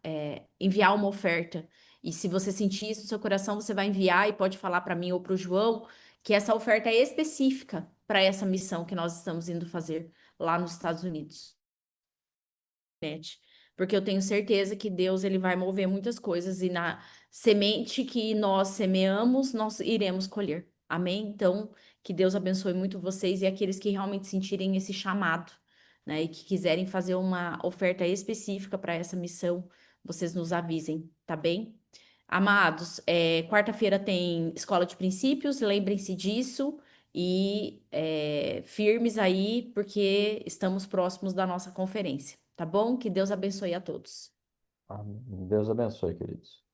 enviar uma oferta. E se você sentir isso no seu coração, você vai enviar e pode falar para mim ou para o João que essa oferta é específica para essa missão que nós estamos indo fazer lá nos Estados Unidos. Porque eu tenho certeza que Deus ele vai mover muitas coisas e na semente que nós semeamos, nós iremos colher. Amém? Então, que Deus abençoe muito vocês e aqueles que realmente sentirem esse chamado, né, e que quiserem fazer uma oferta específica para essa missão, vocês nos avisem, tá bem? Amados, quarta-feira tem escola de princípios, lembrem-se disso e firmes aí, porque estamos próximos da nossa conferência, tá bom? Que Deus abençoe a todos. Amém. Deus abençoe, queridos.